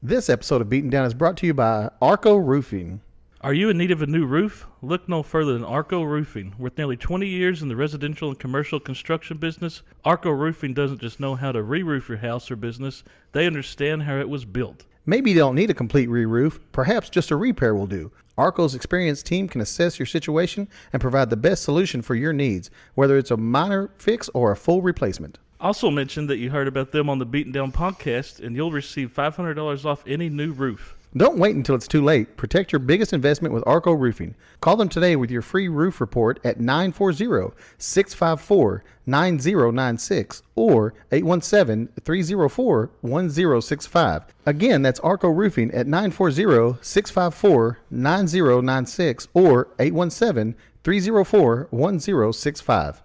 This episode of Beaten Down is brought to you by Arco Roofing. Are you in need of a new roof? Look no further than Arco Roofing. With nearly 20 years in the residential and commercial construction business, Arco Roofing doesn't just know how to re-roof your house or business, they understand how it was built. Maybe you don't need a complete re-roof, perhaps just a repair will do. Arco's experienced team can assess your situation and provide the best solution for your needs, whether it's a minor fix or a full replacement. Also mention that you heard about them on the Beaten Down podcast, and you'll receive $500 off any new roof. Don't wait until it's too late. Protect your biggest investment with Arco Roofing. Call them today with your free roof report at 940-654-9096 or 817-304-1065. Again, that's Arco Roofing at 940-654-9096 or 817-304-1065.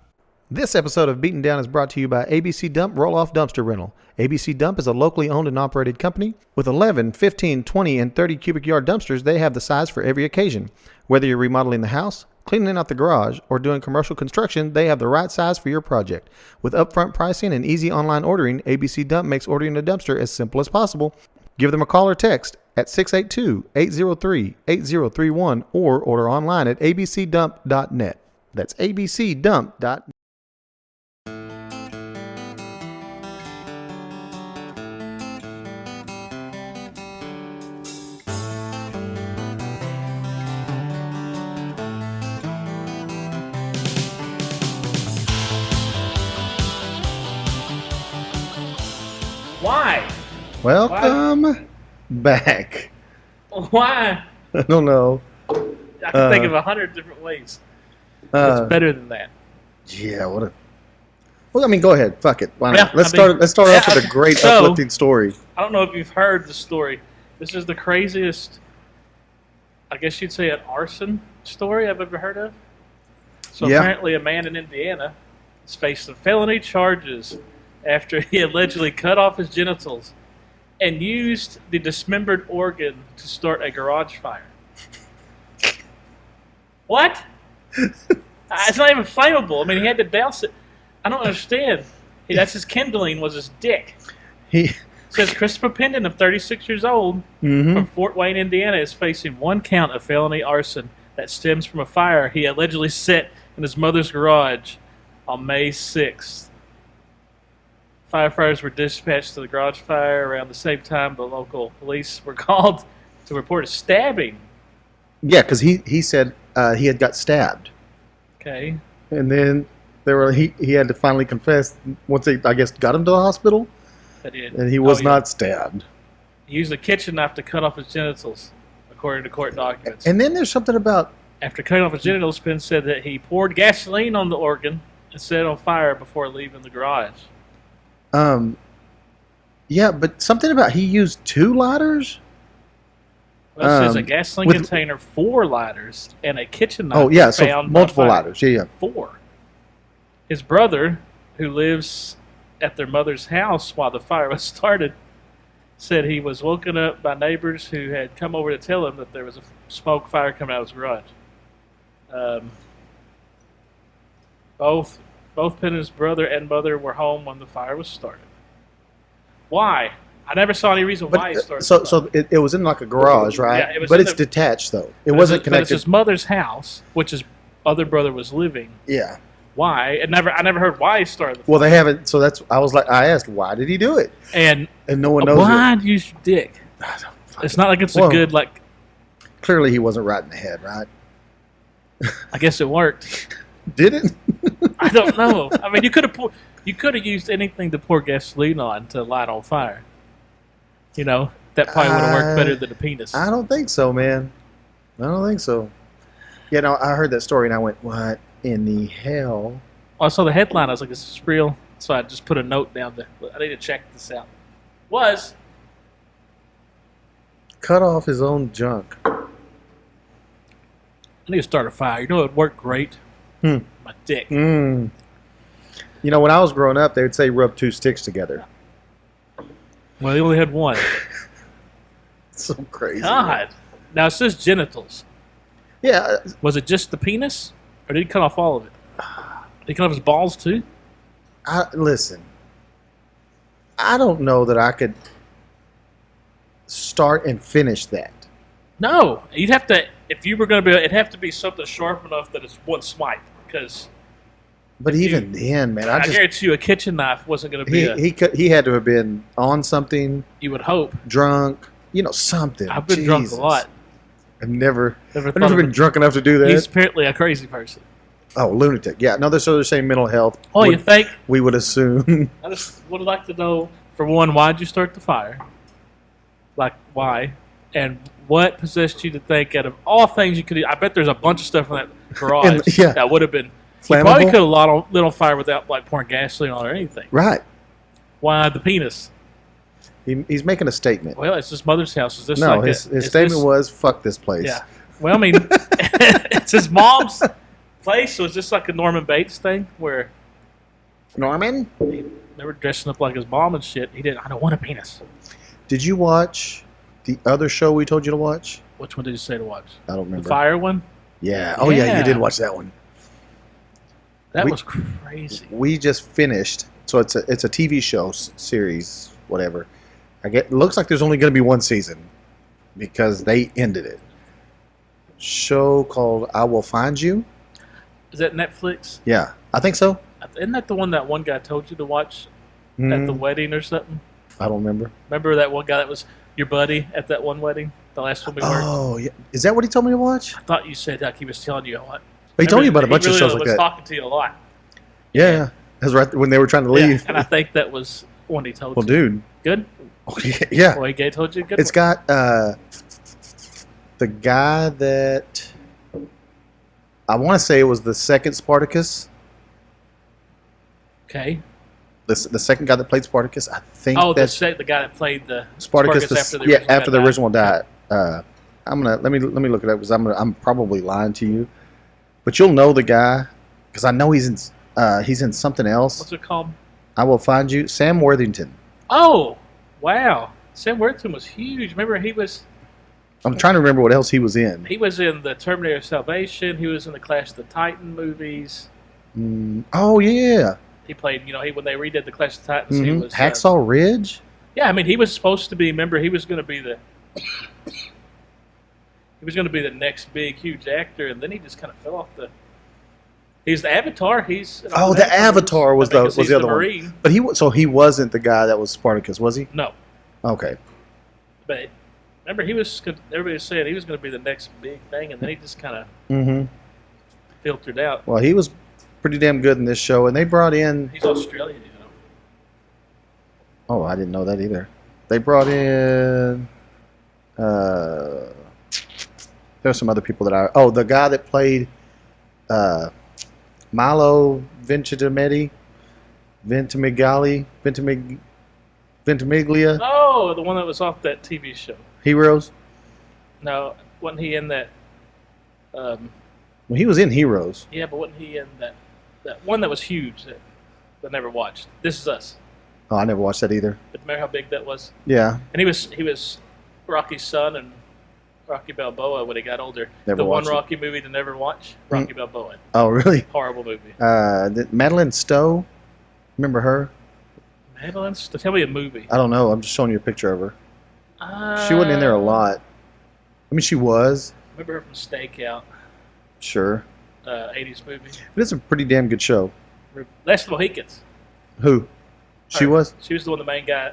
This episode of Beaten Down is brought to you by ABC Dump Roll-Off Dumpster Rental. ABC Dump is a locally owned and operated company. With 11, 15, 20, and 30 cubic yard dumpsters, they have the size for every occasion. Whether you're remodeling the house, cleaning out the garage, or doing commercial construction, they have the right size for your project. With upfront pricing and easy online ordering, ABC Dump makes ordering a dumpster as simple as possible. Give them a call or text at 682-803-8031 or order online at abcdump.net. That's abcdump.net. Why? Welcome back. Why? I don't know. I can think of 100 different ways. It's better than that. Yeah, what a... Well, I mean, go ahead. Fuck it. Why not? Yeah, Let's start off with a great uplifting story. I don't know if you've heard the story. This is the craziest, I guess you'd say, an arson story I've ever heard of. So Yeah. apparently a man in Indiana is facing felony charges after he allegedly cut off his genitals and used the dismembered organ to start a garage fire. What? It's not even flammable. I mean, he had to douse it. I don't understand. That's his kindling was his dick. He Says Christopher Pendon, of 36 years old, from Fort Wayne, Indiana, is facing one count of felony arson that stems from a fire he allegedly set in his mother's garage on May 6th. Firefighters were dispatched to the garage fire around the same time the local police were called to report a stabbing. Yeah, because he said he had got stabbed, Okay. and then he had to finally confess once they, I guess, got him to the hospital, That did. and he was yeah. not stabbed. He used a kitchen knife to cut off his genitals, according to court documents. And then there's something about After cutting off his genitals, Penn said that he poured gasoline on the organ and set it on fire before leaving the garage. yeah, but something about he used 2 lighters. Well, it says a gasoline with- container, 4 lighters, and a kitchen knife. Oh yeah, so found multiple on fire. lighters. Yeah. 4. His brother, who lives at their mother's house while the fire was started, said he was woken up by neighbors who had come over to tell him that there was a smoke fire coming out of his garage. Both Penn's brother and mother were home when the fire was started. Why? I never saw any reason why he started. So it was in like a garage, right? Yeah, it was but in it's the- detached though. It wasn't But connected. it's his mother's house, which his other brother was living. Yeah. Why? I never heard why he started the fire. Well, they haven't. So I asked, why did he do it? And No one a knows. blind use your dick. I don't fucking- It's not like it's Well, a good, like, Clearly, he wasn't right in the head, right? I guess it worked. Did it? I don't know. I mean, you could have used anything to pour gasoline on to light on fire. You know, that probably would have worked better than a penis. I don't think so, man. I don't think so. Yeah, no, I heard that story and I went, what in the hell? I saw the headline. I was like, "Is this real?" So I just put a note down there. I need to check this out. Was Cut off his own junk. I need to start a fire. You know, it would work great. My dick. You know, when I was growing up, they would say rub 2 sticks together. Well, he only had one. It's so crazy. God. Now it says genitals. Yeah. Was it just the penis, or did he cut off all of it? Did he cut off his balls too? Listen. I don't know that I could start and finish that. No, you'd have to. If you were going to be, it'd have to be something sharp enough that it's one swipe. Because But even then, man, I guarantee you, a kitchen knife wasn't going to be. he had to have been on something, You would hope. drunk, something. I've been drunk a Jesus. lot. I've never Never been drunk enough to do that. He's apparently a crazy person. Oh, lunatic. Yeah, no, they're saying mental health. Oh, you think? We would assume. I just would like to know, for one, why'd you start the fire? Like, why? And what possessed you to think, out of all things you could do, I bet there's a bunch of stuff in that garage Yeah. that would have been. You Flammable? probably could have lit on fire without like pouring gasoline on it or anything. Right. Why the penis? He's making a statement. Well, it's his mother's house. Is this No, like his statement was, fuck this place. Yeah. Well, I mean, it's his mom's place, so is this like a Norman Bates thing where Norman? they were dressing up like his mom and shit? He didn't. I don't want a penis. Did you watch the other show we told you to watch? Which one did you say to watch? I don't remember. The fire one? Yeah. Oh, yeah, Yeah. you did watch that one. That We- was crazy. We just finished. So it's a TV show series, whatever. It looks like there's only going to be one season because they ended it. Show called I Will Find You. Is that Netflix? Yeah, I think so. Isn't that the one that one guy told you to watch at the Mm, wedding or something? I don't remember. Remember that one guy that was your buddy at that one wedding? The last one we worked? Oh, yeah. Is that what he told me to watch? I thought you said like he was telling you a lot. He told you about a bunch of shows like He was that. talking to you a lot. Yeah, that's right when they were trying to Yeah, leave. and I think that was one he told Well, you. dude. Good? Oh, yeah. Well, he told you good? It's got the guy that I want to say it was the second Spartacus. Okay. The second guy that played Spartacus. I think Oh, that's the guy that played the Spartacus. after the original after the guy original died. I'm gonna let me look it up because I'm probably lying to you, but you'll know the guy because I know he's in something else. What's it called? I Will Find You. Sam Worthington. Oh, wow. Sam Worthington was huge. Remember, he was I'm trying to remember what else he was in. in the Terminator Salvation. He was in the Clash of the Titan movies. Oh yeah. He played, when they redid the Clash of the Titans, he Mhm. was Hacksaw Ridge. yeah, I mean, he was supposed to be. Remember, he was going to be the next big huge actor, and then he just kind of fell off the. He's the Avatar. He's in all Oh, the Avatar was I think the he's other one. Marine. But he wasn't the guy that was Spartacus, was he? No, Okay. but remember, everybody was saying he was going to be the next big thing, and then he just kind of Mm-hmm. filtered out. Well, he was pretty damn good in this show, and they brought in. He's Australian, Oh, I didn't know that either. They brought in. There's some other people that the guy that played Milo Ventimiglia. Oh, the one that was off that TV show. Heroes. No, wasn't he in that? Well, he was in Heroes. Yeah, but wasn't he in that one that was huge that I never watched? This Is Us. Oh, I never watched that either. But remember how big that was? Yeah. And he was Rocky's son and Rocky Balboa when he got older. Never the one watched it. Rocky movie to never watch, Rocky Balboa. Oh, really? Horrible movie. Madeline Stowe. Remember her? Madeline, tell me a movie. I don't know. I'm just showing you a picture of her. She wasn't in there a lot. I mean, she was. Remember her from Stakeout, Sure. 80s movie. But it's a pretty damn good show. Last of the Mohicans. Who? She Her. was? She was the one, the main guy,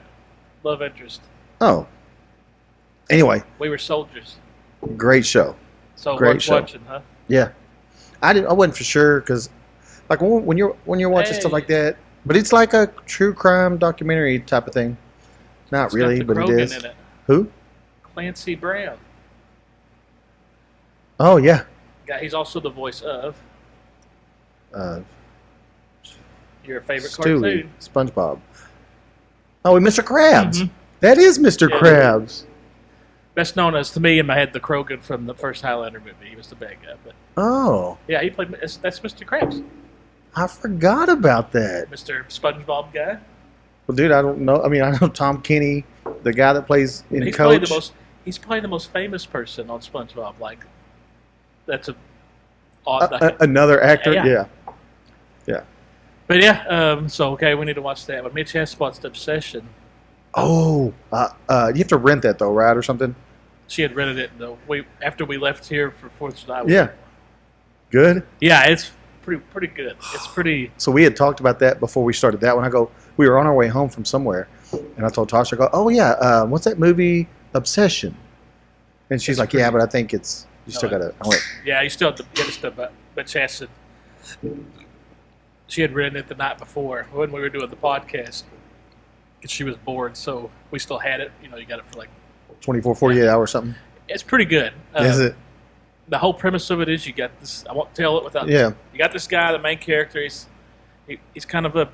love interest. Oh. Anyway, We were soldiers. great show. So Great worth show. watching, huh? Yeah. I wasn't for sure because, like, when you're watching stuff like that, but it's like a true crime documentary type of thing. Not It's really, got the but it Krogan is. in it. Who? Clancy Brown. Oh yeah. Guy, he's also the voice of your favorite Stewie, cartoon. SpongeBob. Oh, and Mr. Krabs. Mhm. That is Mr. Yeah. Krabs. Best known as, to me, in my head, the Krogan from the first Highlander movie. He was the bad guy. But Oh, yeah, he played. That's Mr. Krabs, I forgot about that. Mr. SpongeBob guy. Well, dude, I don't know. I mean, I know Tom Kenny, the guy that plays in He's probably Coach. He's probably the most famous person on SpongeBob. Like, that's Another actor. Yeah. Yeah. But yeah, so okay, we need to watch that. But Mitch has watched Obsession. Oh, you have to rent that though, right, or something? She had rented it after we left here for 4th of July. Yeah. Good. Yeah, it's pretty good. It's pretty. So we had talked about that before we started that one. We were on our way home from somewhere, and I told Tasha, I go, oh yeah, what's that movie, Obsession? And she's like, yeah, but I think you still got to. Yeah, you still have to get a chance to. She had written it the night before when we were doing the podcast because she was bored, so we still had it. You got it for like 24, 48 hours or something. It's pretty good. Is it? The whole premise of it is you got this. I won't tell it without. Yeah. You got this guy, the main character. He's kind of a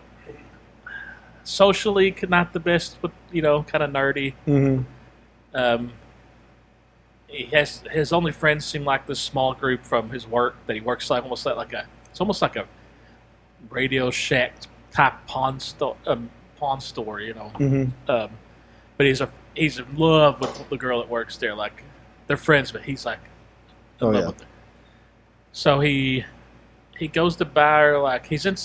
socially not the best, but kind of nerdy. Mm-hmm. He has his only friends seem like this small group from his work that he works like almost like it's almost like a Radio Shack type pawn store, Mm-hmm. But he's in love with the girl that works there. Like they're friends, but he's like in love with her. So he goes to buy her, like he's in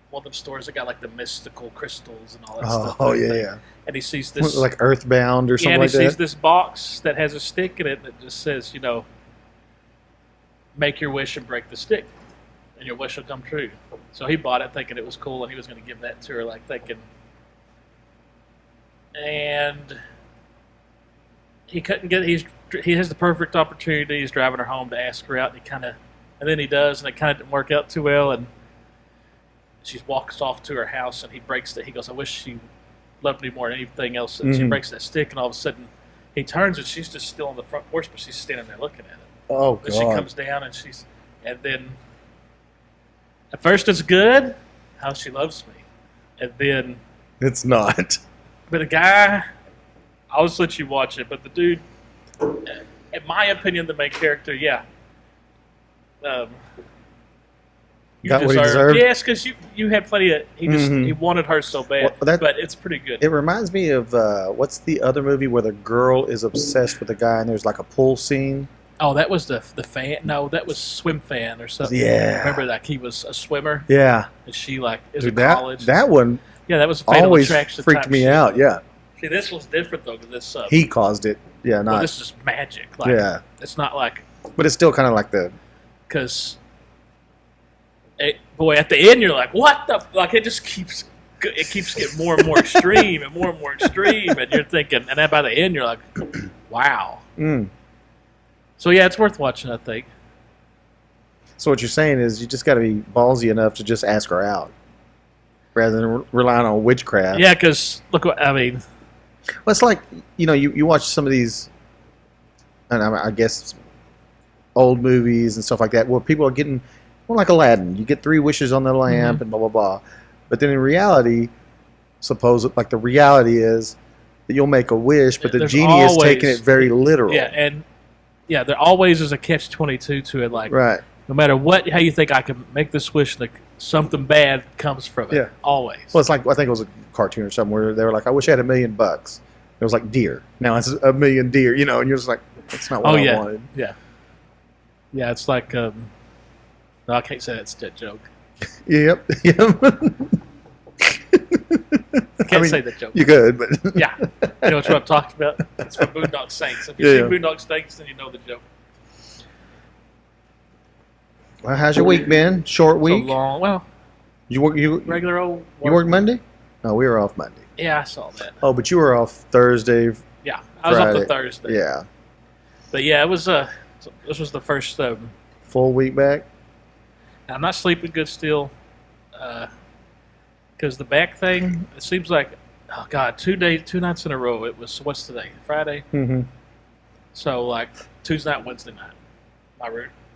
one of them stores that got like the mystical crystals and all that stuff. Oh yeah. And he sees this like Earthbound or something like that. And he sees this box that has a stick in it that just says, make your wish and break the stick, and your wish will come true. So he bought it thinking it was cool, and he was going to give that to her, like thinking. And he couldn't get. He has the perfect opportunity. He's driving her home to ask her out, and then he does, and it kind of didn't work out too well, and she walks off to her house, and he breaks it. He goes, "I wish she loved me more than anything else." And she breaks that stick, and all of a sudden, he turns, and she's just still on the front porch, but she's standing there looking at it. Oh, God. She comes down, and then at first it's good, how she loves me, and then it's not. But a guy, I'll just let you watch it. But the dude, in my opinion, the main character, got what he deserved. Yes, because you had plenty of. He wanted her so bad, but it's pretty good. It reminds me of what's the other movie where the girl is obsessed with the guy and there's like a pool scene. Oh, that was the fan. No, that was Swim Fan or something. Yeah, remember that he was a swimmer. Yeah, and she is in college. That one. Yeah, that was Fatal always Attraction freaked me out. Yeah. See, this was different though. This he caused it. Yeah, not. Well, this is magic. Like, it's not like. But it's still kind of like because. Boy, at the end you're like, what the? Like it just keeps getting more and more extreme and more extreme, and you're thinking, and then by the end you're like, wow. So yeah, it's worth watching, I think. So what you're saying is you just got to be ballsy enough to just ask her out, rather than relying on witchcraft. Yeah, because look what I mean. Well, it's like you watch some of these, and I guess old movies and stuff like that, where people are getting. Well, like Aladdin, you get 3 wishes on the lamp and blah, blah, blah. But then in reality, the reality is that you'll make a wish, but the genie is taking it very literal. Yeah, and there always is a catch-22 to it. Like, right. No matter how you think I can make this wish, like something bad comes from it. Yeah. Always. Well, it's like, I think it was a cartoon or something where they were like, I wish I had $1 million. It was like deer. Now it's 1 million deer, and you're just like, that's not what I wanted. Yeah. Yeah, it's like... No, I can't say that's a joke. Yep. I can't say that joke. You could, but... Yeah. You know what I'm talking about? It's from Boondock Saints. If you've seen Boondock Saints, then you know the joke. Well, how's your week been? Short week? So long. Well, regular old work. You work Monday? No, we were off Monday. Yeah, I saw that. Oh, but you were off Thursday. Yeah, I was off the Thursday. Yeah. But yeah, it was this was the first... full week back? I'm not sleeping good still, because the back thing. It seems like, oh God, 2 nights in a row. It was what's today? Friday. Mm-hmm. So like Tuesday night, Wednesday night. I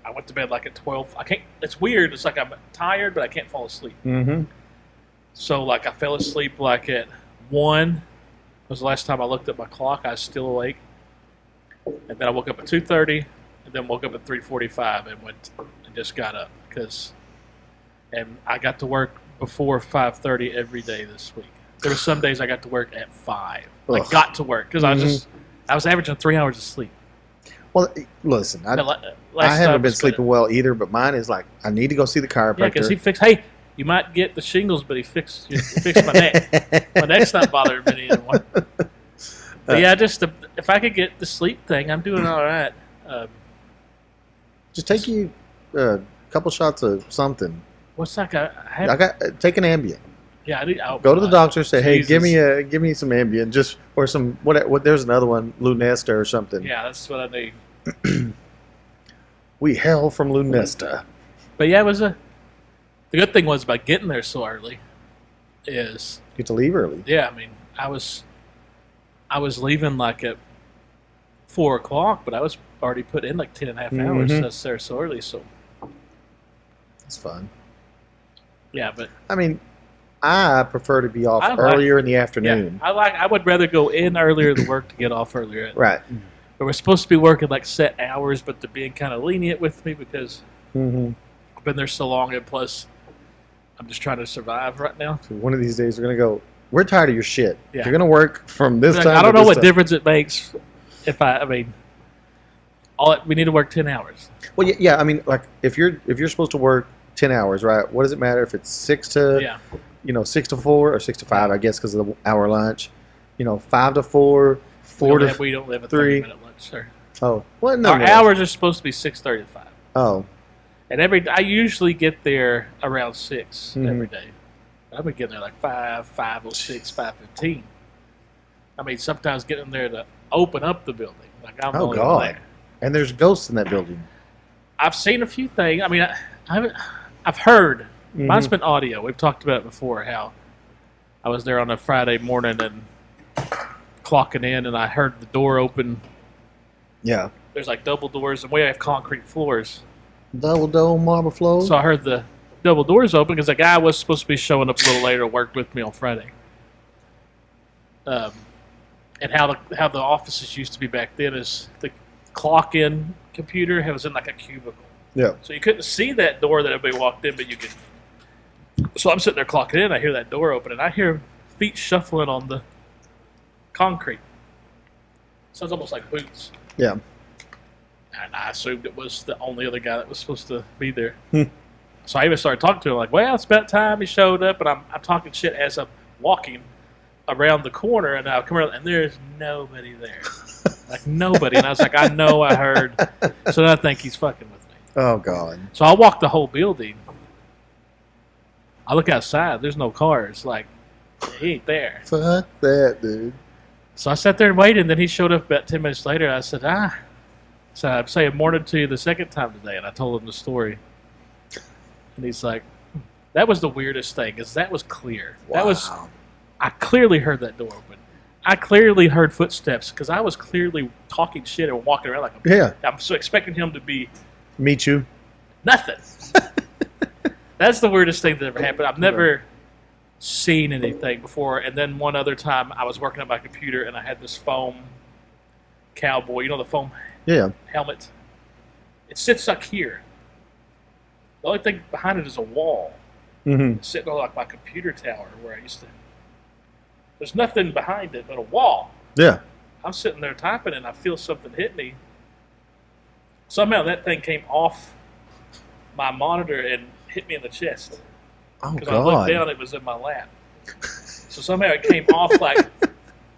went to bed like at 12. I can't. It's weird. It's like I'm tired, but I can't fall asleep. Mm-hmm. So like I fell asleep like at 1. Was the last time I looked at my clock. I was still awake, and then I woke up at 2:30, and then woke up at 3:45, and just got up. And I got to work before 5:30 every day this week. There were some days I got to work at 5. Like got to work because I was averaging 3 hours of sleep. Well, listen, I haven't been sleeping well either, but mine is like I need to go see the chiropractor. Yeah, because he fixed. Hey, You might get the shingles, but he fixed my neck. My neck's not bothering me anymore. But yeah, just if I could get the sleep thing, I'm doing all right. Just take you a couple shots of something. What's that? Take an Ambien. Yeah, I need. Oh, Go to the doctor. Say, hey, Jesus. give me some Ambien, just or some what? There's another one, Lunesta or something. Yeah, that's what I need. We hail from Lunesta. But yeah, the good thing was by getting there so early is Get to leave early. yeah. I mean, I was leaving like at 4 o'clock, but I was already put in like 10 and a half hours. Mhm. That's there so early, so It's fun. yeah. But I mean, I prefer to be off I like- earlier in the yeah, afternoon. I would rather go in earlier to work to get off earlier. Right. But we're supposed to be working like set hours, but they're being kind of lenient with me because Mm-hmm. I've been there so long, and plus I'm just trying to survive right now. So one of these days we're gonna go. We're tired of your shit. Yeah. You're gonna work from this Like, time. I don't to know this what time. difference it makes if I mean, we need to work 10 hours. Well, yeah. I mean, like if you're supposed to work 10 hours, right? What does it matter if it's 6 to Yeah. 6 to 4 or 6 to 5? I guess because of the hour lunch. 5 to 4, 4 to We don't live a 3. 30-minute lunch, sir. Oh, well, no. Our hours are supposed to be 6:30 to 5. Oh, And I usually get there around 6 Mhm. every day. I've been getting there like 5:06, 5:15. I mean, sometimes getting there to open up the building. Like I'm the oh only one God! there. And there's ghosts in that building. I've seen a few things. I mean, I've heard. Mhm. Mine's been audio. We've talked about it before. How I was there on a Friday morning and clocking in, and I heard the door open. Yeah. There's like double doors, and we have concrete floors. Double dome marble floor. So I heard the double doors open because a guy was supposed to be showing up a little later, worked with me on Friday. And how the offices used to be back then is the clock-in computer was in like a cubicle. Yeah. So you couldn't see that door that everybody walked in, but you could. So I'm sitting there clocking in, I hear that door open, and I hear feet shuffling on the concrete. Sounds almost like boots. Yeah. And I assumed it was the only other guy that was supposed to be there. Hmm. So I even started talking to him, like, well, it's about time he showed up, and I'm talking shit as I'm walking around the corner, and I come around, and there's nobody there. Like, nobody. And I was like, I know I heard. So then I think he's fucking with me. Oh God. So I walk the whole building. I look outside. There's no cars. Like, he ain't there. Fuck that, dude. So I sat there and waited, and then he showed up about 10 minutes later. I said, So I'm saying morning to you the second time today, and I told him the story. And he's like, that was the weirdest thing, because that was clear. Wow. I clearly heard that door open. I clearly heard footsteps, because I was clearly talking shit and walking around like Yeah. I'm so expecting him to be Meet you. nothing. That's the weirdest thing that ever happened. I've never seen anything before. And then one other time, I was working on my computer, and I had this foam cowboy, the foam Yeah. helmet. It sits like here. The only thing behind it is a wall. Mm-hmm. It's sitting on like my computer tower where I used to. There's nothing behind it but a wall. Yeah. I'm sitting there typing, and I feel something hit me. Somehow that thing came off my monitor and hit me in the chest. Oh Because I looked God. down, it was in my lap. So somehow it came off like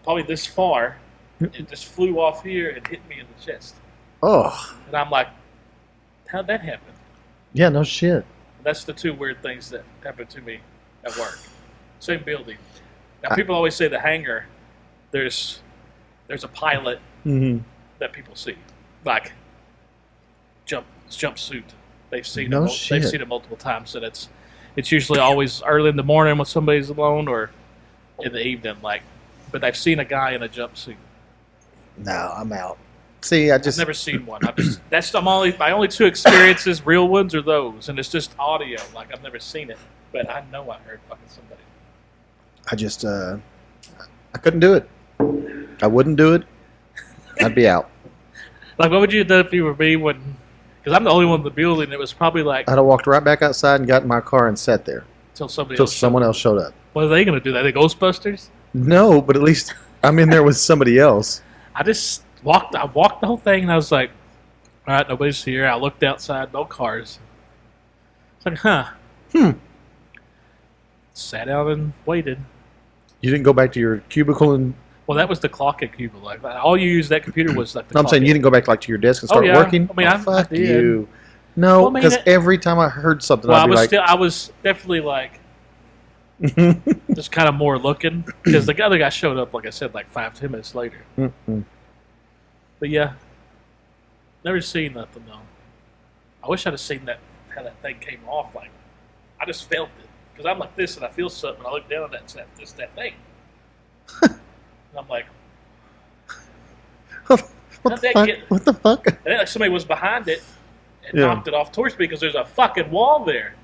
probably this far. It just flew off here and hit me in the chest. Oh. And I'm like, how'd that happen? Yeah. No shit. That's the two weird things that happened to me at work. Same building. Now people always say the hangar. There's a pilot Mm-hmm. that people see, like jumpsuit. They've seen No it. shit. They've seen it multiple times, and it's usually always early in the morning when somebody's alone, or in the evening. But they've seen a guy in a jumpsuit. No, I'm out. See, I I've just never seen one. My only two experiences, real ones, are those, and it's just audio. Like I've never seen it, but I know I heard fucking somebody. I couldn't do it. I wouldn't do it. I'd be out. Like, what would you have done if you were me when? Because I'm the only one in the building. It was probably like I'd have walked right back outside and got in my car and sat there until somebody until else. someone else showed up. What are they going to do? That the Ghostbusters? No, but at least I'm in there with somebody else. I just walked. I walked the whole thing, and I was like, "All right, nobody's here." I looked outside, no cars. It's like, huh? Sat down and waited. You didn't go back to your cubicle and. Well, that was the clock at Cuba. Like all you used that computer was like the No, I'm clock saying at- you didn't go back like to your desk and start yeah. working. I mean, fuck I did. you. No, Well, I mean, because it- every time I heard something, Well, I'd be like, I was definitely like just kind of more looking because the other guy showed up, like I said, like 5-10 minutes later. Mm-mm. But yeah, never seen nothing though. I wish I'd have seen that how that thing came off. Like I just felt it because I'm like this and I feel something. And I look down and that's that thing. And I'm like, what how'd the that fuck? get- What the fuck? and then like somebody was behind it and Yeah. knocked it off towards me because there's a fucking wall there.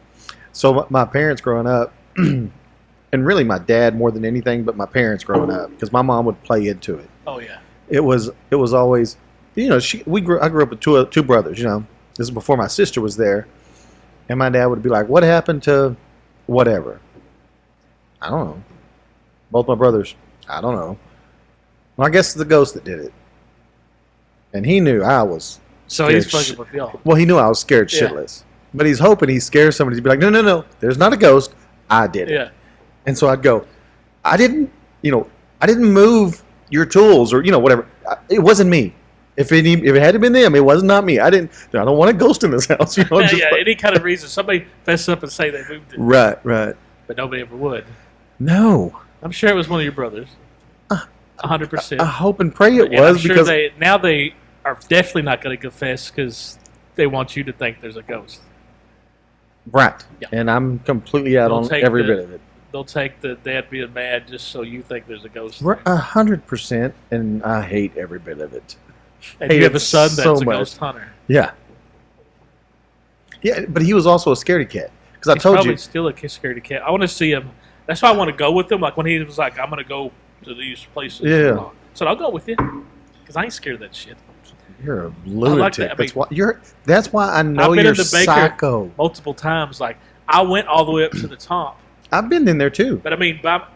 So my parents growing up, and really my dad more than anything, but my parents growing up, because my mom would play into it. Oh yeah, It was always, I grew up with two brothers. This is before my sister was there, and my dad would be like, "What happened to whatever?" I don't know. Both my brothers, I don't know. Well, I guess it's the ghost that did it, and he knew I was. so scared he's fucking shit- with y'all. Well, he knew I was scared Yeah. shitless, but he's hoping he scares somebody to be like, "No, there's not a ghost. I did it." Yeah, And so I'd go, I didn't move your tools or whatever. It wasn't me. If it had been them, it was not me. I don't want a ghost in this house. yeah, just yeah. like- Any kind of reason, somebody fess up and say they moved it, right. but nobody ever would. No, I'm sure it was one of your brothers. 100%. I hope and pray it And I'm was sure because they are definitely not going to confess because they want you to think there's a ghost. right. Yeah. And I'm completely out They'll on take every the- bit of it. They'll take the dad being mad just so you think there's a ghost. We're there. 100%, and I hate every bit of it. And hate you have it a son that's so a much. ghost hunter. Yeah. Yeah, but he was also a scaredy cat because I He's told probably you. still a scaredy cat. I want to see him. That's why I want to go with him. Like when he was like, "I'm going to go to these places." Yeah. So I'll go with you because I ain't scared of that shit. You're a lunatic. that. I That's why I know I've been you're in the Baker psycho. multiple times. Like I went all the way up to the top, I've been in there too, but I mean, not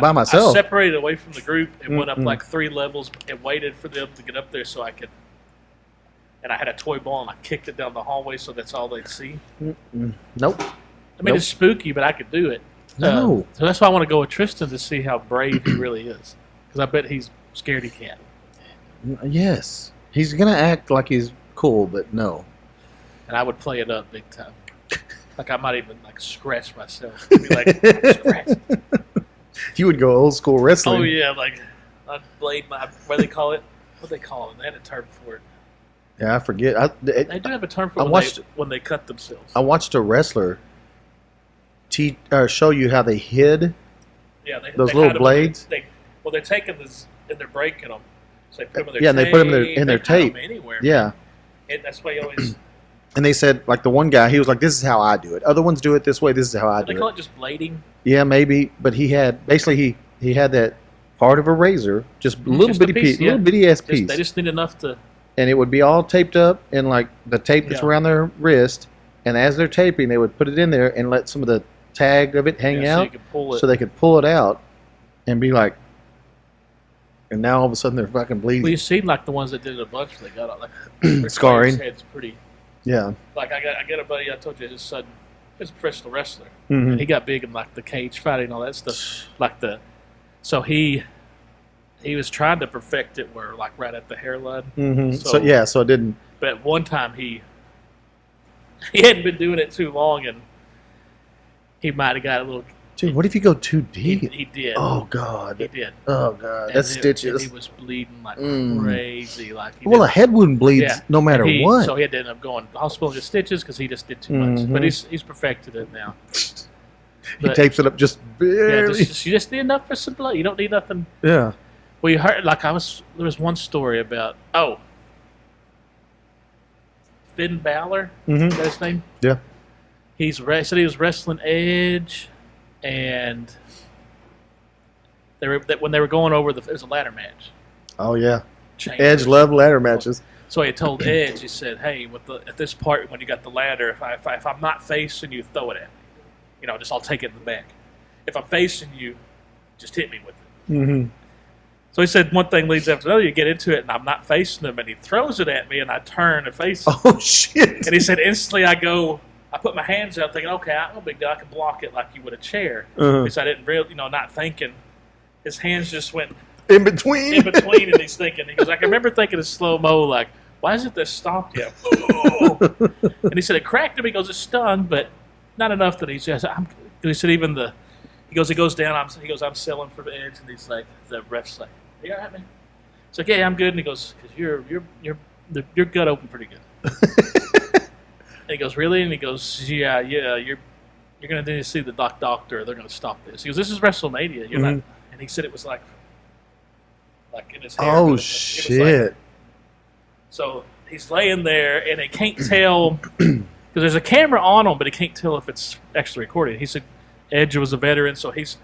by myself. I separated away from the group and went up Mm-mm. like 3 levels and waited for them to get up there so I could. And I had a toy ball and I kicked it down the hallway so that's all they'd see. Nope. I mean, Nope. it's spooky, but I could do it. No. So that's why I want to go with Tristan to see how brave he really is. Because I bet he's scaredy cat. Yes. He's gonna act like he's cool, but no. And I would play it up big time. Like I might even like scratch myself. Be like, scratch. You would go old school wrestling. Oh yeah, like I'd blade my. What do they call it? What do they call it? They had a term for it. Yeah, I forget. They do have a term for I it watched- when they cut themselves. I watched a wrestler show you how they hid. Yeah, those they little hide 'em in blades? They're taking this and they're breaking them. So they put them in their Yeah, tape. and they put 'em in their They hide 'em tape. anywhere. Yeah. And that's why you always. And they said, like the one guy, he was like, "This is how I do it. Other ones do it this way. This is how I They do call it." it just blading. Yeah, maybe, but he had basically he had that part of a razor, just a little Just a bitty piece, piece, little bitty ass piece, They just need enough to. and it would be all taped up and like the tape that's Yeah. around their wrist. And as they're taping, they would put it in there and let some of the tag of it hang So you out, can pull it. so they could pull it out and be like. And now all of a sudden they're fucking Well, you bleeding. seen like the ones that did it a bunch. They got like their Scarring. players' heads pretty. Yeah. Like I got a buddy. I told you his son is a professional wrestler. Mhm. And he got big in like the cage fighting and all that stuff. Like so he was trying to perfect it where like right at the hairline. Mhm. So- So yeah, so it didn't. But one time he hadn't been doing it too long and he might have got a little. Dude, what if you go too He, deep? he did. Oh He god. did. Oh god. And That's he stitches. was bleeding like Mm. crazy. Like he Well, a did- head wound bleeds Yeah. no matter and what. So he had to end up going to the hospital and get stitches because he just did too much. Mhm. But he's perfected it now. He But- tapes it up just Yeah, barely. you just need enough for some blood. You don't need nothing. Yeah. Well, you heard there was one story about Finn Balor. Mm-hmm. Is that his name? Yeah. Said he was wrestling Edge, and when they were going over it was a ladder match. Oh yeah. Chambers. Edge loved ladder matches. So he told Edge, he said, "Hey, at this part when you got the ladder, if I'm not facing you, throw it at me. I'll take it in the back. If I'm facing you, just hit me with it." Mm-hmm. So he said one thing leads after another. You get into it, and I'm not facing him, and he throws it at me, and I turn and face him. Oh shit. And he said instantly I go I put my hands out thinking, okay, I'm no big deal. I can block it like you would a chair. Uh-huh. Because I didn't really, not thinking. His hands just went In between. in between, and he's thinking. He goes, I can remember thinking in slow-mo, like, why isn't this stopped yet? And he said it cracked him. He goes, it stung, but not enough that he said, he said even he goes down, I'm selling for the Edge, and he's like, the ref's like, you all right, man? It's like, yeah, I'm good. And he goes, because your gut opened pretty good. And he goes, really? And he goes, yeah, you're going to need to see the doctor. They're going to stop this. He goes, this is WrestleMania. You're not. And he said it was like in his hair. Oh, It was shit. like, so he's laying there, and they can't tell because there's a camera on him, but he can't tell if it's actually recorded. He said Edge was a veteran, so he's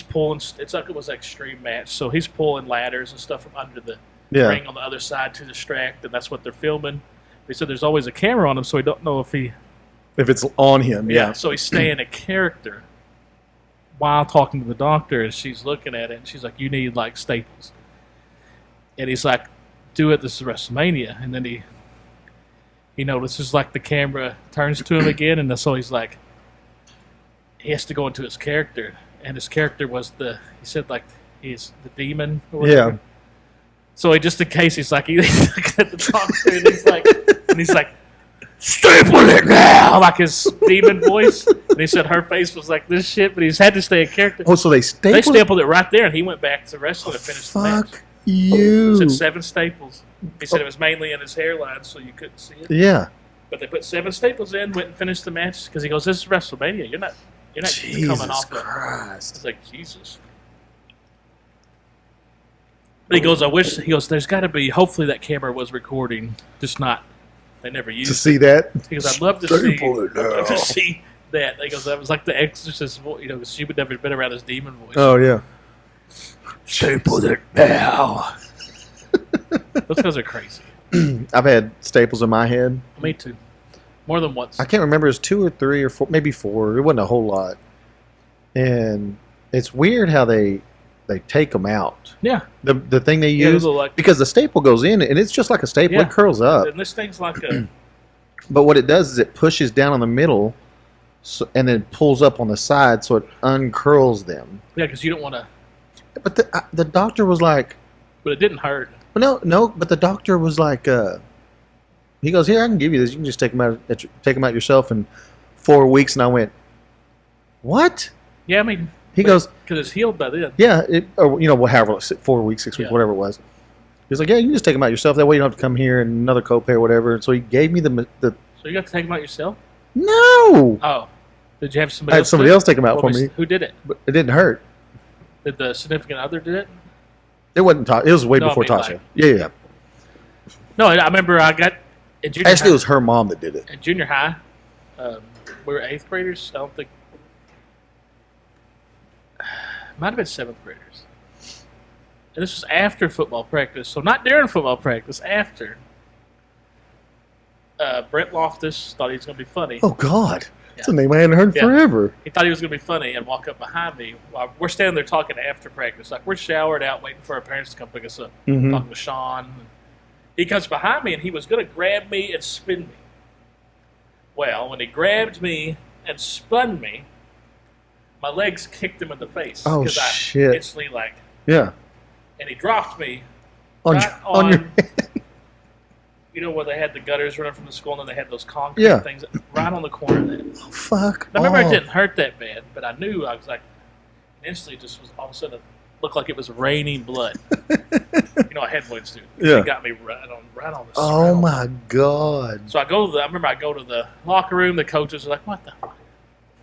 pulling. It's like it was an extreme match, so he's pulling ladders and stuff from under the ring on the other side to distract, and that's what they're filming. They said there's always a camera on him, so we don't know if it's on him. Yeah. So he's staying a character while talking to the doctor, and she's looking at it, and she's like, "You need like staples," and he's like, "Do it. This is WrestleMania." And then he notices like the camera turns to him again, and so he's like, he has to go into his character, and his character was he said like he's the demon or whatever. Yeah. So just in case, he's like, he's looking at the doctor, and he's like, staple it now, like his demon voice. And he said her face was like this shit, but he's had to stay a character. Oh, so they stapled They stapled it right there, and he went back to wrestling and finished the match. Fuck you. He said 7 staples. He said it was mainly in his hairline, so you couldn't see it. Yeah. But they put 7 staples in, went and finished the match because he goes, "This is WrestleMania. You're not Jesus coming off of." Christ. It's like Jesus. But he goes, he goes, there's got to be. Hopefully that camera was recording, just not. They never used To see that? He goes, I'd love to see that. He goes, that was like the Exorcist, because she would never been around his demon voice. Oh, yeah. Staple it now. Those guys are crazy. I've had staples in my head. Me too. More than once. I can't remember. It was 2 or 3 or 4, maybe 4. It wasn't a whole lot. And it's weird how they take them out. Yeah. The thing they Yeah, use, like, because the staple goes in, and it's just like a staple. Yeah. It curls up. and this thing's like a. But what it does is it pushes down on the middle and then pulls up on the side, so it uncurls them. Yeah, because you don't want to. But the doctor was like, But it didn't hurt. no. But the doctor was like, he goes, "Here, I can give you this. You can just take them out yourself in 4 weeks." And I went, "What?" Yeah, I mean. He goes, because it's healed by then. "Yeah, however, 4 weeks, 6 weeks, Yeah. whatever it was." He's like, "Yeah, you can just take them out yourself. That way you don't have to come here and another copay or whatever." And so he gave me the So you got to take them out yourself? no. Oh. Did you have I somebody had else? somebody else take them out for me, Who did it? but it didn't hurt. Did the significant other do it? It wasn't. It was way No, I before mean, Tasha. like- Yeah. No, I remember I got in junior Actually, high. it was her mom that did it. In junior high, we were 8th graders. I don't think. Might have been 7th graders. And this was after football practice, so not during football practice, after. Brent Loftus thought he was going to be funny. Oh God, that's a Yeah. name I hadn't heard Yeah. forever. He thought he was going to be funny and walk up behind me while we're standing there talking after practice. Like, we're showered out waiting for our parents to come pick us up. Mhm. Talking with Sean. He comes behind me and he was going to grab me and spin me. Well, when he grabbed me and spun me, my legs kicked him in the face. Oh, 'cause shit. I instantly, Yeah, and he dropped me on right your, on your. where they had the gutters running from the school and then they had those concrete Yeah. things right on the corner there. Fuck. I remember off. it didn't hurt that bad, but I knew I was like, instantly just was all of a sudden it looked like it was raining blood. I had wounds too. Yeah. It got me right on the Oh scalp. my God. So I remember I go to the locker room, the coaches are like, what the fuck?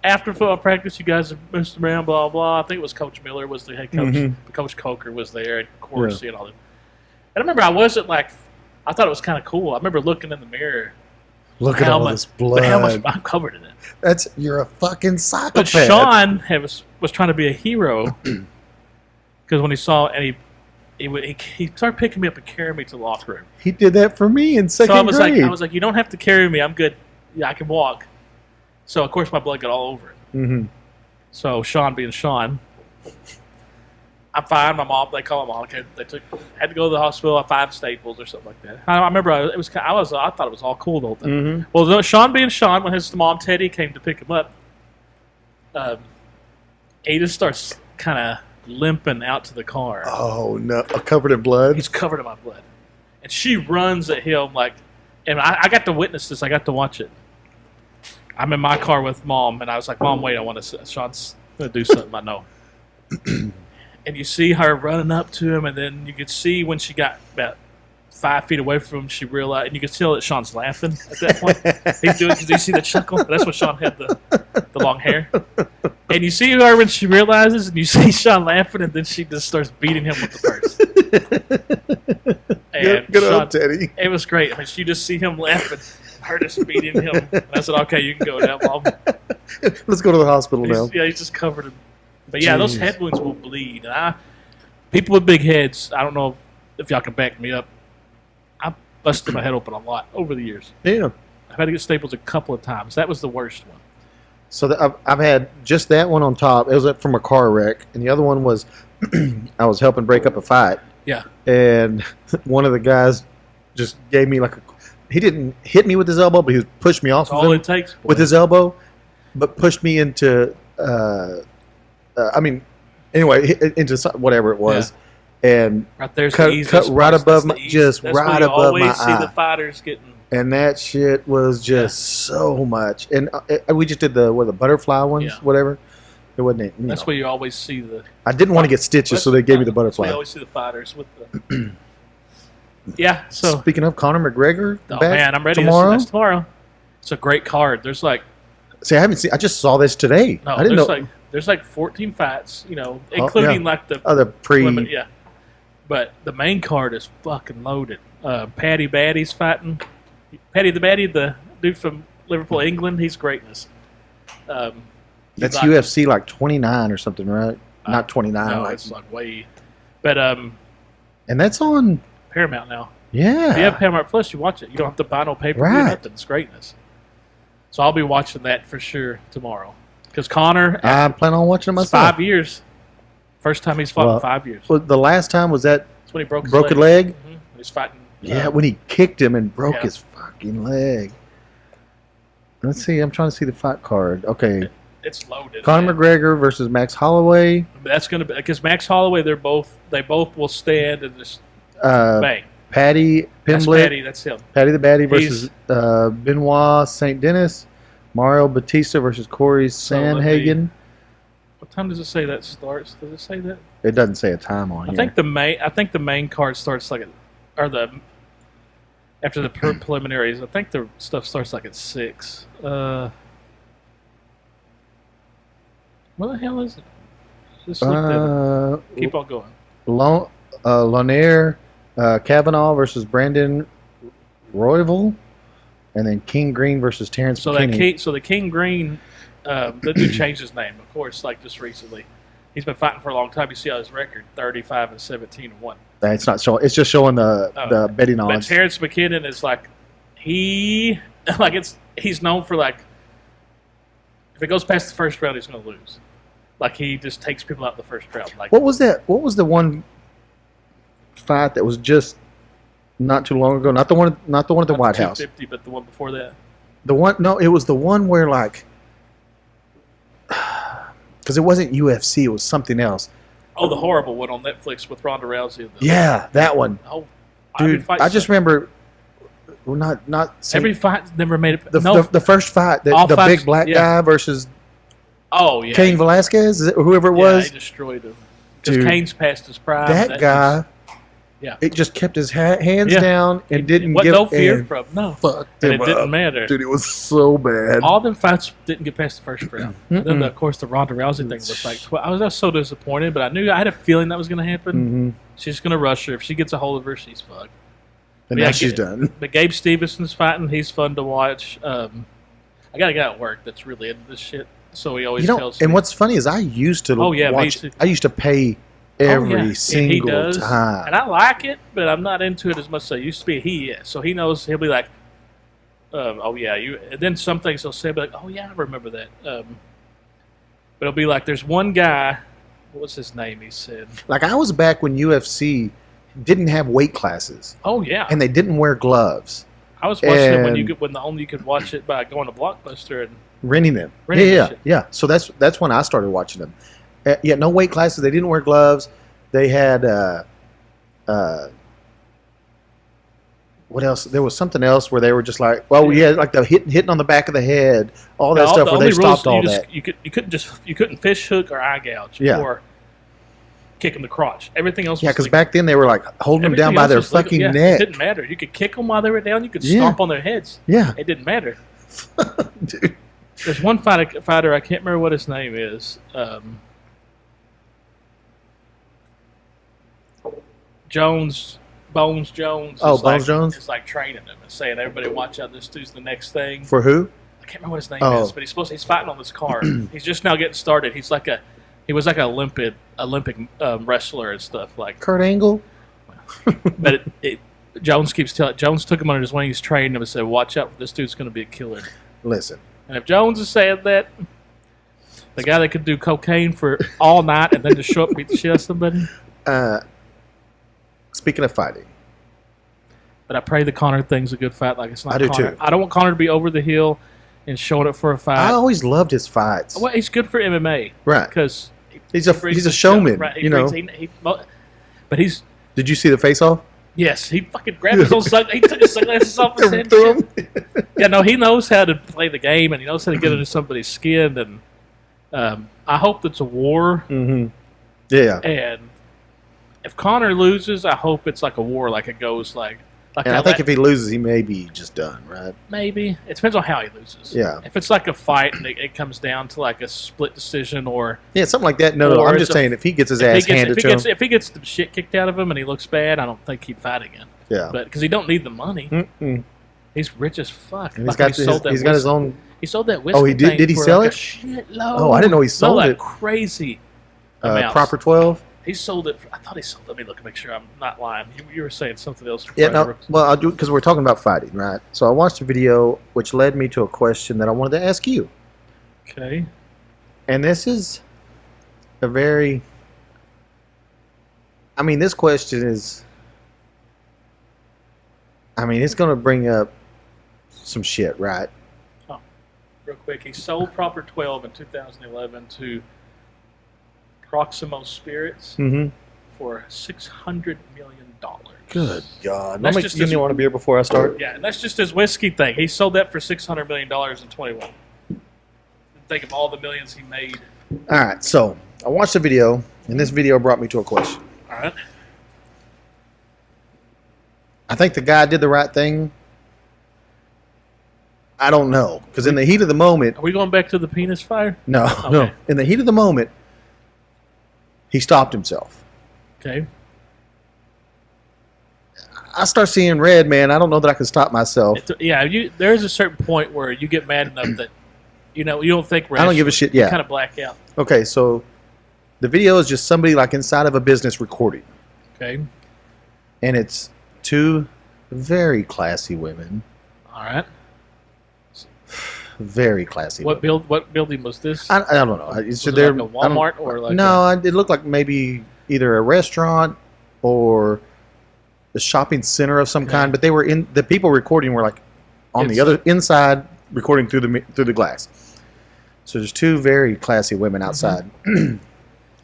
After football practice, you guys are messing around, blah, blah. I think it was Coach Miller was the head coach. Mhm. Coach Coker was there, and Corsi and all that. And I remember I wasn't like, I thought it was kind of cool. I remember looking in the mirror. Look at all this blood. But how much I'm covered in it. You're a fucking psychopath. But Sean was trying to be a hero because when he saw and he started picking me up and carrying me to the locker room. He did that for me in second grade. I was like, you don't have to carry me. I'm good. Yeah, I can walk. So of course my blood got all over it. Mm-hmm. So Sean being Sean, I'm fine. My mom, they call my mom. Okay, had to go to the hospital. 5 staples or something like that. I remember I thought it was all cool the whole time. Mm-hmm. Well, no, Sean being Sean, when his mom Teddy came to pick him up, he just starts kind of limping out to the car. Oh no! Covered in blood. He's covered in my blood, and she runs at him like, and I got to witness this. I got to watch it. I'm in my car with Mom, and I was like, Mom, wait, I want to. Sean's gonna do something. I know. And you see her running up to him, and then you could see when she got about 5 feet away from him, she realized, and you could tell that Sean's laughing at that point. He's doing, because you see the chuckle. That's when Sean had the long hair. And you see her when she realizes, and you see Sean laughing, and then she just starts beating him with the purse. And Good Sean, old Teddy. it was great. I mean, you just see him laughing, her just beating him. And I said, okay, you can go now, Mom. Let's go to the hospital now. Yeah, he's just covered in. But yeah, those Jeez. head wounds will bleed. And people with big heads, I don't know if y'all can back me up. I busted my head open a lot over the years. Yeah. I've had to get staples a couple of times. That was the worst one. So I've had just that one on top. It was from a car wreck, and the other one was I was helping break up a fight, Yeah. and one of the guys just gave me he didn't hit me with his elbow, but he pushed me off That's of all him it takes. Boy. with his elbow, but pushed me into anyway into whatever it was, and right there's cut- the easiest cut right place. above That's my- the just That's right where you above my always see eye. the fighters getting. and that shit was just so much. And we just did the butterfly ones, Yeah. whatever. It wasn't. That's where you always see the. I didn't want to get stitches, so they gave me the That's where butterfly. you always see the fighters with the. Yeah. So. Speaking of Conor McGregor, Oh back man, I'm ready. tomorrow. That's tomorrow. It's a great card. There's like. See, I haven't seen. I just saw this today. No, I didn't know. there's like 14 fights, including like the The women, yeah. But the main card is fucking loaded. Paddy Baddy's fighting. Paddy the Baddy, the dude from Liverpool, England. He's greatness. That's like, UFC like 29 or something, right? Not 29. No, like, it's like way. But and that's on. Paramount now. Yeah. If you have Paramount Plus, you watch it. You don't have to buy no pay-per-view or Right. nothing. It's greatness. So I'll be watching that for sure tomorrow. Because Conor, I plan on watching it it's myself. 5 years. First time he's fought Well, in 5 years. Well, the last time was that That's when he broke his broken leg. leg. He's fighting. Yeah, when he kicked him and broke Yeah. his fucking leg. Let's see. I'm trying to see the fight card. Okay, It's loaded. Conor man. McGregor versus Max Holloway. That's going to be because Max Holloway. They both will stand and just bang. Patty That's Pimblett. Paddy. That's him. Patty the Batty versus Benoit St. Dennis. Mario Batista versus Corey Sandhagen. What time does it say that starts? Does it say that? It doesn't say a time on I here. think the main card starts like after the preliminaries. I think the stuff starts like at 6. What the hell is it? Just looked at it. Keep on going. Lonair Kavanaugh versus Brandon Royval. And then King Green versus Terrence So McKinney. the King Green, the dude changed his name, of course, like just recently. He's been fighting for a long time. You see on his record, 35-17-1. It's not showing. It's just showing the betting But odds. Terrence McKinnon is like he's known for like if it goes past the first round, he's going to lose. Like he just takes people out in the first round. Like What was that? What was the one fight that was just not too long ago? Not the one at the White House. 250, but the one before that. The one, no, it was the one where like, because it wasn't UFC, it was something else. Oh, the horrible one on Netflix with Ronda Rousey. And Yeah, that one, Oh, every dude. fight I just sucked. remember, well, not saying, Every fight never made it. the first fight, All the fights- big black yeah. guy versus Oh yeah, Cain Velasquez, is it, whoever it yeah, was. he destroyed him. Because Dude, Kane's past his prime. that guy, Yeah. it just kept his hands Yeah. down and didn't What give no fear and from no, fucked and him it didn't up. matter. Dude, it was so bad. All them fights didn't get past the first round. And then, Mm-mm. of course, the Ronda Rousey thing was like, I was so disappointed, but I had a feling that was going to happen. Mm-hmm. She's going to rush her. If she gets a hold of her, she's fucked. And Yeah, now I she's get it. done. But Gabe Stevenson's fighting. He's fun to watch. I got a guy at work that's really into this shit, so he always tells me. And what's funny is I used to Oh, yeah, me watch. too. I used to pay Oh, every yeah. And he single does. time. And I like it, but I'm not into it as much as I used to be. He is. So he knows, he'll be like, oh, yeah. You. And then some things he'll say, be like, oh, yeah, I remember that. But it'll be like, there's one guy, what was his name? He said, Like, I was back when UFC didn't have weight classes, "Oh yeah." and they didn't wear gloves. I was watching it and- when the only you could watch it by going to Blockbuster and Renting them. Renting yeah, the shit. yeah. So that's when I started watching them. Yeah, no weight classes. They didn't wear gloves. They had what else? There was something else where they were just like, well, yeah, like the hitting on the back of the head, all that stuff. Where they stopped all that. You couldn't fish hook or eye gouge Yeah. or kick him the crotch. Everything else. Yeah, was because legal. back then they were like holding them down Everything by else their was legal. fucking Yeah, neck. It didn't matter. You could kick them while they were down. You could Yeah. stomp on their heads. Yeah, It didn't matter. dude. There's one fighter. I can't remember what his name is. Bones Jones. Oh, is Bones Jones? Is like training them and saying, "Everybody, watch out! This dude's the next thing." For who? I can't remember what his name Oh. is, but he's fighting on this card. He's just now getting started. He was like an Olympic wrestler and stuff like. Kurt Angle. But Jones took him under his wing. He's trained him and said, "Watch out! This dude's going to be a killer." Listen, And if Jones is saying that, the guy that could do cocaine for all night and then just show up and beat the shit out of somebody. speaking of fighting, But I pray the Connor thing's a good fight. Like it's not. I do Connor. too. I don't want Connor to be over the hill and showing up for a I fight. always loved his fights. Well, he's good for MMA Right. because He's a showman. Right, you know. But he's Did you see the face off? yes, he fucking grabbed his own he took his sunglasses off his head. Threw and shit. Yeah, no, he knows how to play the game and he knows how to get under somebody's skin. And I hope it's a war. Mm-hmm. Yeah. And if Connor loses, I hope it's like a war, like it goes like And I think if he loses, he may be just done, right? maybe it depends on how he loses. Yeah. If it's like a fight and it comes down to like a split decision, or Yeah, something like that. No, Or I'm it's just a- saying if he gets his if ass handed to him. if he gets the shit kicked out of him and he looks bad, I don't think he'd fight again. Yeah. But because he don't need the money, Mm-mm. he's rich as fuck. And Like, he sold that he's got his whiskey- own. He sold that whiskey. Oh, he did- thing did he for sell like it? A shitload. Oh, I didn't know he sold like it. Crazy. amounts. Proper 12. He sold it. I thought he sold. Let me look and make sure I'm not lying. You were saying something else. Yeah, before I no. interrupted. Well, I'll do because we're talking about fighting, right? So I watched a video which led me to a question that I wanted to ask you. Okay. And this is a very. I mean, this question is. I mean, it's going to bring up some shit, right? Real quick, he sold Proper 12 in 2011 to Proximo Spirits Mm-hmm. for $600 million. Good God. That's Let me just give his- me want a beer before I start. Yeah, and that's just his whiskey thing. He sold that for $600 million in 21. Think of all the millions he made. All right, so I watched the video, and this video brought me to a question. All right. I think the guy did the right thing. I don't know, because in the heat of the moment, Are we going back to the penis fire? no, Okay. no, in the heat of the moment, he stopped himself. Okay. I start seeing red, man. I don't know that I can stop myself. Yeah, there's a certain point where you get mad enough that, you don't think I don't give a shit. You Yeah. kind of black out. Okay, so the video is just somebody like inside of a business recording, Okay. and it's two very classy women, All right. very classy. What women. building was this? I don't know. It's Was it they're- like a I don't- Walmart or like no, it looked like maybe either a restaurant or a shopping center of some Okay. kind. But they were in the people recording were like on the Inside. other inside recording through the glass. So there's two very classy women outside, and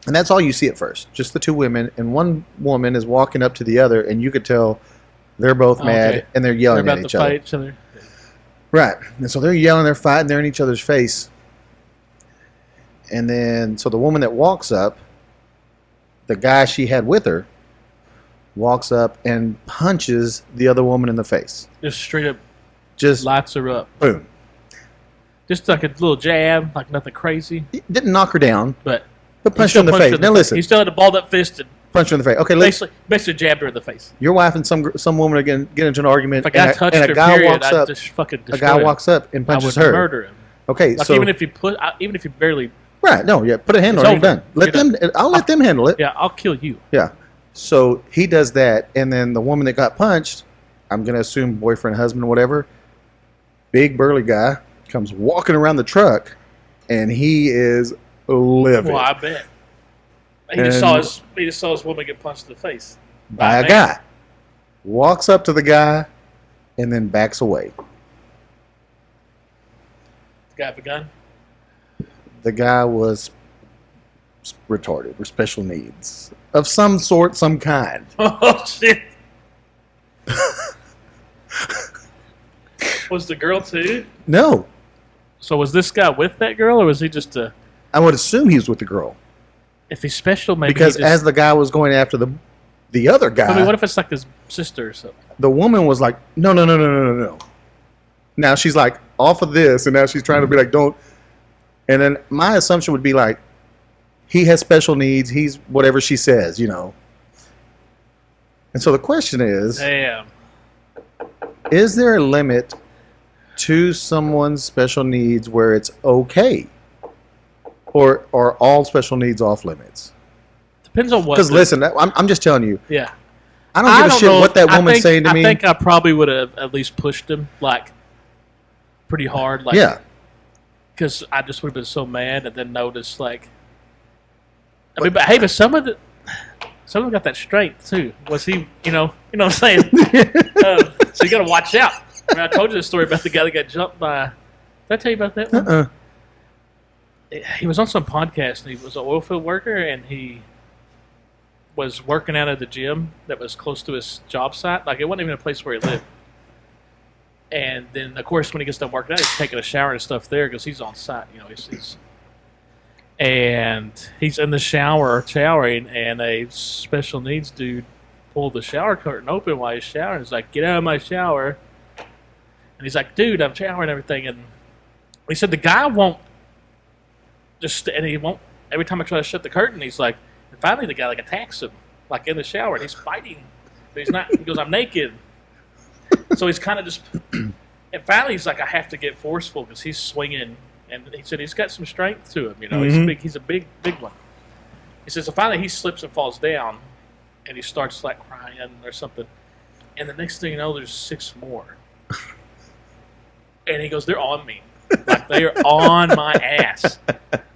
that's all you see at first. Just the two women, and one woman is walking up to the other, and you could tell they're both Oh, mad okay. and they're They're yelling about at to each other. fight each other. Right. And so they're yelling, they're fighting, they're in each other's face. And then, so the woman that walks up, the guy she had with her, walks up and punches the other woman in the face. Just straight up Just lights her up. boom. Just like a little jab, like nothing crazy. He didn't knock her down, But but he punched her still in the punched face. Now listen, He still had a balled up fist and punch her in the face. Okay, let's, basically jabbed her in the face. your wife and some woman are getting get into an argument, If a guy and touched and her, a guy period, walks I'd up. just fucking A destroy guy him. walks up and I punches would her. murder him. Okay, Like so even if you barely, right, no, yeah, put a hand It's on it. You're over. done. Let You're them. I'll let them handle it. yeah, I'll kill you. Yeah. So he does that, and then the woman that got punched, I'm going to assume boyfriend, husband, whatever, big burly guy, comes walking around the truck, and he is livid. Well, I bet. He just saw his woman get punched in the face by a guy. Walks up to the guy and then backs away. The guy have a gun? The guy was retarded or special needs of some sort, some kind. Oh, shit. Was the girl too? No. So was this guy with that girl, or was he just a... I would assume he was with the girl. If he's special, maybe because as the guy was going after the other guy... I mean, what if it's like his sister or something? The woman was like, no. Now she's like, off of this, and now she's trying to be like, don't... And then my assumption would be like, he has special needs, he's whatever she says, you know. And so the question is... Damn. Is there a limit to someone's special needs where it's okay? Or are all special needs off limits? Depends on what. Because listen, I'm just telling you. Yeah. I don't give a shit what that woman's saying to me. I think I probably would have at least pushed him, like, pretty hard. Like, yeah. Because I just would have been so mad and then noticed, like... I mean, but hey, but some of them got that strength, too. Was he, you know what I'm saying? So you got to watch out. I mean, I told you the story about the guy that got jumped by... Did I tell you about that one? He was on some podcast, and he was an oil field worker, and he was working out at the gym that was close to his job site. Like, it wasn't even a place where he lived. And then, of course, when he gets done working out, he's taking a shower and stuff there because he's on site. You know, and he's in the shower showering, and a special needs dude pulled the shower curtain open while he's showering. He's like, "Get out of my shower!" And he's like, "Dude, I'm showering and everything." And he said the guy won't. And he won't. Every time I try to shut the curtain, he's like. And finally, the guy like attacks him, like in the shower, and he's fighting. But he's not. He goes, "I'm naked." So he's kind of just. And finally, he's like, "I have to get forceful because he's swinging." And he said he's got some strength to him. You know, He's a big one. He says, so finally he slips and falls down, and he starts like crying or something. And the next thing you know, there's 6 more. And he goes, "They're on me. Like, they are on my ass.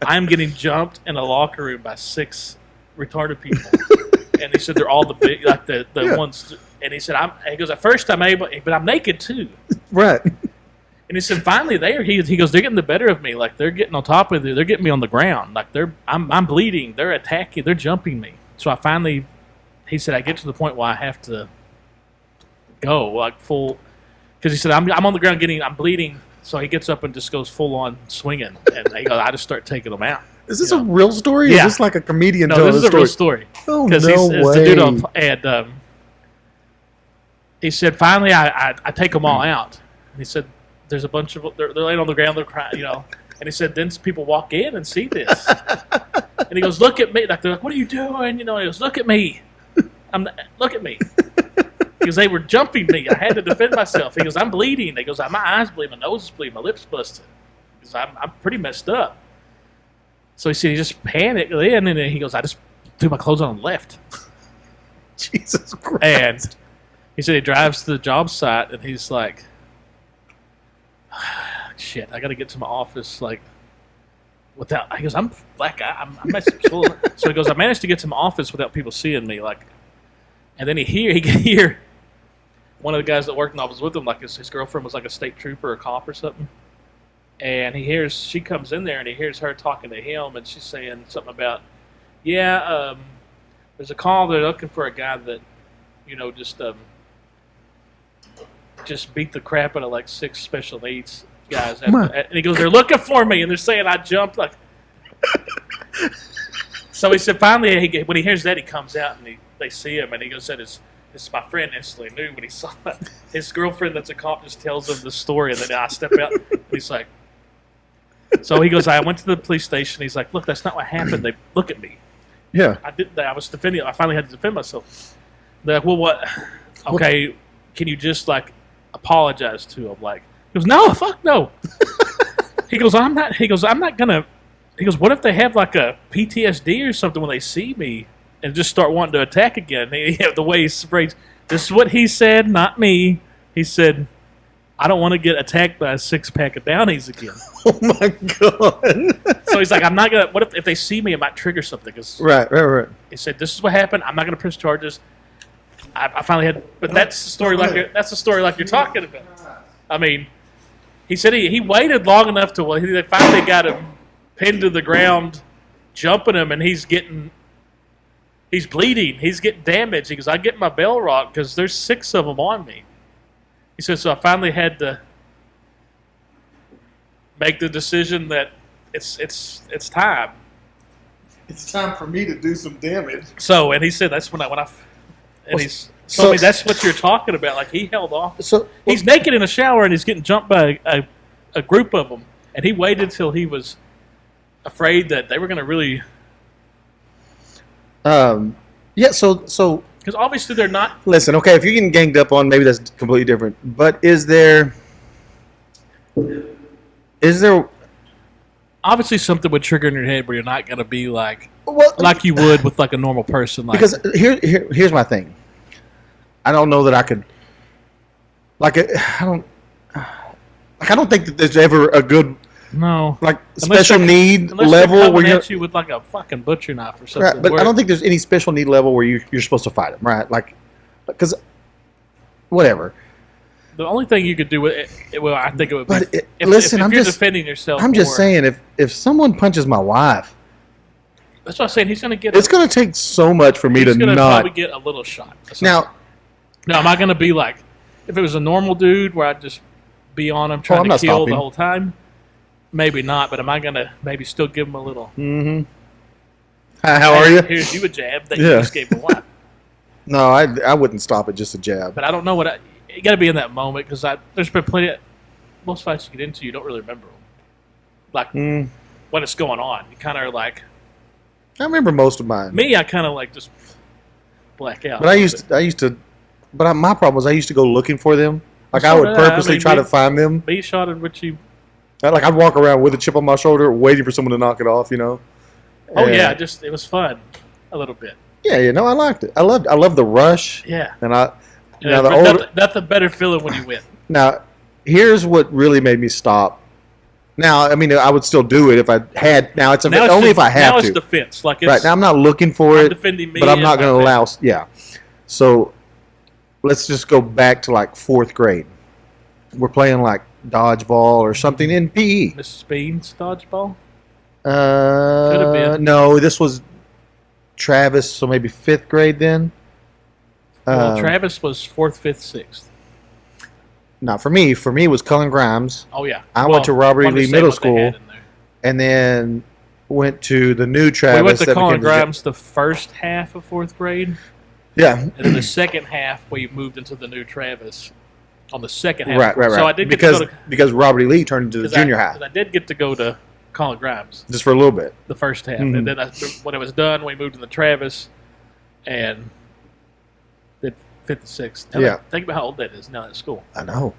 I'm getting jumped in a locker room by 6 retarded people." And he said they're all the big, like the ones. And he said, he goes, "At first I'm able, but I'm naked too." Right. And he said, finally he goes, "They're getting the better of me. Like, they're getting on top of me. They're getting me on the ground. Like, I'm bleeding. They're attacking. They're jumping me." So he said, "I get to the point where I have to go like full," because he said, I'm on the ground I'm bleeding." So he gets up and just goes full on swinging, and he goes, "I just start taking them out." Is this a real story? Yeah. Is this like a comedian? No, this is a real story. Oh, no it's way! The dude and he said, finally, I take them all out. And he said, "There's a bunch of they're laying on the ground, they're crying, you know." And he said, then people walk in and see this, and he goes, "Look at me!" Like, they're like, "What are you doing?" You know, he goes, "Look at me! Look at me!" Because they were jumping me. I had to defend myself. He goes, "I'm bleeding." He goes, "My eyes bleed, my nose is bleeding, my lips busted." He goes, I'm pretty messed up. So he said he just panicked then, and then he goes, "I just threw my clothes on and left." Jesus Christ. And he said he drives to the job site, and he's like, "Shit, I got to get to my office, like, without..." He goes, "I'm black guy. I'm messing." So he goes, "I managed to get to my office without people seeing me, like..." And then he could hear one of the guys that worked in the office with him, like his girlfriend was like a state trooper or a cop or something. And she comes in there and he hears her talking to him, and she's saying something about, there's a call, they're looking for a guy that, you know, just beat the crap out of like 6 special needs guys. And he goes, "They're looking for me, and they're saying I jumped." Like, so he said finally, when he hears that, he comes out and they see him, and he goes, "This is my friend." Instantly knew when he saw it. His girlfriend that's a cop just tells him the story, and then I step out, and he's like, so he goes, "I went to the police station." He's like, "Look, that's not what happened. They look at me. Yeah. I was defending. I finally had to defend myself." They're like, "Well, what? Okay, can you just like apologize to him?" Like, he goes, "No, fuck no." He goes, "I'm not." He goes, "I'm not gonna." He goes, "What if they have like a PTSD or something when they see me and just start wanting to attack again?" The way he's phrased, this is what he said, not me. He said, I don't want to get attacked by a 6-pack of Downies again. Oh my god. So he's like, I'm not gonna. What if they see me? It might trigger something. Cause Right. he said, this is what happened. I'm not gonna press charges. I finally had, but that's the story like you're talking about. I mean, he said he waited long enough to they finally got him pinned to the ground, jumping him, and he's bleeding, he's getting damaged. He goes, I get my bell rocked because there's 6 of them on me. He said, so I finally had to make the decision that it's time. It's time for me to do some damage. So, and he said that's when I and he's told me that's what you're talking about. Like he held off. So he's naked in a shower and he's getting jumped by a group of them, and he waited till he was afraid that they were going to really. Yeah. So because obviously they're not. listen. Okay, if you're getting ganged up on, maybe that's completely different. But is there Obviously, something would trigger in your head where you're not going to be like well, you would with like a normal person. Like, because here's my thing. I don't know that I could. I don't think that there's ever a good no, special need unless level they're where coming you're. at you with like a fucking butcher knife or something. Right, but where- I don't think there's any special need level where you're supposed to fight them, right? Like, because whatever. The only thing you could do with it, well, I think it would be. But If I'm you're just defending yourself. I'm just more. saying if someone punches my wife, That's what I'm saying. He's going to get. it's going to take so much for me to He's going to not. probably get a little shot. Now, Now, am I going to be like, if it was a normal dude where I'd just be on him trying I'm to not kill stopping. the whole time? Maybe not, but am I going to maybe still give him a little? how are you? Here's you a jab that you Yeah. just gave him one. No, I wouldn't stop at just a jab. But I don't know what you got to be in that moment because there's been plenty of most fights you get into, you don't really remember them. Like when it's going on, you kind of like I remember most of mine. me. I kind of like just black out. But I used to. But my problem was I used to go looking for them. Like I So would did I. purposely I mean, try me- to find them. be shot in which you. Like I'd walk around with a chip on my shoulder, waiting for someone to knock it off. You know. Oh And- yeah, just it was fun, a little bit. Yeah. No, I liked it. I loved the rush. Yeah. And I. Yeah, Now the but older. nothing better feeling when you win. Now, here's what really made me stop. Now, I mean, I would still do it if I had. Now, it's Now it's only if I now have it's to. defense. Like it's Right now, I'm not looking for I'm it, defending me, but I'm and not my going to family. allow. Yeah. So, let's just go back to like 4th grade. We're playing like dodgeball or something in PE. Mrs. Bean's dodgeball. Could've been. No, this was Travis, so maybe 5th grade then. Well, Travis was 4th, 5th, 6th. Not for me. For me, it was Cullen Grimes, Oh yeah. I went to Robert E. wanted to Lee say Middle what they had School. in there. and then went to the new Travis. We went to that Colin became the- Grimes the first half of 4th grade, Yeah. and then the second half we moved into the new Travis on the second half. Right. So I did get because to go to because Robert E. Lee turned into the 'cause junior I, high 'cause I did get to go to Colin Grimes just for a little bit. the first half, Mhm. and then when it was done, we moved into Travis, and did 5th and 6th. Yeah. Think about how old that is now at school. I know,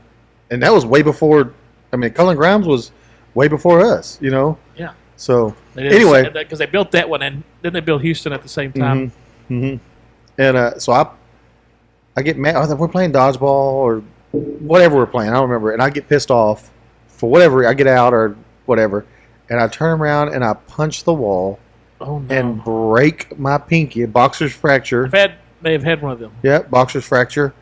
and that was way before. I mean, Cullen Grimes was way before us. You know. Yeah. So They did anyway, because they built that one, and then they built Houston at the same time. and so I get mad. I thought we're playing dodgeball or whatever we're playing. I don't remember, and I get pissed off for whatever. I get out or whatever, and I turn around and I punch the wall Oh no! and break my pinky, a boxer's fracture. May have had one of them. Yeah, boxer's fracture.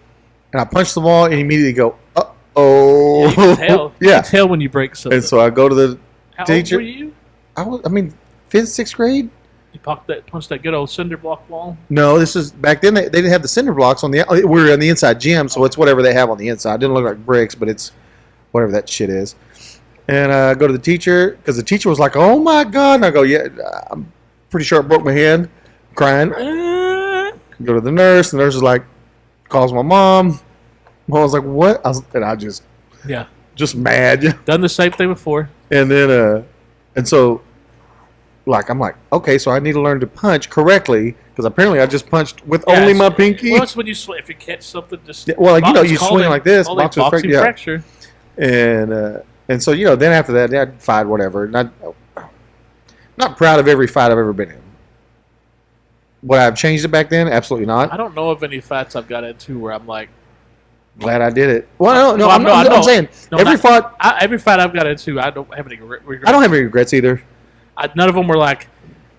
And I punch the wall and immediately go, uh-oh. You can tell. You Yeah. can tell when you break something. And so I go to the How teacher. old were you? I 5th, 6th grade? You punched that good old cinder block wall. No, this is back then. They didn't have the cinder blocks on the. We were on the inside gym, so it's whatever they have on the inside. It didn't look like bricks, but it's whatever that shit is. And I go to the teacher because the teacher was like, "Oh my god!" And I go, "Yeah, I'm pretty sure I broke my hand." Crying. Go to the nurse. The nurse is like, calls my mom. Mom was like, "What?" And I just Yeah, mad. done the same thing before. And then, and so, like, I'm like, okay, so I need to learn to punch correctly because apparently I just punched with only my pinky. Well, it's when you if you catch something, just Yeah, well, you know, it's you called swing like this, called a boxer's boxing fracture, fracture. And so, you know, then after that, I'd fight whatever. And not proud of every fight I've ever been in. Would I have changed it back then? Absolutely not. I don't know of any fights I've got into where I'm like, Glad I did it. Well, no, Well, no, I know. I'm saying No, every not- fight. every fight I've got into, I don't have any regrets. I don't have any regrets either. None of them were like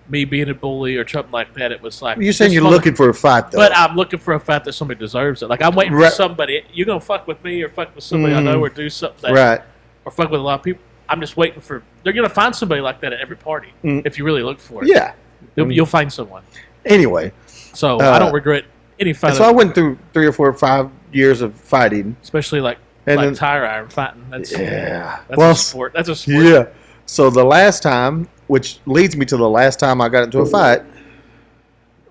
me being a bully or something like that. It was like You're saying this you're mother- looking for a fight, though. But I'm looking for a fight that somebody deserves it. Like I'm waiting for Right. somebody. You're gonna fuck with me or fuck with somebody I know or do something that, Right. or fuck with a lot of people. I'm just waiting for. They're gonna find somebody like that at every party if you really look for it. Yeah. You'll find someone. Anyway, So I don't regret any fight, so I went through 3 or 4 or 5 years of fighting. especially like And then- tire iron fighting. That's Yeah. That's Well, a sport. That's a sport. yeah. So the last time, which leads me to the last time I got into a fight,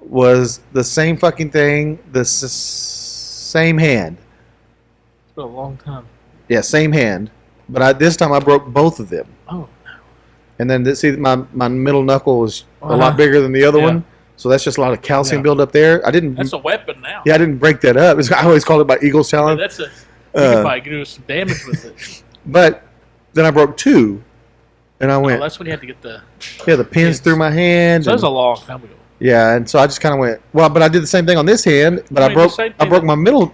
was the same fucking thing, the same hand. It's been a long time. Yeah, same hand. But this time I broke both of them. Oh, And then see, my middle knuckle was a Uh-huh. lot bigger than the other Yeah. one. So that's just a lot of calcium Yeah. buildup there. I didn't. that's a weapon now. Yeah, I didn't break that up. I always called it my Eagles I mean, talent. that's a. You could probably do some damage with it. But then I broke 2, and I Well, went, that's when you had to get the. yeah, the pins through my hand. So that was and- a long time ago. yeah, and so I just kind of went, well, but I did the same thing on this hand, but I mean, the same I thing broke my middle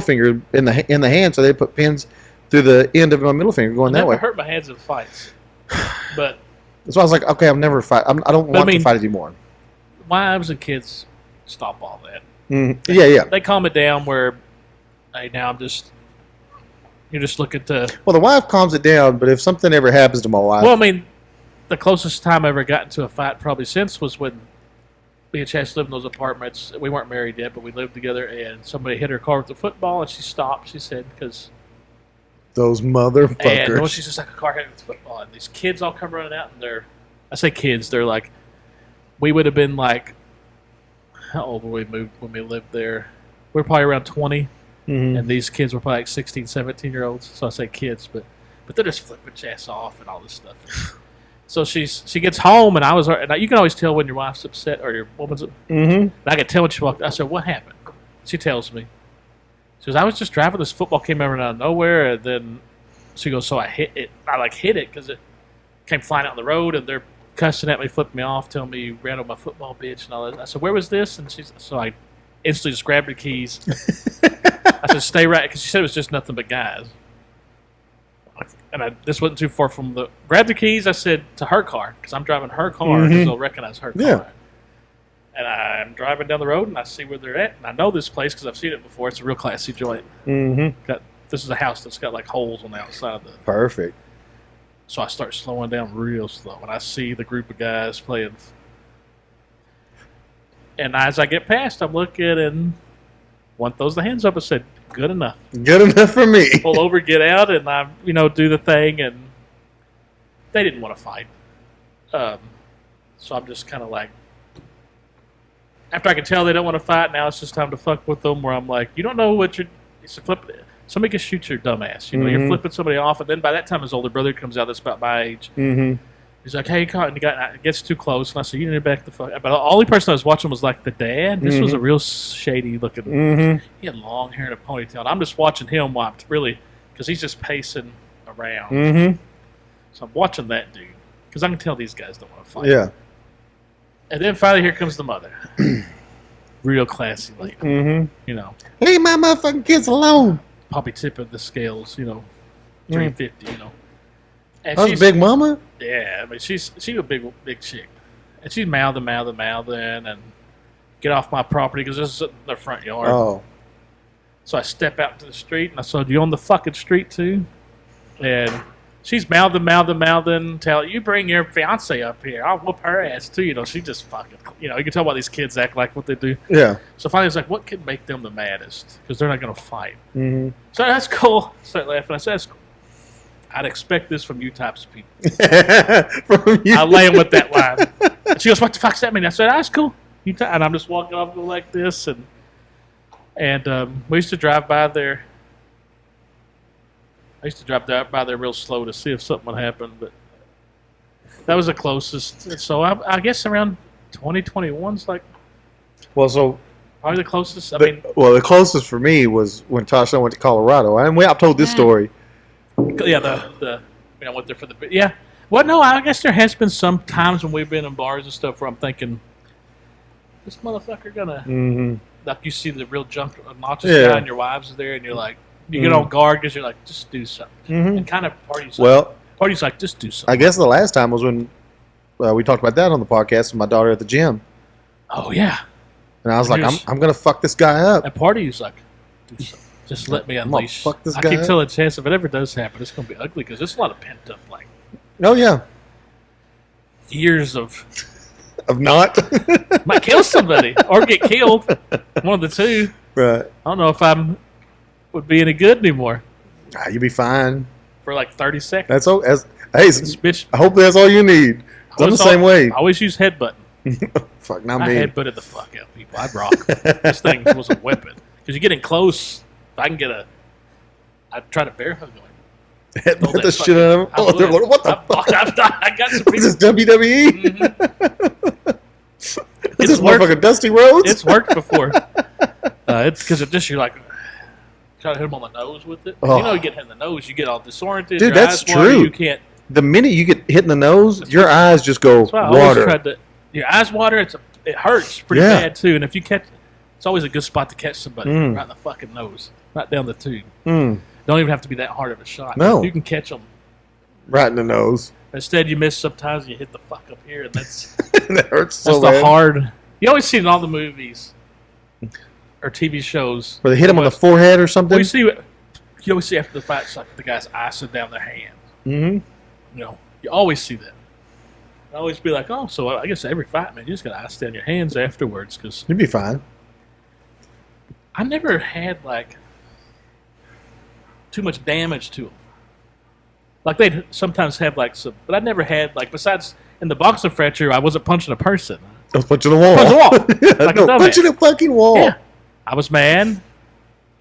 finger in the hand, so they put pins through the end of my middle finger going I that never way. hurt my hands in fights, but So I was like, okay, I'm never fight. I don't want I mean- to fight anymore. wives and kids stop all that. Yeah, yeah. They calm it down where, hey, now you're just looking to. Well, the wife calms it down, but if something ever happens to my wife, Well, I mean, the closest time I ever got into a fight probably since was when me and Chas lived in those apartments. We weren't married yet, but we lived together, and somebody hit her car with a football, and she stopped. She said, because. those And motherfuckers. well, she's just like a car hit with a football, and these kids all come running out, and I say kids, they're like, we would have been like, how old were we moved when we lived there? We were probably around 20. Mhm. And these kids were probably like 16, 17-year-olds. So I say kids, but they're just flipping Chas off and all this stuff. So she gets home, and you can always tell when your wife's upset or your woman's upset. And I could tell when she walked. I said, "What happened?" She tells me. She goes, "I was just driving. This football came out of nowhere, and then she goes, so I hit it. I hit it because it came flying out on the road, and they're cussing at me, flipping me off, telling me you ran over my football, bitch, and all that." I said, "Where was this?" And so I instantly just grabbed the keys. I said, "Stay right," because she said it was just nothing but guys. And this wasn't too far from grab the keys. I said to her car because I'm driving her car because they'll recognize her car. Yeah. And I'm driving down the road and I see where they're at, and I know this place because I've seen it before. It's a real classy joint. This is a house that's got like holes on the outside of the. Perfect. So I start slowing down real slow, and I see the group of guys playing. And as I get past, I'm looking, and one throws the hands up and said, "Good enough." Good enough for me. Pull over, get out, and I, do the thing. And they didn't want to fight, so I'm just kind of like, after I can tell they don't want to fight, now it's just time to fuck with them. Where I'm like, you don't know what you're. It's a flip. Somebody can shoot your dumb ass. You're flipping somebody off, and then by that time his older brother comes out that's about my age. He's like, "Hey, and the guy gets too close," and I said, "You need to back the fuck." But the only person I was watching was like the dad. This was a real shady looking. He had long hair and a ponytail. And I'm just watching him while because he's just pacing around. So I'm watching that dude because I can tell these guys don't want to fight. Yeah. And then finally, here comes the mother. Real classy lady. Leave my motherfucking kids alone. Probably tipping the scales. $350. And That's she's Big Mama? Yeah, I mean she's a big chick, and she's mouthing, and get off my property because this is in their front yard. Oh. So I step out to the street and I said, "You on the fucking street too?" And she's mouthing. Tell you bring your fiance up here. I'll whoop her ass too. She just fucking. You can tell why these kids act like what they do. Yeah. So finally, it's like, what could make them the maddest? Because they're not gonna fight. So that's cool. I start laughing. I said, "That's cool. I'd expect this from you types of people." From you. I lay him with that line. And she goes, "What the fuck's that mean?" I said, "That's cool." And I'm just walking off going like this, and we used to drive by there. I used to drive by there real slow to see if something would happen, but that was the closest. So I guess around 2021's like Well, so probably the closest. the closest for me was when Tasha went to Colorado, and I've told this story. Yeah, I went there for yeah. Well, no, I guess there has been some times when we've been in bars and stuff where I'm thinking, this motherfucker gonna Mm-hmm. like you see the real junk obnoxious Yeah. guy and your wives are there and you're like you get on guard because you're like just do something Mm-hmm. and kind of parties Well, like just do something. I guess the last time was when we talked about that on the podcast with my daughter at the gym, Oh yeah, and I was like, Here's- I'm gonna fuck this guy up. at parties like do something. Just let me I'm gonna unleash. fuck this I guy keep up. telling Chance if it ever does happen, it's gonna be ugly because there's a lot of pent up like Oh yeah, years of not might kill somebody or get killed. One of the two. right. I don't know if would be any good anymore You'll be fine. for like 30 seconds. That's all. Hey, This bitch. I hope that's all you need. I'm the same way. I always use headbutt. Fuck, not I me. headbutted the fuck out of people. I'd rock. This thing was a weapon. Because you're getting close. If I can get I'd try to bear hug him. Hit that the shit out of him. I Oh, they're would. like, what the fuck? I got some Is this people. WWE? Is this It's worked. motherfucking Dusty Rhodes? It's worked before. It's because it just, you're like, try to hit him on the nose with it. Oh. You know, you get hit in the nose, you get all disoriented. Dude, your that's eyes water, true. You can't. The minute you get hit in the nose, your eyes just go That's why I always water. tried to. Your eyes water. It hurts pretty Yeah. bad too. And if you catch, it's always a good spot to catch somebody Mm. right in the fucking nose, right down the tube. Mm, Don't even have to be that hard of a shot. No. If you can catch them. right in the nose. Instead, you miss sometimes. And you hit the fuck up here, and that's That hurts that's so the bad. hard. You always see it in all the movies or TV shows. Where they hit him on the forehead or something. Well, you always see after the fight, it's like the guy's icing down their hand. Mm-hmm. You know, you always see that. I always be like, oh, so I guess every fight, man, you just got to ice down your hands afterwards because You'd be fine. I never had, like, too much damage to them. Like, they'd sometimes have, like, some, but I never had, like, besides in the boxing fracture, I wasn't punching a person. I was punching the wall. Punch the wall. Yeah, Like a no, dumbass. punching the fucking wall. Yeah. I was mad.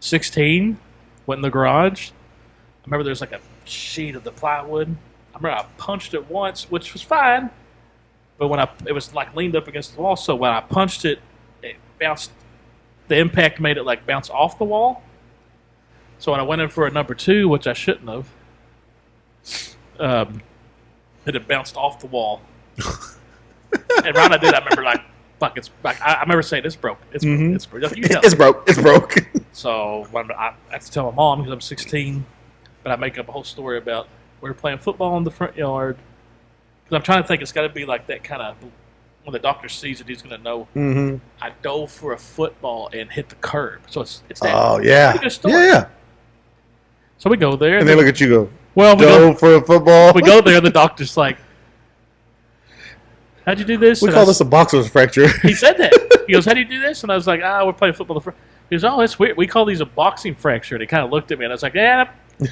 16, went in the garage. I remember there was, like, a sheet of the plywood. I remember I punched it once, which was fine. But when it was like leaned up against the wall, so when I punched it, it bounced. The impact made it like bounce off the wall. So when I went in for a number 2, which I shouldn't have, it had bounced off the wall. And right I did, I remember like, fuck, it's like I remember saying it's broke, it's broke, Mhm. it's broke. Like, you tell It's me. broke. It's broke. So when I have to tell my mom because I'm 16, but I make up a whole story about we were playing football in the front yard. Because I'm trying to think, it's got to be like that kind of when the doctor sees it, he's going to know. Mm-hmm. I dove for a football and hit the curb, so it's that. Oh yeah. Pretty good story. Yeah. So we go there. And they look at you go, well, go for a football. we go there. And the doctor's like, "How'd you do this?" We And call I this a boxer's fracture. He said that. He goes, "How do you do this?" And I was like, we're playing football." He goes, "Oh, that's weird. We call these a boxing fracture." And he kind of looked at me, and I was like, "Yeah,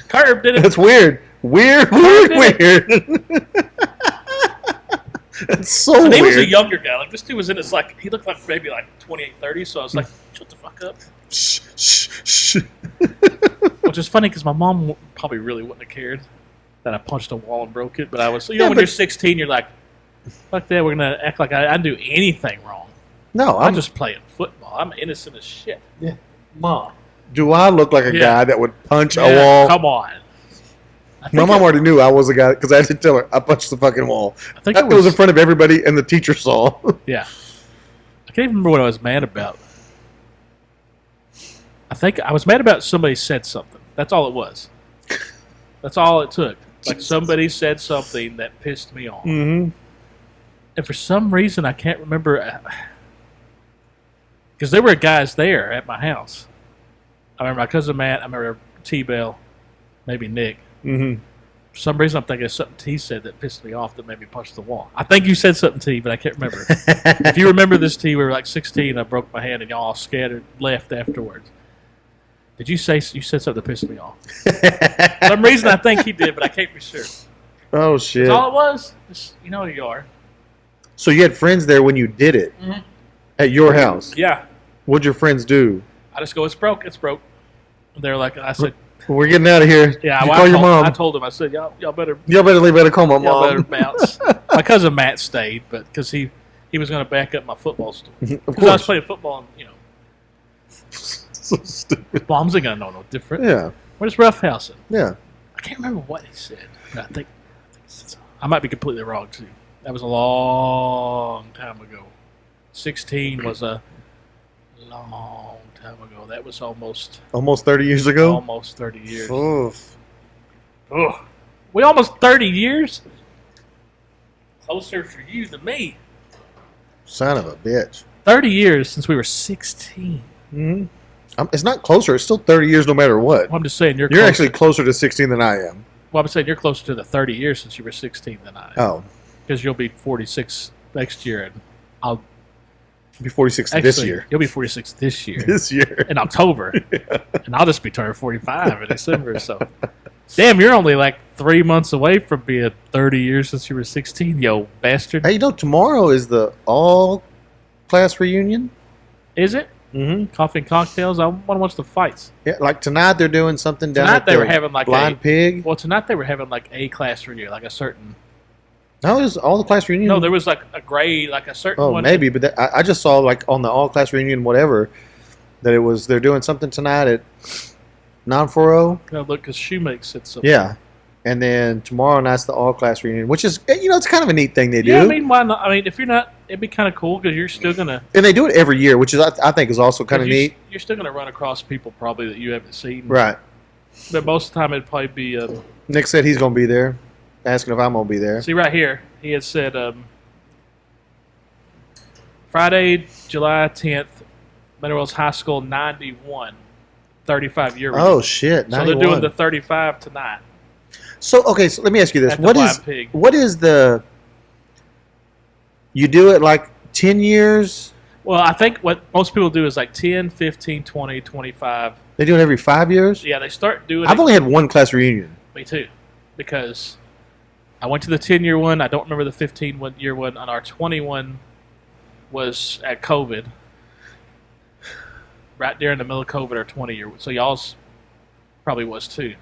curb did it." That's weird. Weird. That's so And weird. he was a younger guy. Like, this dude was in his, like, he looked like maybe like 28, 30. So I was like, shut the fuck up. Shh, shh, shh. Which is funny because my mom probably really wouldn't have cared that I punched a wall and broke it. But I was, you know, Yeah, when but- you're 16, you're like, fuck that. We're going to act like I didn't do anything wrong. No, I'm just playing football. I'm innocent as shit. Yeah. Mom. Do I look like a Yeah. guy that would punch a Yeah, wall? come on. I My think mom it- already knew I was a guy because I didn't tell her I punched the fucking wall. I think It was in front of everybody, and the teacher saw. Yeah. I can't even remember what I was mad about. I think I was mad about somebody said something. That's all it was. That's all it took. Like somebody said something that pissed me off. Mm-hmm. And for some reason, I can't remember. Because there were guys there at my house. I remember my cousin Matt. I remember T-Bell. Maybe Nick. Mm-hmm. For some reason, I'm thinking of something T said that pissed me off that made me punch the wall. I think you said something T, but I can't remember. If you remember this T, we were like 16. I broke my hand and y'all all scattered, left afterwards. Did you say you said something that pissed me off? For some reason, I think he did, but I can't be sure. Oh shit! That's all it was. Just, you know who you are. So you had friends there when you did it Mhm. at your house. Yeah. What'd your friends do? I just go, it's broke. It's broke. And they're like, I said, We're getting out of here. yeah. You well, call I your told, mom. I told him. I said, y'all better Y'all better leave. Better call my y'all better mom. bounce. My cousin Matt stayed, but because he was going to back up my football store. Of Because I was course. playing football, and, you know, So stupid. moms ain't going to know no different. Yeah. Where's roughhousing? Yeah. I can't remember what he said. But I think I might be completely wrong too. That was a long time ago. 16 was a long time ago. That was almost Almost 30 years ago? almost 30 years. Oof. Ugh. We almost 30 years? Closer for you than me. Son of a bitch. 30 years since we were 16. Mm-hmm. It's not closer. It's still 30 years no matter what. Well, I'm just saying you're You're closer. actually closer to 16 than I am. Well, I'm saying you're closer to the 30 years since you were 16 than I am. Oh. Because you'll be 46 next year, and I'll Be 46 actually, this year. You'll be 46 this year This year. in October, and I'll just be turning 45 in December. So, damn, you're only like 3 months away from being 30 years since you were 16, yo bastard. Hey, tomorrow is the all-class reunion. Is it? Mm-hmm. Coffee and cocktails. I want to watch the fights. Yeah, like tonight they're doing something down Tonight at they the were having like Blind Pig. Well, tonight they were having like a class reunion, like a certain. No, it was all the class reunion. No, there was like a grade, like a certain Oh, one. maybe, but I just saw like on the all-class reunion, whatever, that they're doing something tonight at 940. No, look, because Shoemakes said something. Yeah, and then tomorrow night's the all-class reunion, which is it's kind of a neat thing they do. Yeah, I mean, why not? I mean, if you're not, it'd be kind of cool because you're still gonna. And they do it every year, which is I think is also kind of neat. You're still gonna run across people probably that you haven't seen. Right. But most of the time it'd probably be. Nick said he's going to be there, asking if I'm going to be there. See right here, he had said Friday, July 10th, Minerals High School 91, 35-year. Oh shit! 91. So they're doing the 35 tonight. So okay, so let me ask you this: At the Blind Pig. what is the? You do it like 10 years. Well, I think what most people do is like 10, 15, 20, 25. They do it every 5 years. Yeah, they start doing I've it. only had one class reunion. Me too. Because I went to the 10-year one. I don't remember the 15-year one. And our 21 was at COVID. Right there in the middle of COVID, our 20-year. So y'all's probably was too.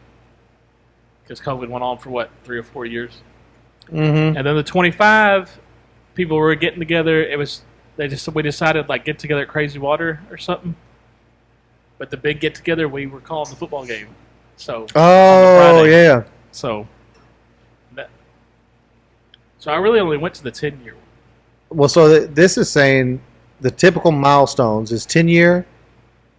Because COVID went on for, 3 or 4 years? Mm-hmm. And then the 25, people were getting together. We decided like get together at Crazy Water or something. But the big get together, we were calling the football game. So Oh Friday. yeah. So I really only went to the 10-year one. Well, so this is saying the typical milestones is 10-year,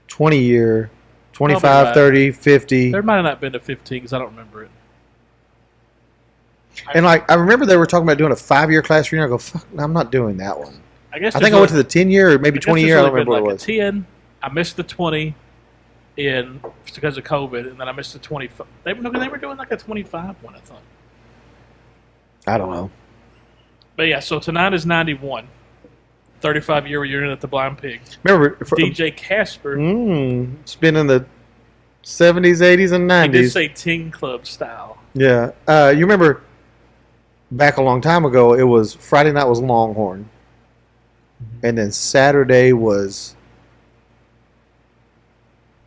20-year, 25, Probably right. 30, 50. There might have not been a 15 because I don't remember it. And like I remember they were talking about doing a 5-year class reunion. I go, fuck, I'm not doing that one. I guess I think I went to the 10-year or maybe 20-year. I don't remember what it was. Like a 10. I missed the 20 because of COVID, and then I missed the 25. They were doing like a 25 one, I thought. I don't know. But yeah, so tonight is 91. 35-year reunion at the Blind Pig. Remember, DJ Casper. It's been in the 70s, 80s, and 90s. He did say Teen Club style. Yeah. You remember back a long time ago, it was Friday night was Longhorn. And then Saturday was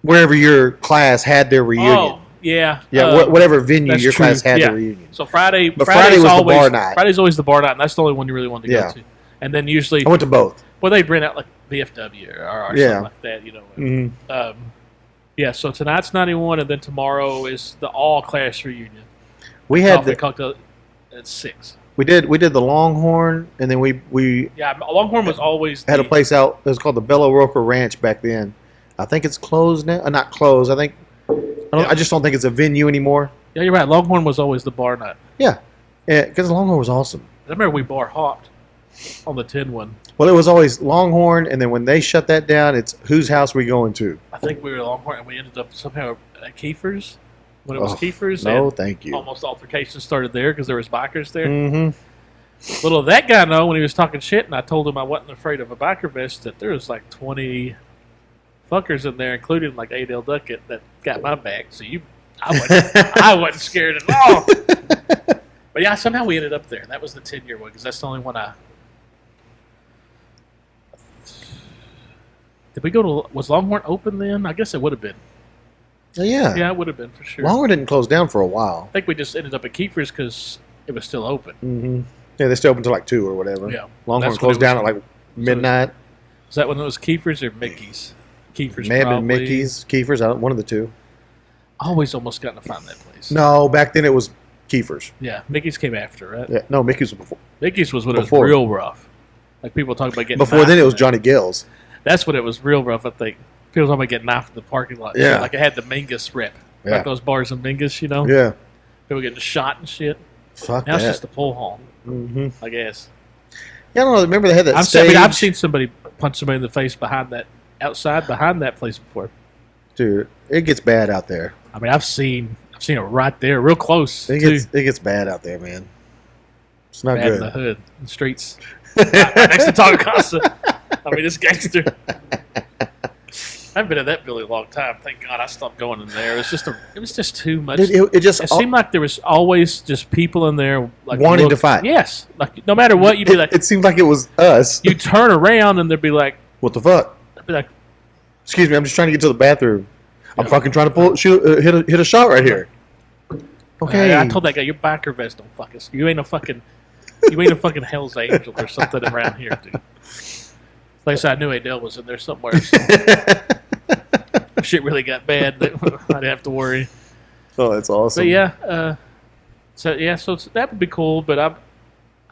wherever your class had their reunion. Oh, yeah. Yeah, whatever venue that's your true. class had Yeah. their reunion. So Friday But Friday's Friday was the always, bar night. Friday's always the bar night, and that's the only one you really wanted to Yeah. go to. And then usually, I went to both. well, they'd rent out like VFW or Yeah. something like that, you know. Mm-hmm. Yeah, so tonight's 91, and then tomorrow is the all-class reunion. We had Coffee cocktail at 6. we did the Longhorn, and then we Yeah, Longhorn was always had a place out. It was called the Bello Roper Ranch back then. I think it's closed now. Not closed. I just don't think it's a venue anymore. Yeah, you're right. Longhorn was always the bar night. Yeah, because Longhorn was awesome. I remember we bar hopped on the 10 one. Well, it was always Longhorn, and then when they shut that down, it's whose house we going to? I think we were Longhorn, and we ended up somehow at Kiefer's. When it was Oh, Kiefer's, No, and thank you. almost altercations started there because there was bikers there. Mm-hmm. Little did that guy know when he was talking shit, and I told him I wasn't afraid of a biker vest, that there was like 20 fuckers in there, including like Adele Duckett, that got my back. So I wasn't scared at all. But yeah, somehow we ended up there. That was the 10-year one because that's the only one I. Did we go to? Was Longhorn open then? I guess it would have been. Yeah. Yeah, it would have been for sure. Longhorn didn't close down for a while. I think we just ended up at Kiefer's because it was still open. Mm-hmm. Yeah, they stay open until like 2 or whatever. Yeah. Longhorn That's when closed it was- down at like midnight. Was that when it was Kiefer's or Mickey's? Kiefer's May have probably. been Mickey's, Kiefer's, one of the two. I always almost got to find that place. No, back then it was Kiefer's. Yeah, Mickey's came after, right? Yeah, no, Mickey's was before. Mickey's was when Before. it was real rough. Like people talking about getting Before knifed then, it in was there. Johnny Gills. That's when it was real rough. I think people talking about getting knifed in the parking lot. and Yeah. shit. Like it had the Mingus rep. Yeah. Like those bars in Mingus, you know. Yeah. People getting shot and shit. Fuck Now it's that. just a pull hall, Mm-hmm. I guess. Yeah, I don't know. Remember they had that I stage? mean, I've seen somebody punch somebody in the face behind that place before. Dude, it gets bad out there. I mean, I've seen it right there, real close. It gets bad out there, man. It's not Bad in the good. hood, in the streets. Right next to Taco Casa. I mean, this gangster. I've been in that building a long time. Thank God I stopped going in there. It was just too much. Dude, it just It seemed like there was always just people in there like Wanting to fight. Yes, like no matter what, you'd be like, it seemed like it was us. you turn around and they'd be like, What the fuck? Excuse me, I'm just trying to get to the bathroom. I'm fucking trying to hit a shot right here. Okay. I told that guy, your biker vest don't fuck us. You ain't a fucking Hell's Angel or something around here, dude. Like I said, I knew Adele was in there somewhere. So if shit really got bad, I didn't have to worry. Oh, that's awesome. But yeah, so that would be cool. But I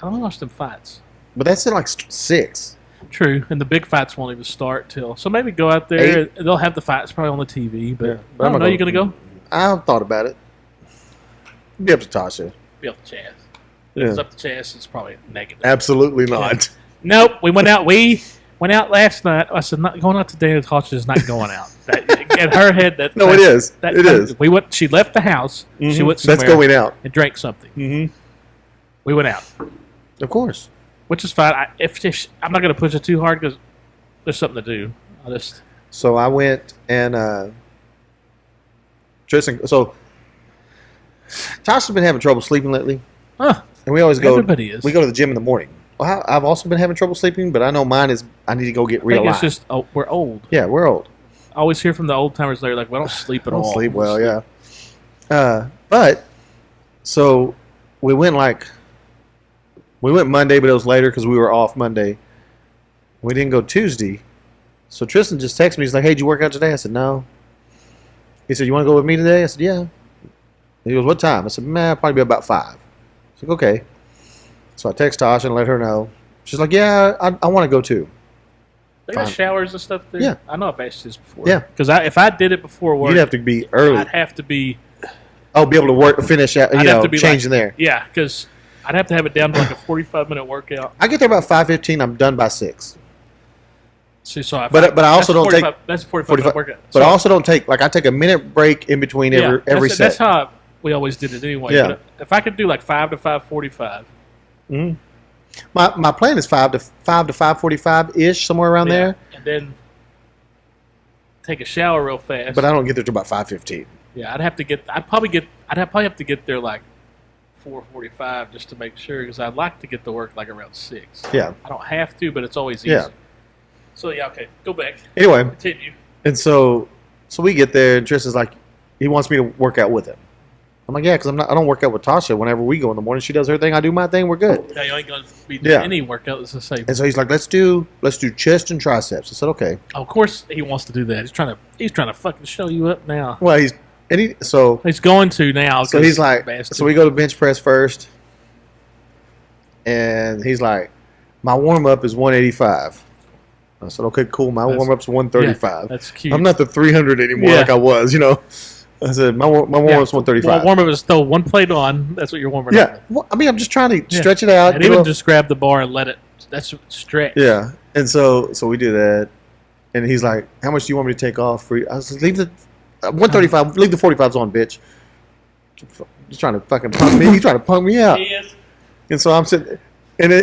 don't watch them fights. But that's in like 6. True, and the big fights won't even start till. So maybe go out there. 8. They'll have the fights probably on the TV. But Yeah, but I I'm don't know. gonna You gonna go? I thought about it. Be up to Tasha. Be up the Chaz. If Yeah. it's up the Chaz, it's probably negative. Absolutely not. Nope, we went out. We went out last night. I said, not going out today. Tasha is not going out. In her head, that No, it is. That, It is. We went. She left the house. She Mhm. went somewhere That's going out. and drank something. Mm-hmm. We went out, Of course. which is fine. If I'm not going to push it too hard because there's something to do. I just So I went and Tristan. So Tasha's been having trouble sleeping lately, huh? and we always go. Everybody is. We go to the gym in the morning. Well, I've also been having trouble sleeping, but I know mine is. I need to go get I think realigned. it's just we're old. Yeah, we're old. I always hear from the old timers. They're like, we don't sleep I at don't all. sleep well. Yeah. But so we went Monday, but it was later because we were off Monday. We didn't go Tuesday. So Tristan just texted me. He's like, "Hey, did you work out today?" I said, "No." He said, "You want to go with me today?" I said, "Yeah." He goes, "What time?" I said, "Man, probably be about 5." He's like, "Okay." So I text Tasha and let her know. She's like, "Yeah, I want to go too." They got Fine. showers and stuff there. Yeah. I know I've asked this before. Yeah. because if I did it before work, You'd have to be early. I'd have to be. Oh, be able to finish out, I'd have to be change in there. Yeah, because I'd have to have it down to like a 45-minute workout. I get there about 5:15. I'm done by 6. So if But I also don't take- That's a 45-minute workout. But So I also don't take I take a minute break in between every that's, set. That's how we always did it anyway. Yeah. But if I could do like 5 to 5:45, Mhm. My plan is 5 to 5:45 ish, somewhere around there. and then take a shower real fast. But I don't get there till about 5:15. yeah, I'd probably have to get there like 4:45 just to make sure because I'd like to get to work like around 6. Yeah. I don't have to, but it's always easy. Yeah. So yeah, okay, go back. Anyway, Continue. and so we get there, and Tristan's like, he wants me to work out with him. I'm like, yeah, because I don't work out with Tasha. Whenever we go in the morning, she does her thing, I do my thing, we're good. Yeah, you ain't gonna be doing Yeah. any workout that's the same. And so he's like, let's do chest and triceps. I said, okay. Of course, he wants to do that. He's trying to fucking show you up now. Well, he's Going to now. So he's like, bastard. so we go to bench press first, and he's like, my warm up is 185. I said, okay, cool. My warm up's 135. Yeah, that's cute. I'm not the 300 anymore Yeah. like I was, I said, my warm up's 135. Well, warm up is throw one plate on. That's what you're warming up. Yeah, well, I mean, I'm just trying to Yeah. stretch it out. And even just grab the bar and let it. That's stretch. Yeah, and so we do that, and he's like, "How much do you want me to take off for you?" I was like, "Leave the 135. Leave the 45s on, bitch." He's trying to fucking punk me. He's trying to punk me out. He is. And so I'm sitting, and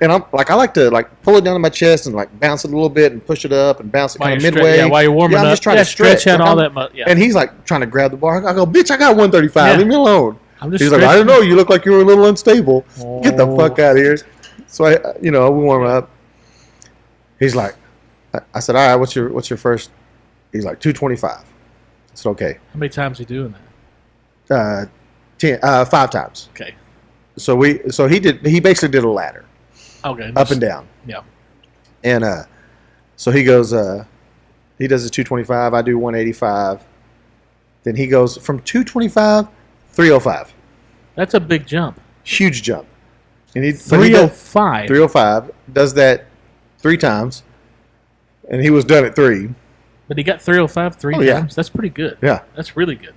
I'm like, I like to like pull it down to my chest and like bounce it a little bit and push it up and bounce it While kind of you're midway. while you're warming I'm up. just trying to stretch out Like, all I'm- that. Yeah. And he's like trying to grab the bar. I go, "Bitch, I got 135. Yeah. Leave me alone." I'm just He's like, "I don't know. You look like you were a little unstable. Get the Oh. fuck out of here." So we warm up. He's like, I said, "All right, what's your first?" He's like, 225. I said, "Okay." How many times are you doing that? 5 times. Okay. So he basically did a ladder Okay. up and down. Yeah. And so he goes, he does the 225. I do 185. Then he goes from 225, 305. That's a big jump. Huge jump. And he 305. 305 does that 3 times, and he was done at 3. But he got 305 three Oh, yeah. times. That's pretty good. Yeah. That's really good.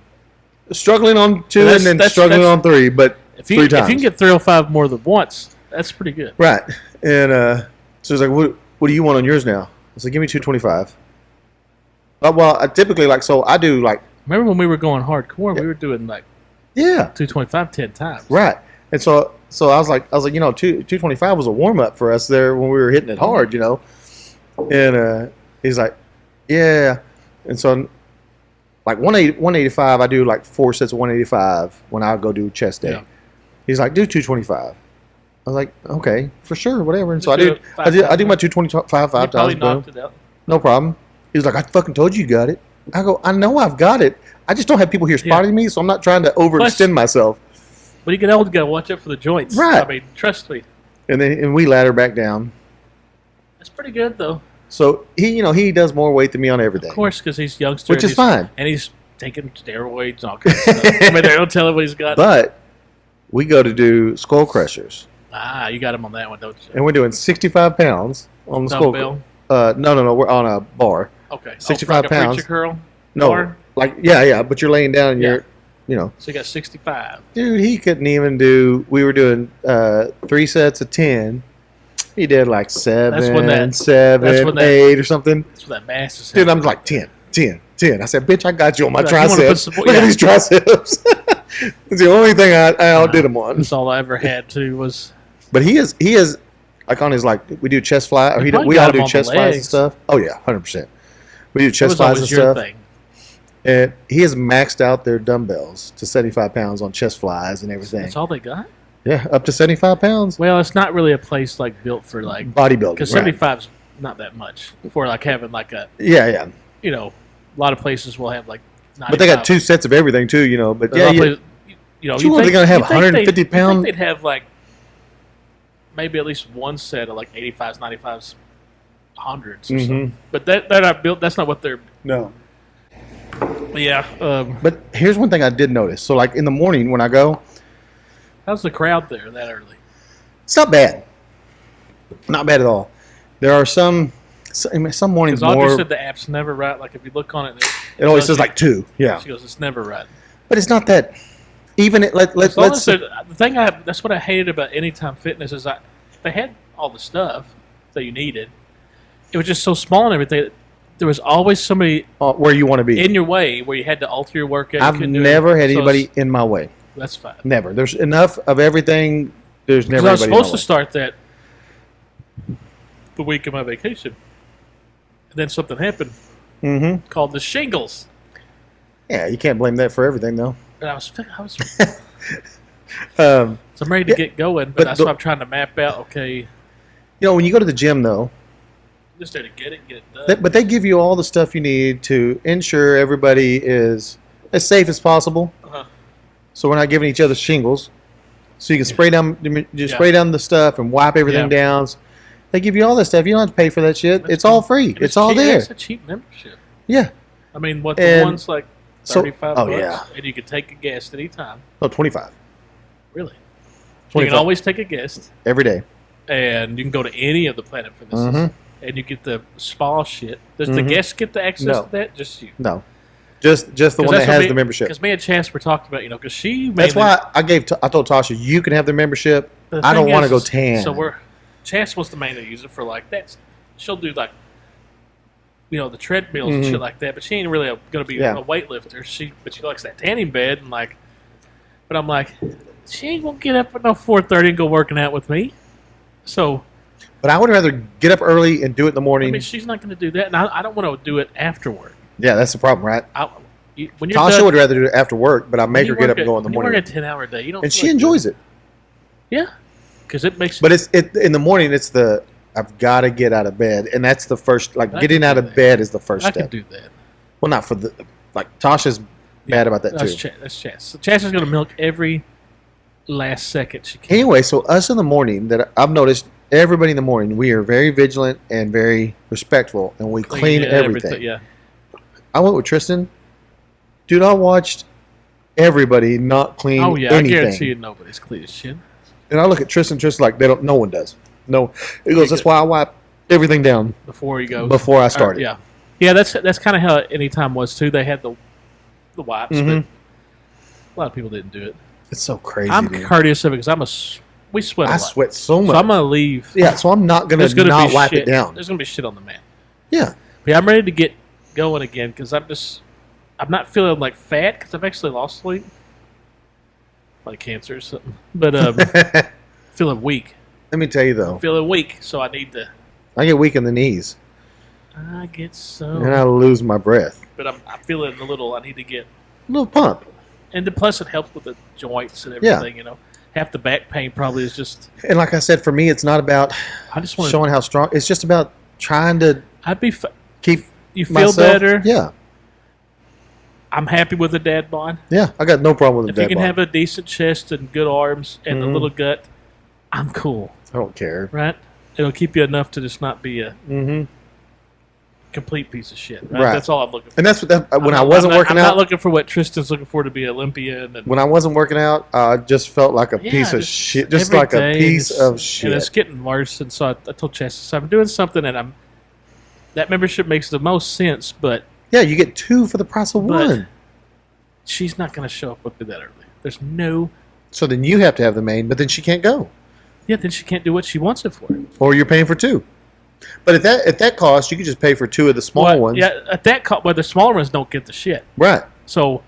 Struggling on 2 That's- and then that's- struggling that's- on 3, but If 3 you times. can get 305 more than once, that's pretty good. Right. And so he's like, what do you want on yours now? I was like, give me 225. Well, I typically, like, so I do, like, Remember when we were going hardcore? We were doing like yeah, 225 10 times. right. And so I was like, 225 was a warm-up for us there when we were hitting it hard, And he's like, yeah. And so, like, 185, I do, like, 4 sets of 185 when I go do chest day. Yeah. He's like, do 225. I was like, okay, for sure, whatever. And so Just do it 5 I do times. my 225 5 You probably times. Boom. knocked it out. No problem. He was like, I fucking told you got it. I go, I know I've got it. I just don't have people here spotting me, so I'm not trying to overextend myself. When you get old, you got to watch out for the joints. Right. I mean, trust me. And we ladder back down. That's pretty good, though. So he does more weight than me on everything. Of course, because he's youngster. Which and is fine. And he's taking steroids and all kinds of stuff. I mean, they don't tell him what he's got. But we go to do skull crushers, You got him on that one, don't you? and we're doing 65 pounds on the skull. Dumbbell? No, we're on a bar. Okay. 65 like a pounds. preacher curl? No, Bar? like yeah, but you're laying down and Yeah. you're, So you got 65. dude, he couldn't even do. We were doing 3 sets of 10. He did like 7, That's when that- 7, that's when that- 8 or something. That's what that mass is. Dude, I'm like 10. I said, bitch, I got you on my Like, you wanna put triceps. some- Look at yeah. these triceps. It's the only thing I outdid him on. That's all I ever had to was. But he is like on his, like, we do chest fly, or You we probably all got him do on the chest flies and legs. stuff. Oh yeah, 100%. We do That chest was flies and always your stuff. thing. And he has maxed out their dumbbells to 75 pounds on chest flies and everything. That's all they got? Yeah, up to 75 pounds. Well, it's not really a place like built for like. Bodybuilding. Because Right. 75's not that much for like having like a, Yeah. a lot of places will have like 95. But they got 2 sets of everything too, But But a yeah, lot of yeah. places- You think they're gonna have 150 You pound- think they'd have like maybe at least one set of like 85s, 95s, 100s or something. But they're not built. That's not what they're. No. Yeah. But here's one thing I did notice. So like in the morning when I go, How's the crowd there that early? it's not bad. Not bad at all. There are some mornings Because Audrey more. said the app's never right. Like if you look on it, It always tells says like 2. Yeah. She goes, it's never right. But it's not that. Even it. As long as Let's. the thing that's what I hated about Anytime Fitness is they had all the stuff that you needed. It was just so small and everything. There was always somebody Where you want to be. in your way where you had to alter your workout. You I've couldn't do it. never had So anybody in my way. That's fine. Never. There's enough of everything. There's never Because I was anybody in supposed my to start that the week of my vacation, and then something happened way. Mm-hmm. called the shingles, Yeah, you can't blame that for everything though. and I was Um, so I'm ready to Yeah, get going, but but that's the- what I'm trying to map out. Okay, when you go to the gym though, just there to get it done. but they give you all the stuff you need to ensure everybody is as safe as possible. Uh-huh. So we're not giving each other shingles. So you can spray down, spray down the stuff and wipe everything Yeah. down. They give you all that stuff. You don't have to pay for that shit. That's It's all cool. free. And It's all cheap. there. It's a cheap membership. Yeah. I mean, what the And one's like so- 35 oh, bucks, yeah. and you can take a guest anytime. Oh, 25 Really, you 25 can always take a guest, every day. and you can go to any of the Planet Fitnesses, Mhm. and you get the spa shit. Does the Mhm. guest get the access No. to that? Just you. No, just the one that has the membership. Because me and Chance were talking about, because she. That's mainly- why I told Tasha you can have the membership. the I don't thing want to is, go tan. So Chance wants to mainly use it for like that. She'll do like, the treadmills and Mhm. shit like that. But she ain't really going to be Yeah. a weightlifter. But she likes that tanning bed and like. But I'm like, she ain't gonna get up at no 4:30 and go working out with me. So But I would rather get up early and do it in the I morning. mean, she's not gonna do that, and I don't want to do it after work. Yeah, that's the problem, right? When you're Tasha done, would rather do it after work, but I make her get up and go in the when you morning. work a 10-hour day, you don't. And feel she like enjoys it. Yeah, because it makes. But it's in the morning. It's I've got to get out of bed, and that's the first. Like I getting can out do of that. bed is the first I step. can do that. Well, not for Tasha's bad about that That's too. That's Chance. So Chance is gonna milk every last second she can. Anyway, so us in the morning, that I've noticed everybody in the morning, we are very vigilant and very respectful, and we clean everything. Yeah. I went with Tristan. Dude, I watched everybody not clean Oh yeah, anything. I guarantee you nobody's clean as shit. And I look at Tristan like no one does. No, he goes, that's why I wipe everything down before he goes. before I started. Yeah, yeah. That's kind of how Anytime was too. They had the wipes, but a lot of people didn't do it. It's so crazy. I'm dude. courteous of it because we sweat. I lot. sweat so much. So I'm gonna leave. Yeah, so I'm not There's gonna gonna not be wipe shit. it down. There's gonna be shit on the mat. Yeah, But yeah, I'm ready to get going again because I'm not feeling like fat because I've actually lost weight, like cancer or something. But feeling weak. let me tell you though, I'm feeling weak, so I need to. I get weak in the knees I get so. and I lose my breath. But I'm feeling a little. I need to get. A little pump. And plus, it helps with the joints and Yeah. everything. You know, half the back pain probably is just. And like I said, for me, it's not about I just want to. showing how strong. It's just about trying to I'd be. keep You feel myself. better. Yeah, I'm happy with the dad bod. yeah. I got no problem with If the you dead can bod. have a decent chest and good arms and a Mhm. little gut, I'm cool, I don't care. right? It'll keep you enough to just not be a Mm-hmm. complete piece of shit. Right? Right. That's all I'm looking for. And that's what that, when I I'm wasn't not- working I'm out. not looking for what Tristan's looking for to be Olympian. And When I wasn't working out, I just felt like a piece of just shit. Just every like a day, piece and of it's shit. getting worse. And so I told Chester, so I'm doing something, and that membership makes the most sense, but Yeah, you get two for the price of But- one. she's not going to show up with me that early. There's no. So then you have to have the main, but then she can't go, Yeah, then she can't do what she wants it for. or you're paying for two. But at that cost, you could just pay for two of the small Well, ones. Yeah, at that but the smaller ones don't get the shit. Right. So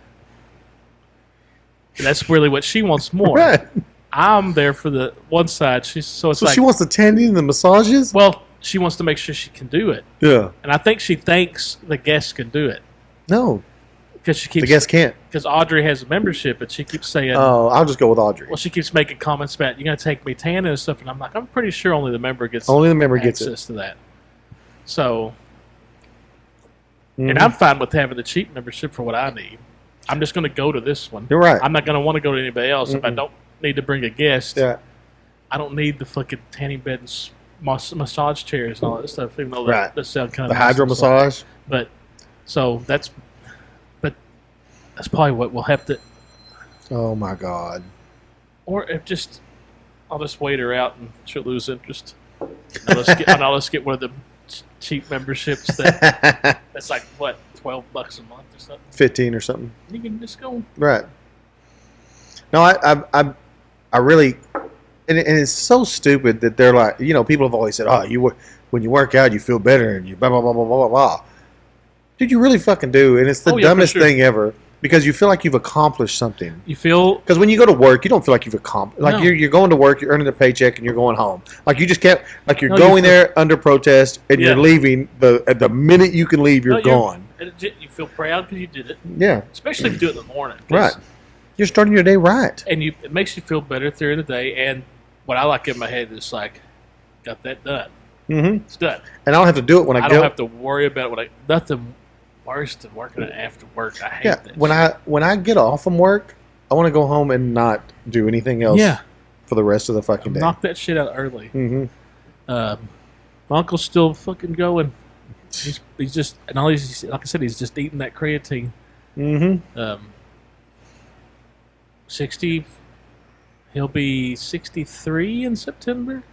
that's really what she wants more. Right. I'm there for the one side. So it's So like, she wants the tanning and the massages. well, she wants to make sure she can do it, Yeah. and I think she thinks the guests can do it No, because she the keeps guest can't. because Audrey has a membership, and she keeps saying, Oh, I'll just go with Audrey. well, she keeps making comments about you're gonna take me tanning and stuff, and I'm like, I'm pretty sure only the member gets Only the member gets it. access to that. So, Mhm. and I'm fine with having the cheap membership for what I need. I'm just gonna go to this one. You're right. I'm not gonna want to go to anybody else if I Mm-mm. don't need to bring a guest. Yeah. I don't need the fucking tanning bed and massage chairs and all that stuff. Even though Right. that sound kind The of hydro massage. But so that's probably what we'll have to. Oh my God. Or if just I'll just wait her out and she'll lose interest. And I'll just get one of the cheap memberships that's like what $12 a month or something. 15 or something. You can just go. Right. No, I really, and it's so stupid that they're like, people have always said, oh, when you work out, you feel better, and you blah blah blah blah blah blah blah. Dude, you really fucking do, and it's the Oh, yeah, for dumbest sure. thing ever because you feel like you've accomplished something. You feel Because when you go to work, you don't feel like you've accomplished. Like No. you're going to work, you're earning a paycheck, and you're going home. Like you just can't. Like you're No, you going feel- there under protest, and Yeah. you're leaving. At the minute you can leave, you're no, gone. You feel proud because you did it, Yeah, especially if you do it in the morning. 'cause- right. You're starting your day right. And it makes you feel better through the day. And what I like in my head is like, got that done. Mm-hmm. It's done. And I don't have to do it when I I go. don't have to worry about it. Nothing worse than working after work. I hate Yeah, that. when I get off from work, I want to go home and not do anything else. Yeah. For the rest of the fucking day. Knock that shit out early. Mm-hmm. My uncle's still fucking going. He's just, and all he's, like I said, he's just eating that creatine. Mm-hmm. 60, he'll be 63 in September.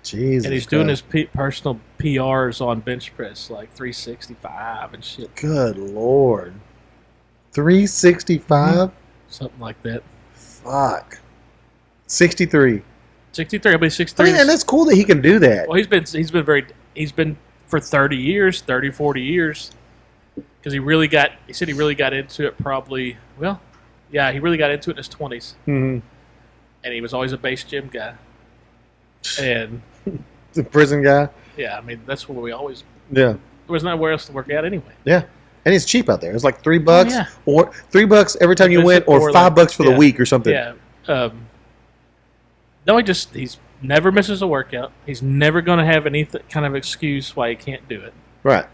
Jesus. And he's doing Christ. his personal PRs on bench press, like 365 and shit. Good Lord. 365? Something like that. Fuck. 63. 63, he'll be I 63. mean, and that's cool that he can do that. Well, he's been for 30, 40 years. Because he said he really got into it probably, he really got into it in his 20s. Mm-hmm. And he was always a base gym guy. And, The prison guy. yeah, I mean, that's where we always, Yeah. there was nowhere else to work out anyway. Yeah. And it's cheap out there. It's like $3 yeah. or $3 every time you went, or Or $5 for the yeah. week or something. Yeah. No, he's never misses a workout. He's never going to have any kind of excuse why he can't do it. Right.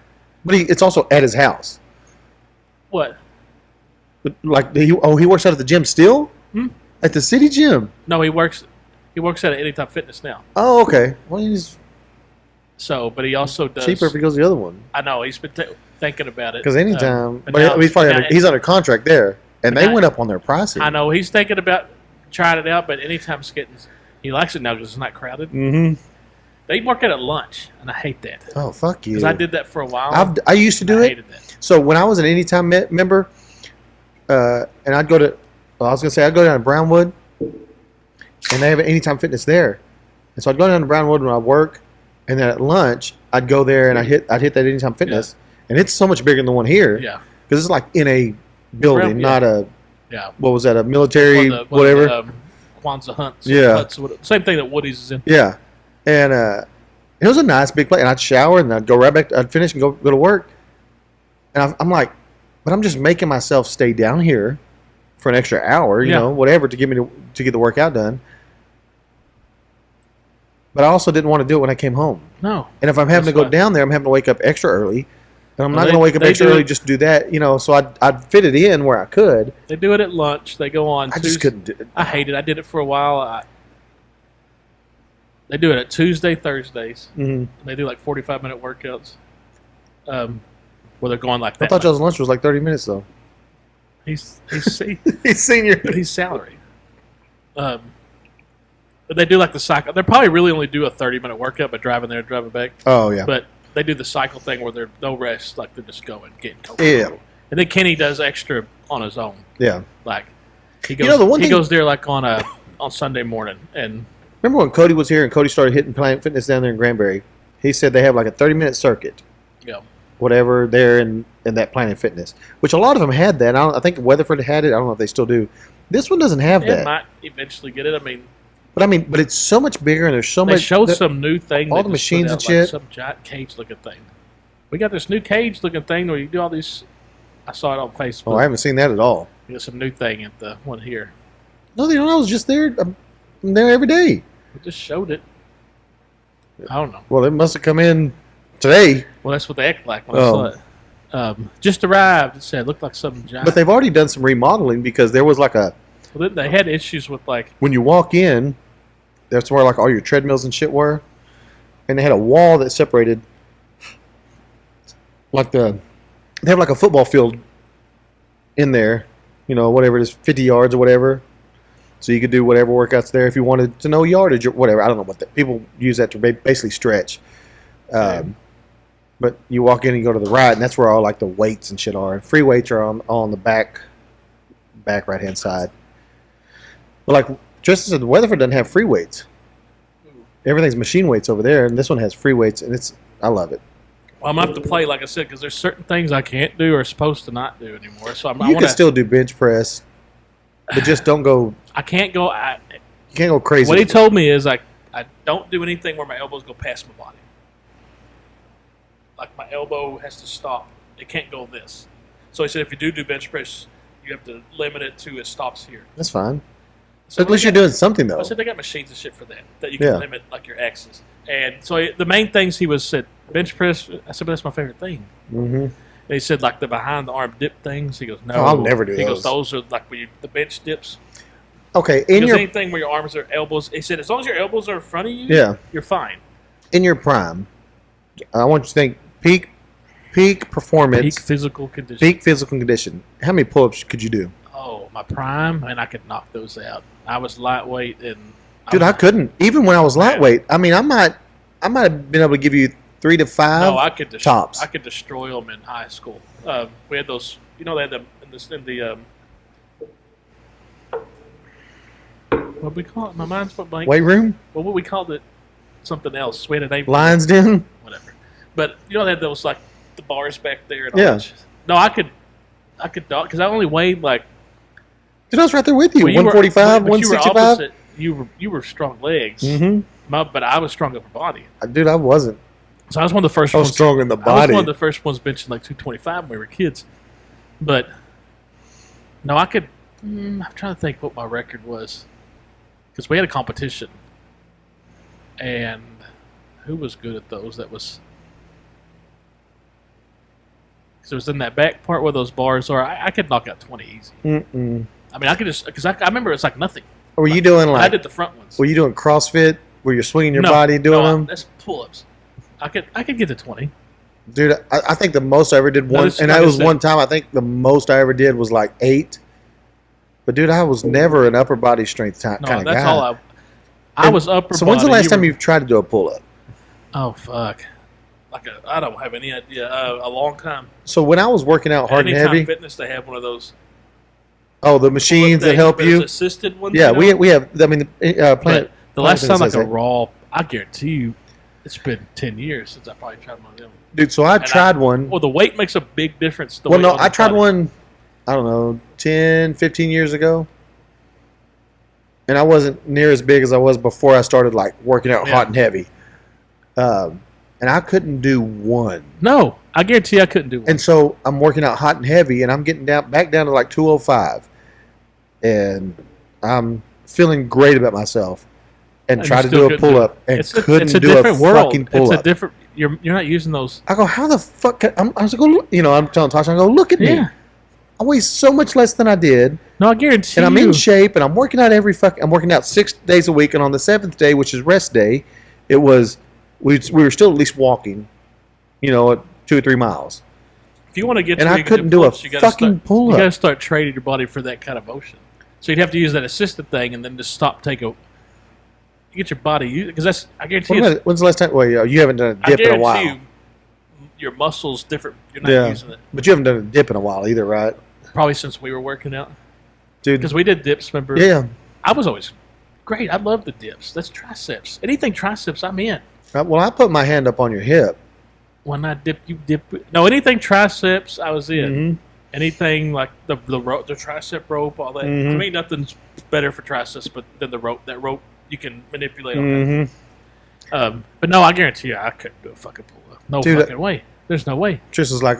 But it's also at his house. What? Like he works out at the gym still? Hmm? At the city gym? No, he works at Anytime Fitness now. Oh, okay. Well, he's So, but he also does. cheaper if he goes to the other one. I know he's been thinking about it. Because Anytime, but but now- he's probably now- he's under contract there, and but they now- went up on their pricing. I know he's thinking about trying it out, but Anytime's he likes it now because it's not crowded. Mm-hmm. They work out at lunch, and I hate that. Oh, fuck you. Because I did that for a while. I used to do I it. hated that. So when I was an Anytime member, and I'd go to, well, I was going to say, I'd go down to Brownwood, and they have an Anytime Fitness there. And so I'd go down to Brownwood when I work, and then at lunch, I'd go there and I'd hit that Anytime Fitness. And it's so much bigger than the one here. Yeah. Because it's like in a building, not a, yeah. what was that, a military, One of the, whatever. Kwanzaa hunts. Yeah. Huts, same thing that Woody's is in. Yeah. And it was a nice big place. And I'd shower and I'd go right back, I'd finish and go to work. And I'm like, but I'm just making myself stay down here for an extra hour, you know, whatever, to get the workout done. But I also didn't want to do it when I came home. No. And if I'm having to go down there, I'm having to wake up extra early. And I'm not going to wake up extra early just to do that, you know. So I'd fit it in where I could. They do it at lunch. They go on. I just couldn't do it. I hate it. I did it for a while. They do it at Tuesday, Thursdays. Mm-hmm. They do like 45-minute workouts. Where they're going like that. I thought y'all's lunch was like 30 minutes though. He's He's senior. But he's salary. But they do like the cycle. They probably really only do a 30-minute workout, but driving there, driving back. Oh yeah. But they do the cycle thing where they're no rest, like they're just going, getting cold. Yeah. And then Kenny does extra on his own. Yeah. Like he goes, You know, the one he thing- goes there like on Sunday morning, and Remember when Cody was here and Cody started hitting Planet Fitness down there in Granbury? He said they have like a 30-minute circuit, you know, whatever, there in that Planet Fitness, which a lot of them had that. I think Weatherford had it. I don't know if they still do. This one doesn't have it that. might eventually get it. But it's so much bigger and there's so They much. showed some new thing. all they the just machines put and out, shit. Like some giant cage-looking thing. We got this new cage-looking thing where you do all these. I saw it on Facebook. Oh, I haven't seen that at all. We got some new thing at the one here. No, they don't. I was just there. I'm there every day. We just showed it. I don't know. Well, it must have come in today. Well, that's what they act like when I saw it. Just arrived. It said looked like some giant. But they've already done some remodeling because there was like a. Well, they had issues with like. When you walk in, that's where like all your treadmills and shit were, and they had a wall that separated. Like they have like a football field in there, you know, whatever it is, 50 yards or whatever. So you could do whatever workouts there if you wanted to know yardage or whatever. I don't know what people use that to basically stretch. But you walk in and you go to the right, and that's where all like the weights and shit are. Free weights are on the back right hand side. But like Tristan said, the Weatherford doesn't have free weights. Everything's machine weights over there, and this one has free weights, and I love it. Well, I'm gonna have to play like I said because there's certain things I can't do or supposed to not do anymore. So You can still do bench press, but just don't go. I can't go. You can't go crazy. What he told me is I don't do anything where my elbows go past my body. Like my elbow has to stop. It can't go this. So he said if you do bench press, you have to limit it to it stops here. That's fine. So At least you're doing something though. I said they got machines and shit for that you can limit like your X's. And so the main things he said bench press. I said, but that's my favorite thing. Mm-hmm. And he said like the behind the arm dip things. He goes, no, I'll never do He those. goes, those are like where the bench dips. Okay, Because anything where your arms or elbows. He said as long as your elbows are in front of you, you're fine. In your prime, I want you to think peak performance, Peak physical condition. peak physical condition. How many pull-ups could you do? Oh, my prime, and I could knock those out. I was lightweight, and Dude, I couldn't. Even when I was lightweight, I mean, I might have been able to give you 3 to 5 No, I could tops. I could destroy them in high school. We had those. You know, they had them in the what we call it? My mind's went blank. Weight room, Well, what we called it? Something else. We had a name. Lions Den. Whatever. But you know, they had those like the bars back there. And all Yeah. that shit. No, I could dog because I only weighed like. Dude, I was right there with you. Well, you were- 145, but you were 165. opposite. You were strong legs, Mm-hmm. but I was strong upper body. Dude, I wasn't. So I was one of the first I was ones. strong in the I was body. one of the first ones benching like 225 when we were kids. But no, I could. I'm trying to think what my record was because we had a competition, and who was good at those? That was because it was in that back part where those bars are. I could knock out 20 easy. Mm-mm. I mean, I could just because I remember it's like nothing. Were you doing I like? did the front ones. Were you doing CrossFit? Where you're swinging your No, body doing them? That's pull-ups. I could get to 20. Dude, I think the most I ever did one, this is and like that I was said. one time. I think the most I ever did was like 8. But dude, I was never an upper body strength No, kind of that's guy. all I was upper. So when's the body, last you time were- you've tried to do a pull up? Oh fuck! I don't have any idea. A long time. So when I was working out hard and Anytime heavy, Fitness, they have one of those. oh, the machines that help those you. assisted ones. Yeah, you know? we have. I mean, Planet. But the Planet last time Fitness like has a that. raw, I guarantee you, it's been 10 years since I probably tried one of them. Dude, so I tried one. Well, the weight makes a big difference. Well, no, I tried one, I don't know, 10, 15 years ago. And I wasn't near as big as I was before I started like working out hot and heavy. And I couldn't do one. No, I guarantee I couldn't do one. And so I'm working out hot and heavy, and I'm getting back down to like 205. And I'm feeling great about myself. And try to do a pull-up and couldn't do a fucking pull-up. It's a different. You're not using those. I go, how the fuck? I was like, I'm telling Tasha, I go, look at me. I weigh so much less than I did. No, I guarantee. And I'm in shape, and I'm working out I'm working out 6 days a week, and on the 7th day, which is rest day, it was we were still at least walking, at 2 or 3 miles. If you want to get, and I couldn't do a fucking pull-up. You got to start training your body for that kind of motion. So you'd have to use that assisted thing, and then just get your body, because that's, I guarantee you. When's the last time? Well, you haven't done a dip in a while. Your muscles different. You're not using it. But you haven't done a dip in a while either, right? Probably since we were working out. Dude. Because we did dips, remember? Yeah. I was always great. I love the dips. That's triceps. Anything triceps, I'm in. Well, I put my hand up on your hip. When I dip, you dip. No, anything triceps, I was in. Mm-hmm. Anything like the tricep rope, all that. Mm-hmm. To me, nothing's better for triceps than the rope. That rope you can manipulate all Mm-hmm. But no, I guarantee you, I couldn't do a fucking pull-up. No fucking way. There's no way. Tris was like,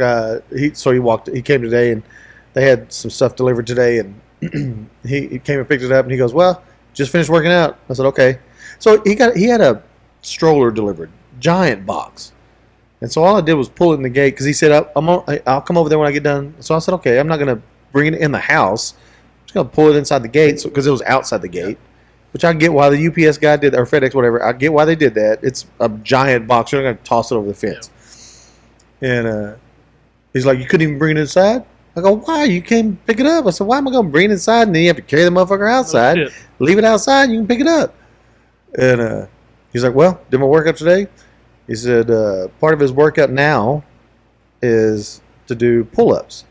he came today, and they had some stuff delivered today, and he came and picked it up, and he goes, well, just finished working out. I said, okay. So he had a stroller delivered, giant box. And so all I did was pull it in the gate, because he said, I'll come over there when I get done. So I said, okay, I'm not going to bring it in the house. I'm just going to pull it inside the gate, because it was outside the gate. Which I get why the UPS guy did, or FedEx, whatever. I get why they did that. It's a giant box. You're not going to toss it over the fence. Yeah. And he's like, you couldn't even bring it inside? I go, why? You can't pick it up. I said, why am I going to bring it inside? And then you have to carry the motherfucker outside. Oh, leave it outside, and you can pick it up. And he's like, well, did my workout today? He said part of his workout now is to do pull-ups.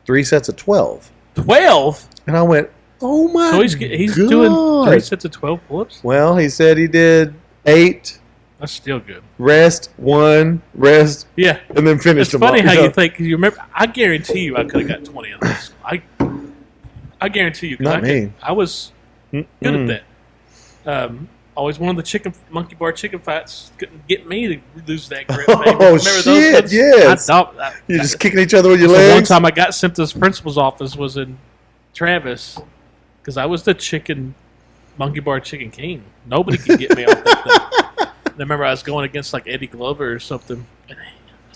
3 sets of 12. 12? And I went, oh my God. So he's doing 3 sets of 12 pull-ups? Well, he said he did 8. That's still good. Rest, 1, rest. Yeah. And then finish them It's funny off. how you think. You remember, I guarantee you I could have got 20 in high school. I guarantee you. Not me. I was good at that. Always one of the monkey bar chicken fights couldn't get me to lose that grip. Oh, remember shit, those? yes. You're just kicking each other with your legs. legs? One time I got sent to this principal's office was in Travis, because I was the monkey bar chicken king. Nobody could get me off that thing. And I remember I was going against like Eddie Glover or something. And I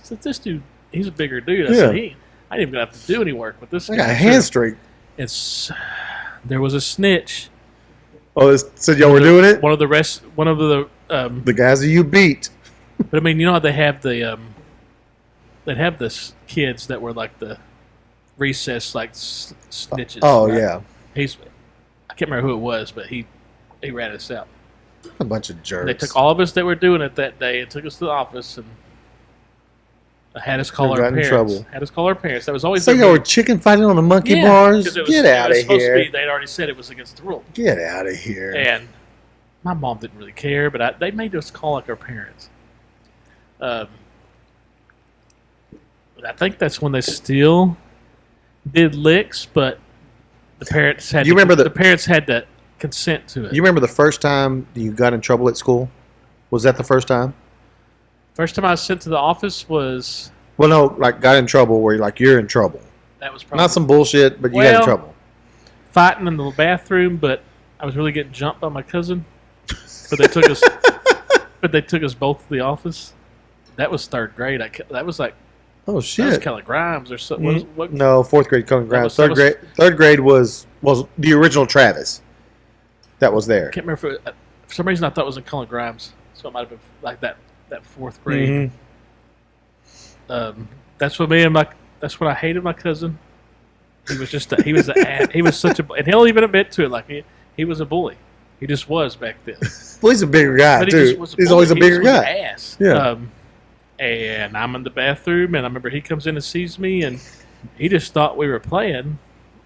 said, this dude, he's a bigger dude. I said, I ain't even going to have to do any work with this guy. I got a hand streak. There was a snitch. Oh, said y'all were doing it? One of the the guys that you beat. But I mean, you know how they have they'd have the kids that were like the recess like snitches. Oh, right? yeah. I can't remember who it was, but he ratted us out. A bunch of jerks. They took all of us that were doing it that day and took us to the office and had us call our parents. Had us call our parents. That was always. So y'all were chicken fighting on the monkey bars? Get out of here! They'd already said it was against the rule. Get out of here! And my mom didn't really care, but they made us call like our parents. I think that's when they still did licks, but the parents had. The parents had to consent to it. You remember the first time you got in trouble at school? Was that the first time? First time I was sent to the office was... Well, no, like got in trouble where you're in trouble. That was probably... Not some bullshit, but you got in trouble. Fighting in the bathroom, but I was really getting jumped by my cousin. But they took us both to the office. That was 3rd grade. That was like... Oh, shit. That was Kelly Grimes or something. No, 4th grade Kelly Grimes. Third grade was the original Travis that was there. I can't remember. For some reason, I thought it was in Cullen Grimes. So it might have been like that 4th grade. Mm-hmm. That's what that's what I hated my cousin. He was just he was such a, and he'll even admit to it, like he was a bully. He just was back then. Well, he's a bigger guy, But he too. just was He's bully. always a He bigger just was guy. an ass. Yeah. And I'm in the bathroom, and I remember he comes in and sees me, and he just thought we were playing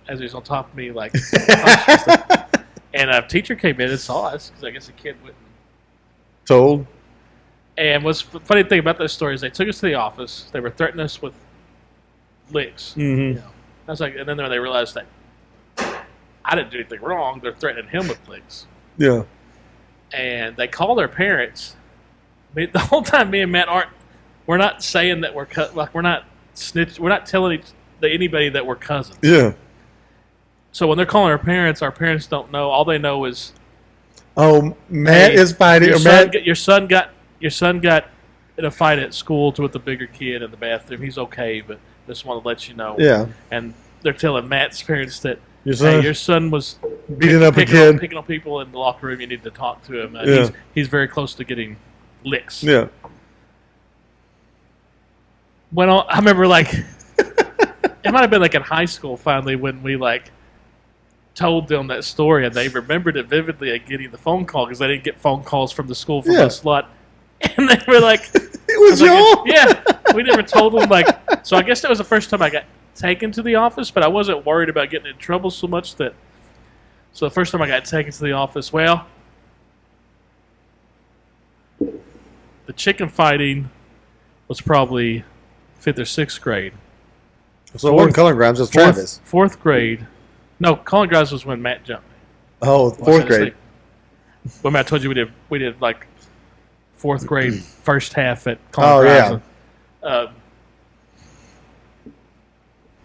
as he was on top of me, like. And a teacher came in and saw us because I guess the kid went. Told. And what's the funny thing about those stories? They took us to the office. They were threatening us with licks. Mm-hmm. You know, I was like, and then when they realized that I didn't do anything wrong, they're threatening him with licks. Yeah. And they called their parents. I mean, the whole time, me and Matt we're not saying that we're not snitch. We're not telling anybody that we're cousins. Yeah. So when they're calling our parents don't know. All they know is, Oh, Matt hey, is fighting. your son got in a fight at school with a bigger kid in the bathroom. He's okay, but just want to let you know. Yeah. And they're telling Matt's parents that Your son was beating up a kid. picking on people in the locker room. You need to talk to him. Yeah. He's very close to getting licks. Yeah. I remember like it might have been like in high school finally when we like told them that story and they remembered it vividly at getting the phone call because they didn't get phone calls from the school from us a lot. And they were like, It was y'all? yeah, we never told them. Like, so I guess that was the first time I got taken to the office, but I wasn't worried about getting in trouble so much that. So the first time I got taken to the office, well, the chicken fighting was probably 5th or 6th grade. So it wasn't Cullen Grimes, it was Travis. 4th grade. No, Colin Grimes was when Matt jumped me. Oh, 4th grade. When I told you we did like 4th grade first half at Oh, Colin yeah. Grimes.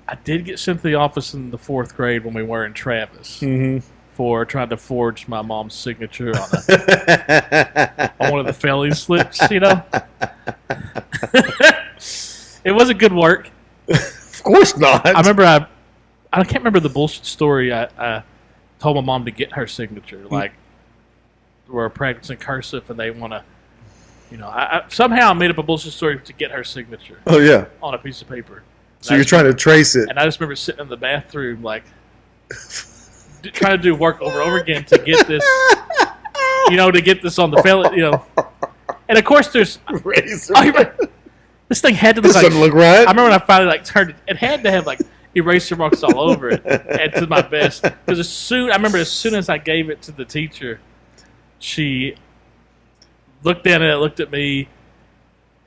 I did get sent to the office in the 4th grade when we were in Travis for trying to forge my mom's signature on on one of the felony slips, you know. It wasn't good work. Of course not. I remember I can't remember the bullshit story. I told my mom to get her signature. Like, we're practicing cursive and they want to, you know, I somehow made up a bullshit story to get her signature Oh, yeah. on a piece of paper. So you're trying to trace it. And I just remember sitting in the bathroom, like, trying to do work over and over again to get this, you know, to get this on the felony, you know. And of course, there's this thing had to look This doesn't look right. I remember when I finally like turned it. It had to have like eraser marks all over it, and to my best. Because I remember as soon as I gave it to the teacher, she looked at it, looked at me,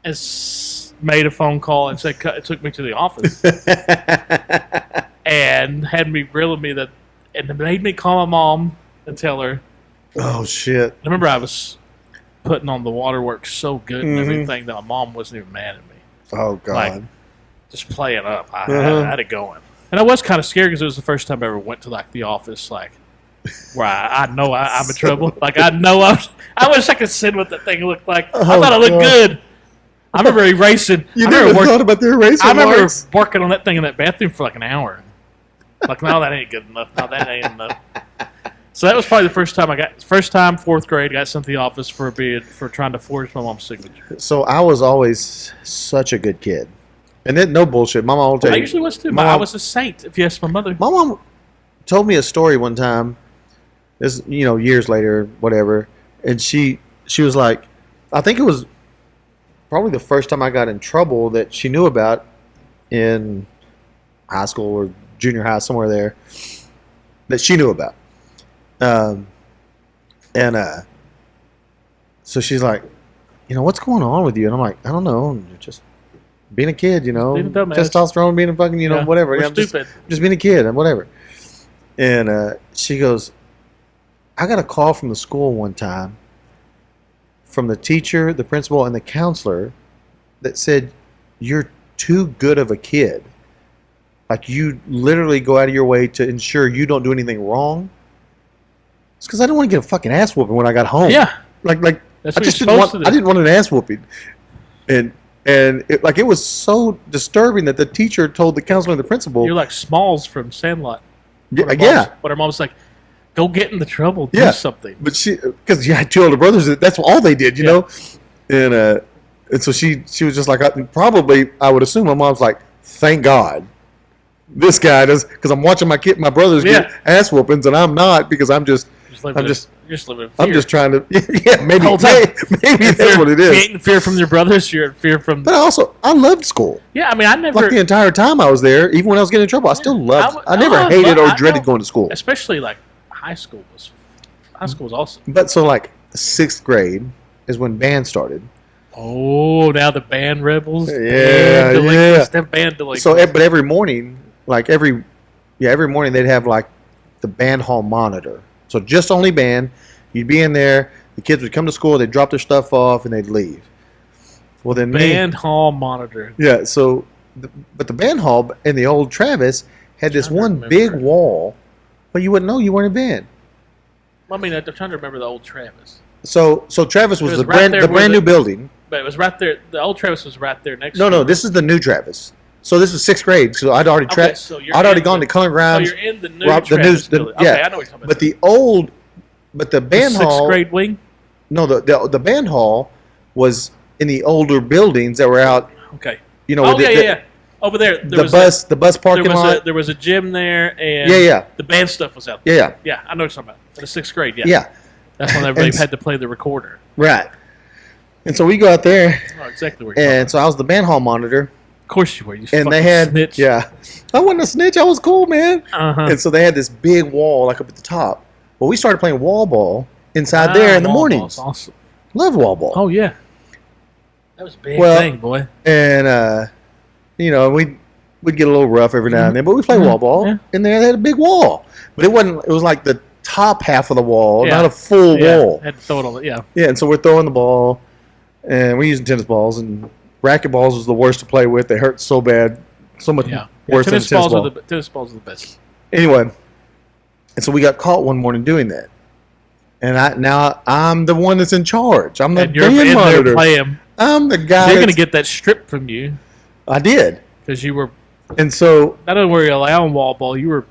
and made a phone call and said it took me to the office, and had me grilling me and made me call my mom and tell her. Oh, shit. I remember I was putting on the waterworks so good and everything that my mom wasn't even mad at me. Oh, God. Like, just playing up. I had it going. And I was kind of scared because it was the first time I ever went to, like, the office, like, where I know I'm in trouble. Like, I know I wish I could see what that thing looked like. I thought it looked good. I remember erasing. You never thought about the eraser I remember marks? working on that thing in that bathroom for, like, an hour. Like, no, that ain't good enough. No, that ain't enough. So that was probably the first time 4th grade, got sent to the office for trying to forge my mom's signature. So I was always such a good kid. And then, no bullshit. My mom will tell I you. usually was too. My I mom- was a saint, if you ask my mother. My mom told me a story one time. This, years later, whatever. And she was like, I think it was probably the first time I got in trouble that she knew about in high school or junior high, somewhere there, that she knew about. So she's like, what's going on with you? And I'm like, I don't know. You're just being a kid, Being a dumbass. testosterone, being a fucking, whatever. We're I'm just- stupid. just being a kid and whatever. And she goes, I got a call from the school one time from the teacher, the principal, and the counselor that said, you're too good of a kid. Like, you literally go out of your way to ensure you don't do anything wrong. It's because I didn't want to get a fucking ass whooping when I got home. Yeah. Like That's I what just you're didn't supposed want. to do. I didn't want an ass whooping, and it was so disturbing that the teacher told the counselor and the principal. You're like Smalls from Sandlot. Yeah. But her mom's like, go get in the trouble. Do Yeah. something. But because you had two older brothers, that's all they did, you know. And so she was just like, probably I would assume my mom's like, thank God, this guy does, because I'm watching my brothers get ass whoopings, and I'm not, because I'm just I'm just living in fear. I'm just trying to yeah maybe Whole time. maybe that's what it If you is. ain't in fear from your brothers, you're in fear from. But also, I loved school. Yeah, I mean, I never. Like the entire time I was there, even when I was getting in trouble, I still loved. I never I hated or I dreaded know. going to school. Especially like high school was awesome. But so like 6th grade is when band started. Oh, now the band rebels. Yeah, yeah. Them band delinquents. So, but every morning, like every morning they'd have like the band hall monitor. So just only band. You'd be in there. The kids would come to school. They'd drop their stuff off and they'd leave. Well, then band hall monitor. Yeah. So, but the band hall in the old Travis had this one big wall, but you wouldn't know you weren't in band. I mean, I'm trying to remember the old Travis. So Travis was the right brand new building. But it was right there. The old Travis was right there next. No, this is the new Travis. So this was 6th grade. So I'd already I'd already gone to Coloring Grounds. So you're in the new Travis building. Okay, I know what you're talking about. But the band hall. 6th grade wing. No, the band hall was in the older buildings that were out. Okay. You know. Oh yeah. Over there. The bus parking lot. There was a gym there, and yeah. The band stuff was out there. Yeah. Yeah, I know what you're talking about. In the 6th grade. Yeah. Yeah. That's when everybody had to play the recorder. Right. And so we go out there. Oh, exactly where you're talking And so I was the band hall monitor. Of course you were. You And they had snitch. Yeah. I wasn't a snitch. I was cool, man. Uh-huh. And so they had this big wall like up at the top. Well, we started playing wall ball inside there in the wall mornings. ball's awesome. Loved wall ball. Oh yeah. That was a big Well, thing, boy. And you know, we'd get a little rough every now and then, but we played wall ball. Yeah. And they had a big wall. But it was like the top half of the wall, Yeah. not a full wall. Had to throw it on. Yeah. Yeah, and so we're throwing the ball, and we're using tennis balls, and racquet balls was the worst to play with. They hurt so bad, so much Yeah. worse than a Tennis tennis balls ball. are the tennis balls are the best. Anyway, and so we got caught one morning doing that, and I'm the one that's in charge. I'm the And you're band in there monitor. playing. I'm the guy. They're going to get that stripped from you I did, because you were and so not only were you allowing wall ball, you were.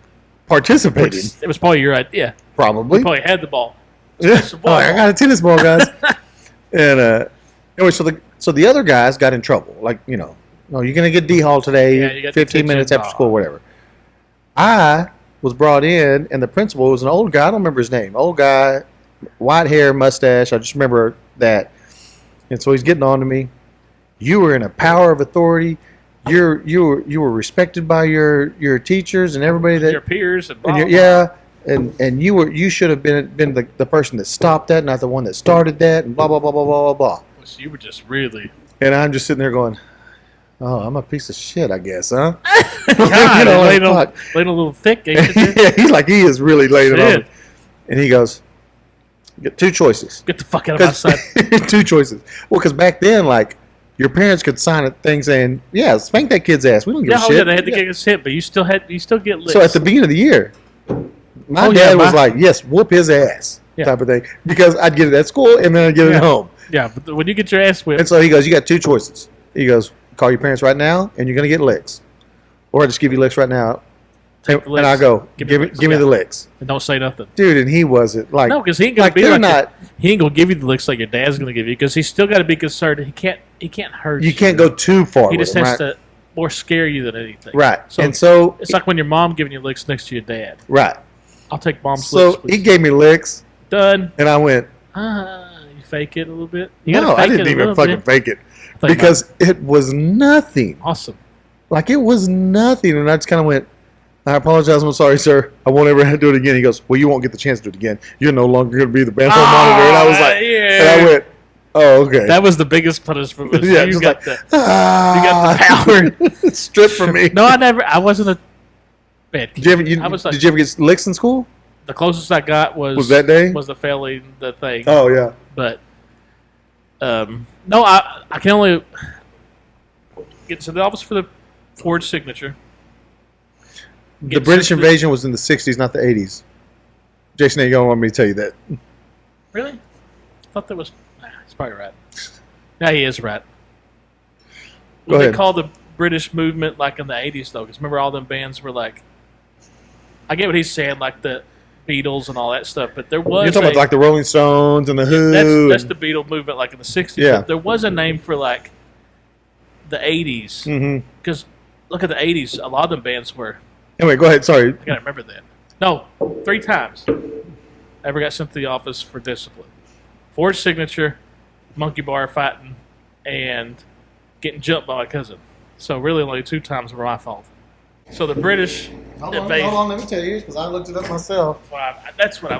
participating It was probably your idea. probably. You probably had the ball. Yeah. Some Oh, ball. I got a tennis ball, guys. And anyway, so the other guys got in trouble. Like, you know, no, you're gonna get D-Hall today. Yeah, you got 15 minutes after school, whatever. I was brought in, and the principal was an old guy. I don't remember his name. Old guy, white hair, mustache. I just remember that. And so he's getting on to me. You were in a power of authority. You were respected by your teachers and everybody that Your peers and blah, and blah, yeah, and you should have been the person that stopped that, not the one that started that, and blah blah blah blah blah blah blah. blah. So you were just really. And I'm just sitting there going, "Oh, I'm a piece of shit, I guess, huh?" God, You know, laying like, a little thick, ain't you? yeah, he's like he is really laying it on Shit. me. And he goes, "Get two choices. Get the fuck out of my sight. Two choices. Well, because back then, like your parents could sign a thing saying, "Yeah, spank that kid's ass. We don't give Yeah, a shit." they had to get us hit, but you still get licks. So at the beginning of the year, my Oh, yeah, dad was like, "Yes, whoop his ass," Yeah. type of thing, because I'd get it at school and then I'd get it Yeah. at home. Yeah, but when you get your ass whipped, And so he goes, "You got two choices." He goes, "Call your parents right now, and you're gonna get licks, or I just give you licks right now." Take the And I licks. go, Give "Give me me, the licks, give me yeah. the licks, and don't say nothing. dude." And he wasn't like, No, because he ain't gonna like be they're like not. he ain't gonna give you the licks like your dad's gonna give you because he's still got to be concerned. He can't hurt you. You can't go too far. He with just him, has right? to more scare you than anything. Right. So And so, it's like when your mom giving you licks next to your dad. right. I'll take mom's So licks. he Please. gave me licks, Done. and I went, You fake it a little bit. You gotta "No, I fake didn't it a even little fucking bit. fake it Think because it was nothing. about it. Awesome. Like, it was nothing. And I just kind of went, "I apologize. I'm sorry, sir. I won't ever do it again." He goes, "Well, you won't get the chance to do it again. You're no longer going to be the band hall monitor." And I was like, yeah. and I went, "Oh, okay." That was the biggest punishment. Was yeah, you just got like, the. "Ah." you got the Stripped from me. No, I wasn't a bad kid. Did you ever, I was like, did you ever get licks in school? the closest I got was that day? was the failing the thing. Oh, yeah. But no, I can only get to the office for the forged signature. The Get British sent to- invasion was in the 60s, not the 80s. Jason, you don't want me to tell you that. Really? I thought that was. Nah, he's probably right. Yeah, he is right. Go What they ahead. call the British movement like in the 80s, though? Because remember, all them bands were like. I get what he's saying, like the Beatles and all that stuff, but there was. You're talking about like the Rolling Stones and the Who. That's the Beatle movement, like in the 60s. Yeah. But there was a name for like the 80s. Mm-hmm. Because look at the 80s, a lot of them bands were. Anyway, go ahead. Sorry. I gotta remember that. No, 3 times. ever got sent to the office for discipline. Forged signature, monkey bar fighting, and getting jumped by my cousin. So really only 2 times were my fault. So the British invasion. Hold on, let me tell you, because I looked it up myself. Well, that's what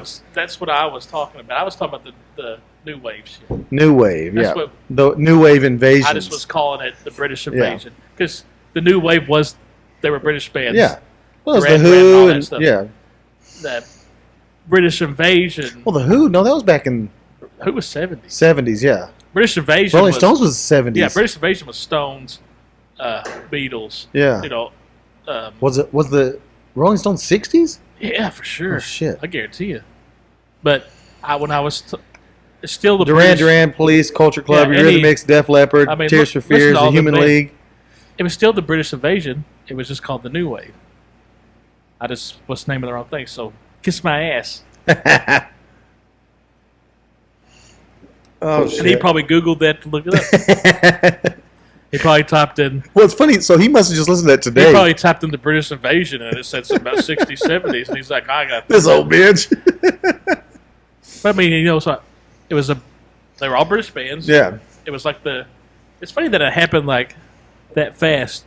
I was talking about. I was talking about the new wave shit. New Wave, That's yeah. what The New Wave invasion. I just was calling it the British invasion because the new wave was they were British bands. Yeah. Well, it was Duran The Duran and all Who, that and stuff. yeah. That British invasion. Well, The Who, no, that was back in Who was 70s? 70s, yeah. British invasion. Rolling was, Stones was 70s. Yeah, British invasion was Stones, Beatles. Yeah. You know. Was the Rolling Stones 60s? Yeah, for sure. Oh, shit. I guarantee you. But when I was it's still the Duran British, Duran, Police, Culture Club, Yeah, any- Eurythmics, Def Leppard, I mean, Tears for listen to Fears, all The the Human bands. League. It was still the British invasion. It was just called the new wave. I just was naming the wrong thing. So kiss my ass. Oh, shit. And he probably Googled that to look it up. He probably typed in. Well, it's funny. So he must have just listened to that He today. probably typed in the British invasion and it said something about 60s, 70s, and he's like, I got This old bitch. But I mean, you know, so it was they were all British bands. Yeah. It was like it's funny that it happened like that fast.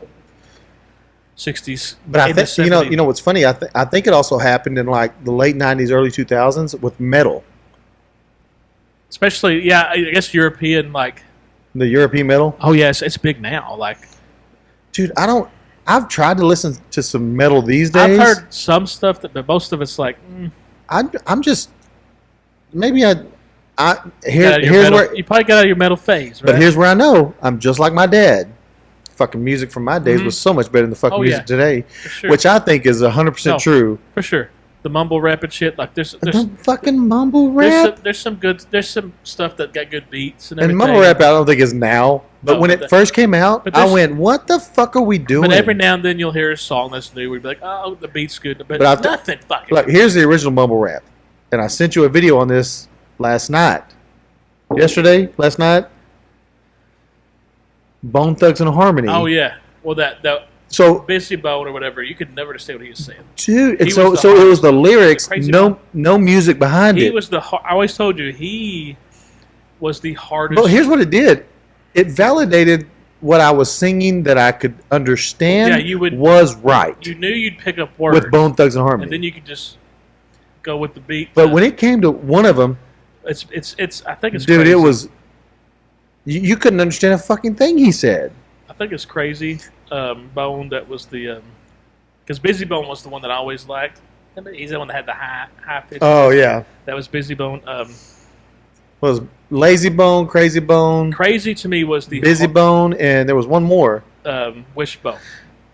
60s. But I into think 70s. you know what's funny. I think it also happened in like the late '90s, early 2000s with metal, Especially, yeah, I guess European, like, the European metal. oh, yeah, it's big now. Like, Dude, I've tried to listen to some metal these days. I've heard some stuff, but most of it's like, I'm just maybe got out of your here's metal- where. you probably got out of your metal phase, right? But here's where I know I'm just like my dad. Fucking music from my days was so much better than the fucking Oh, music yeah. today, For sure. which I think is 100% No. true. For sure. The mumble rap and shit, like, there's Don't fucking mumble rap. there's some stuff that got good beats and And everything. mumble rap, I don't think is now. But No, when but it first came out, but I there's- went, "What the fuck are we doing?" But every now and then you'll hear a song that's new. We'd be like, oh, the beat's good, but But nothing fucking. Like, here's the original mumble rap, and I sent you a video on this last night. Last night. Bone Thugs and Harmony. Oh yeah, well that So, Busy Bone or whatever, you could never understand what he was saying. dude, and He so was the it was hardest- the lyrics, Crazy no music behind He it. was I always told you he was the hardest. But here's what it did: it validated what I was singing that I could understand. Yeah, you would- was right you knew you'd pick up words with Bone Thugs and Harmony. and then you could just go with the beat. But when it came to one of them, it's I think it's dude, crazy. it was you couldn't understand a fucking thing he said. I think it's crazy. Bone, that was the because Busy Bone was the one that I always liked. He's the one that had the high pitch. Oh yeah, That was Busy Bone. was Lazy Bone, Crazy Bone, Crazy to me was the Busy Bone, and there was one more, Wishbone.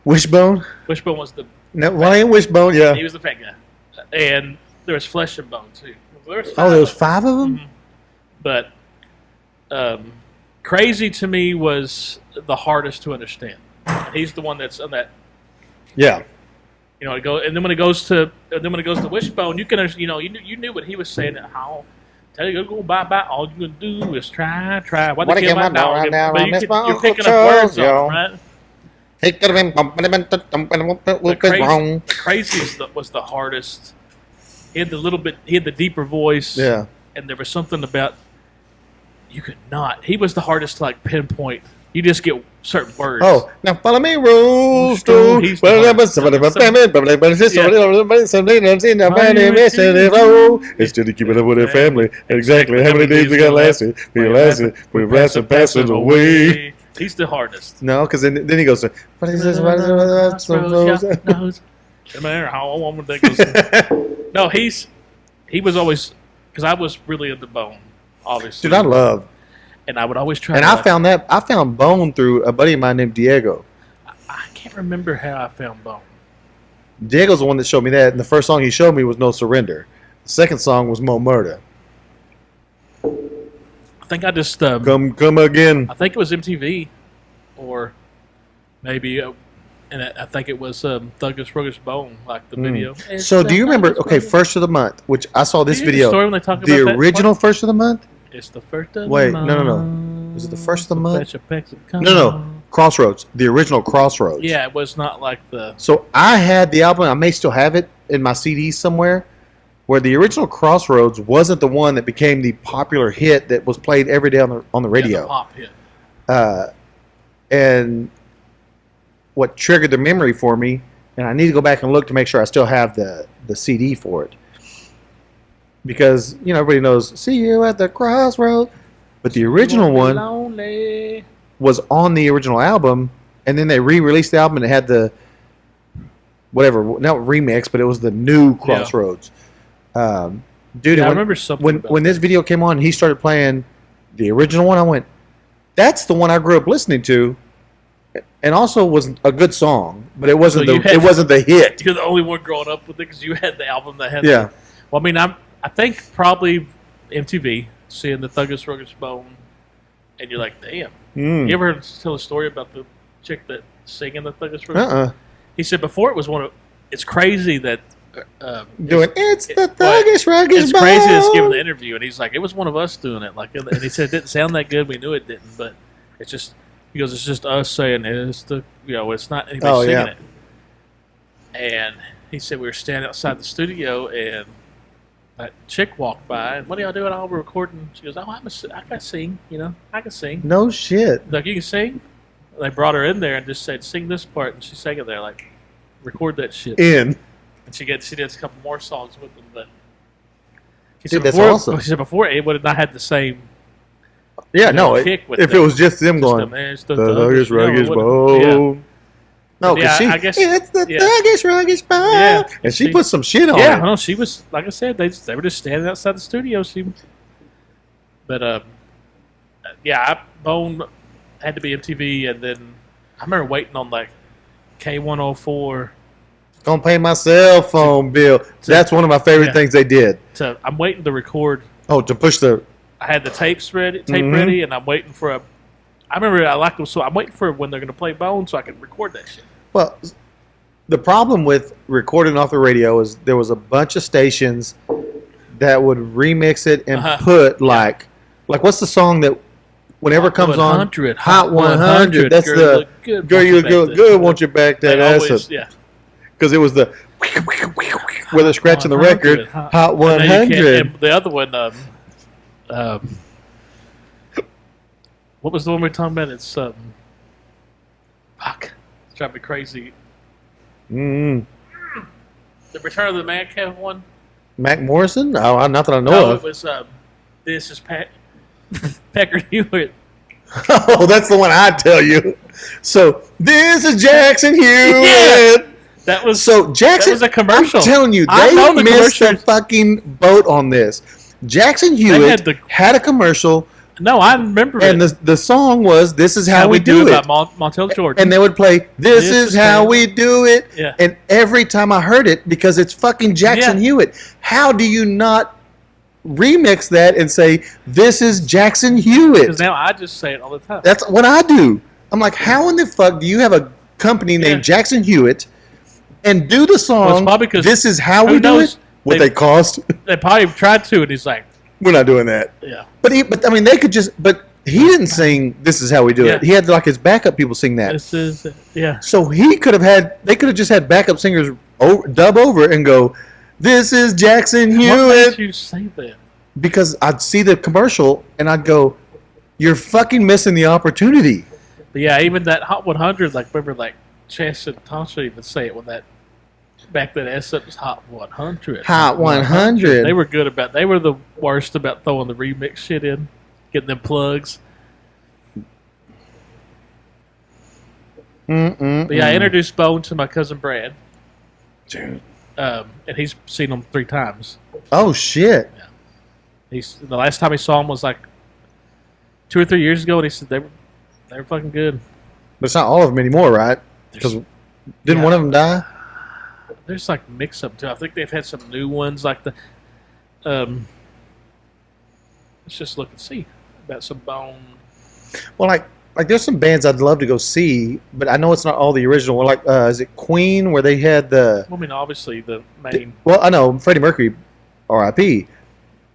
Wishbone. Wishbone was the No, well, ain't Wishbone. Yeah. he was the fat guy, and there was Flesh and Bone too. There was Oh, there was 5 of them. But Crazy to me was the hardest to understand. He's the one that's on that. Yeah. You know, and then when it goes to Wishbone, you can you knew what he was saying. How tell you go bye. All you gonna do is try. Why Wanna they get kill my my dog dog? down But on you this you're picking bone up words yo. on it, right? He could have been wrong. The Crazy was the hardest. He had the deeper voice. Yeah. And there was something about you could not. He was the hardest to like pinpoint. You just get certain words. Oh, now follow me, rules. He's It's to keep it up with their family. Exactly how many days we got lasted? We lasted. We lasted, passing away. He's the hardest. No, because then he goes to. What is this? No matter how long that goes. No, he was always because I was really into Bone, obviously. Dude, I love. And I would always try. And to, I found Bone through a buddy of mine named Diego. I can't remember how I found Bone. Diego's the one that showed me that, and the first song he showed me was No Surrender. The second song was Mo Murder. I think I just Come again. I think it was MTV, or maybe, and I think it was Thuggish Ruggish Bone, like the video. So do you remember? Okay, first of the month, which I saw this Do you hear the video. story when they talk The about that original first of the month. It's the first of Wait, the month. no. Was it the first of the month? Fetch a peck of cum. No. Crossroads. The original Crossroads. Yeah, it was not like the. So I had the album. I may still have it in my CD somewhere. where the original Crossroads wasn't the one that became the popular hit that was played every day on the radio. Yeah, the pop hit. And what triggered the memory for me, and I need to go back and look to make sure I still have the CD for it. Because, everybody knows, see you at the crossroads. But the original one Lonely. was on the original album, and then they re-released the album, and it had the, whatever, not remix, but it was the new Crossroads. Dude, I remember something when this video came on, he started playing the original one. I went, that's the one I grew up listening to, and also was a good song, but it wasn't it wasn't the hit. You're the only one growing up with it because you had the album that had. Yeah. Well, I mean, I think probably MTV seeing the Thuggish Ruggish Bone, and you're like, damn. You ever tell a story about the chick that singing the Thuggish Ruggish? He said before it was one of. It's crazy that. It's the Thuggish Ruggish It's Bone. crazy that's giving the interview, and he's like, it was one of us doing it. Like, and he said it didn't sound that good. We knew it didn't, but it's just. He goes, it's just us saying it's the it's not anybody singing it. And he said we were standing outside the studio, and that chick walked by, and what are y'all doing? Oh, we're recording. She goes, oh, I can sing, I can sing. No shit. Like, you can sing? They brought her in there and just said, sing this part, and she sang it there, like, record that shit. And she did a couple more songs with them, but dude, that's awesome. She said before it would have not had the same. Yeah, no. If it was just them going, the Thuggish Ruggish Bone. No, because it's the Thuggish Ruggish Bone. Yeah, and she put some shit on it. Yeah, no, she was, like I said, they were just standing outside the studio. Bone had to be MTV, and then I remember waiting on like K104. Gonna pay my cell phone bill. That's one of my favorite things they did. I'm waiting to record. Oh, to push the. I had the tapes ready, and I'm waiting for a. I remember I liked them, so I'm waiting for when they're going to play Bone so I can record that shit. Well, the problem with recording off the radio is there was a bunch of stations that would remix it and put like what's the song that whenever it comes on? Hot 100. That's the girl you look good. Want you back that ass up? Yeah. Because it was the where they're scratching the record. Hot 100. And the other one. What was the one we were talking about? It's fuck. It's driving me crazy. The Return of the Man Cave one. Mac Morrison? Oh, not that I know of. It was This is Packer Hewitt. Oh, that's the one I tell you. So this is Jackson Hewitt. Yeah. That was Jackson. That was a commercial. I'm telling you, they missed the fucking boat on this. Jackson Hewitt had a commercial. No, I remember and it. And the song was "This Is How We Do It" about Montel Jordan. And they would play "This Is How We Do It." Yeah. And every time I heard it, because it's fucking Jackson Hewitt, how do you not remix that and say "This is Jackson Hewitt"? Because now I just say it all the time. That's what I do. I'm like, how in the fuck do you have a company named Jackson Hewitt and do the song "This Is How We Do It"? What they cost? They probably tried to, and he's like, "We're not doing that." Yeah. But I mean, they could just. But he didn't sing "This Is How We Do It." He had like his backup people sing that. So he could have had. They could have just had backup singers dub over it and go, "This is Jackson Hewitt." What made you say that? Because I'd see the commercial and I'd go, "You're fucking missing the opportunity." But yeah, even that Hot 100, like remember, like Chess and Tasha even say it when that. Back then, S-Up was Hot 100. Hot 100. They were good about. They were the worst about throwing the remix shit in, getting them plugs. But yeah, I introduced Bone to my cousin Brad. Dude. And he's seen them 3 times. Oh shit! Yeah. The last time he saw him was like 2 or 3 years ago, and he said they were fucking good. But it's not all of them anymore, right? Because didn't one of them die? There's like mix up too. I think they've had some new ones like the. Let's just look and see about some Bone. Well, like there's some bands I'd love to go see, but I know it's not all the original. Like, is it Queen where they had the? Well, I mean, obviously the main. Well, I know Freddie Mercury, R.I.P.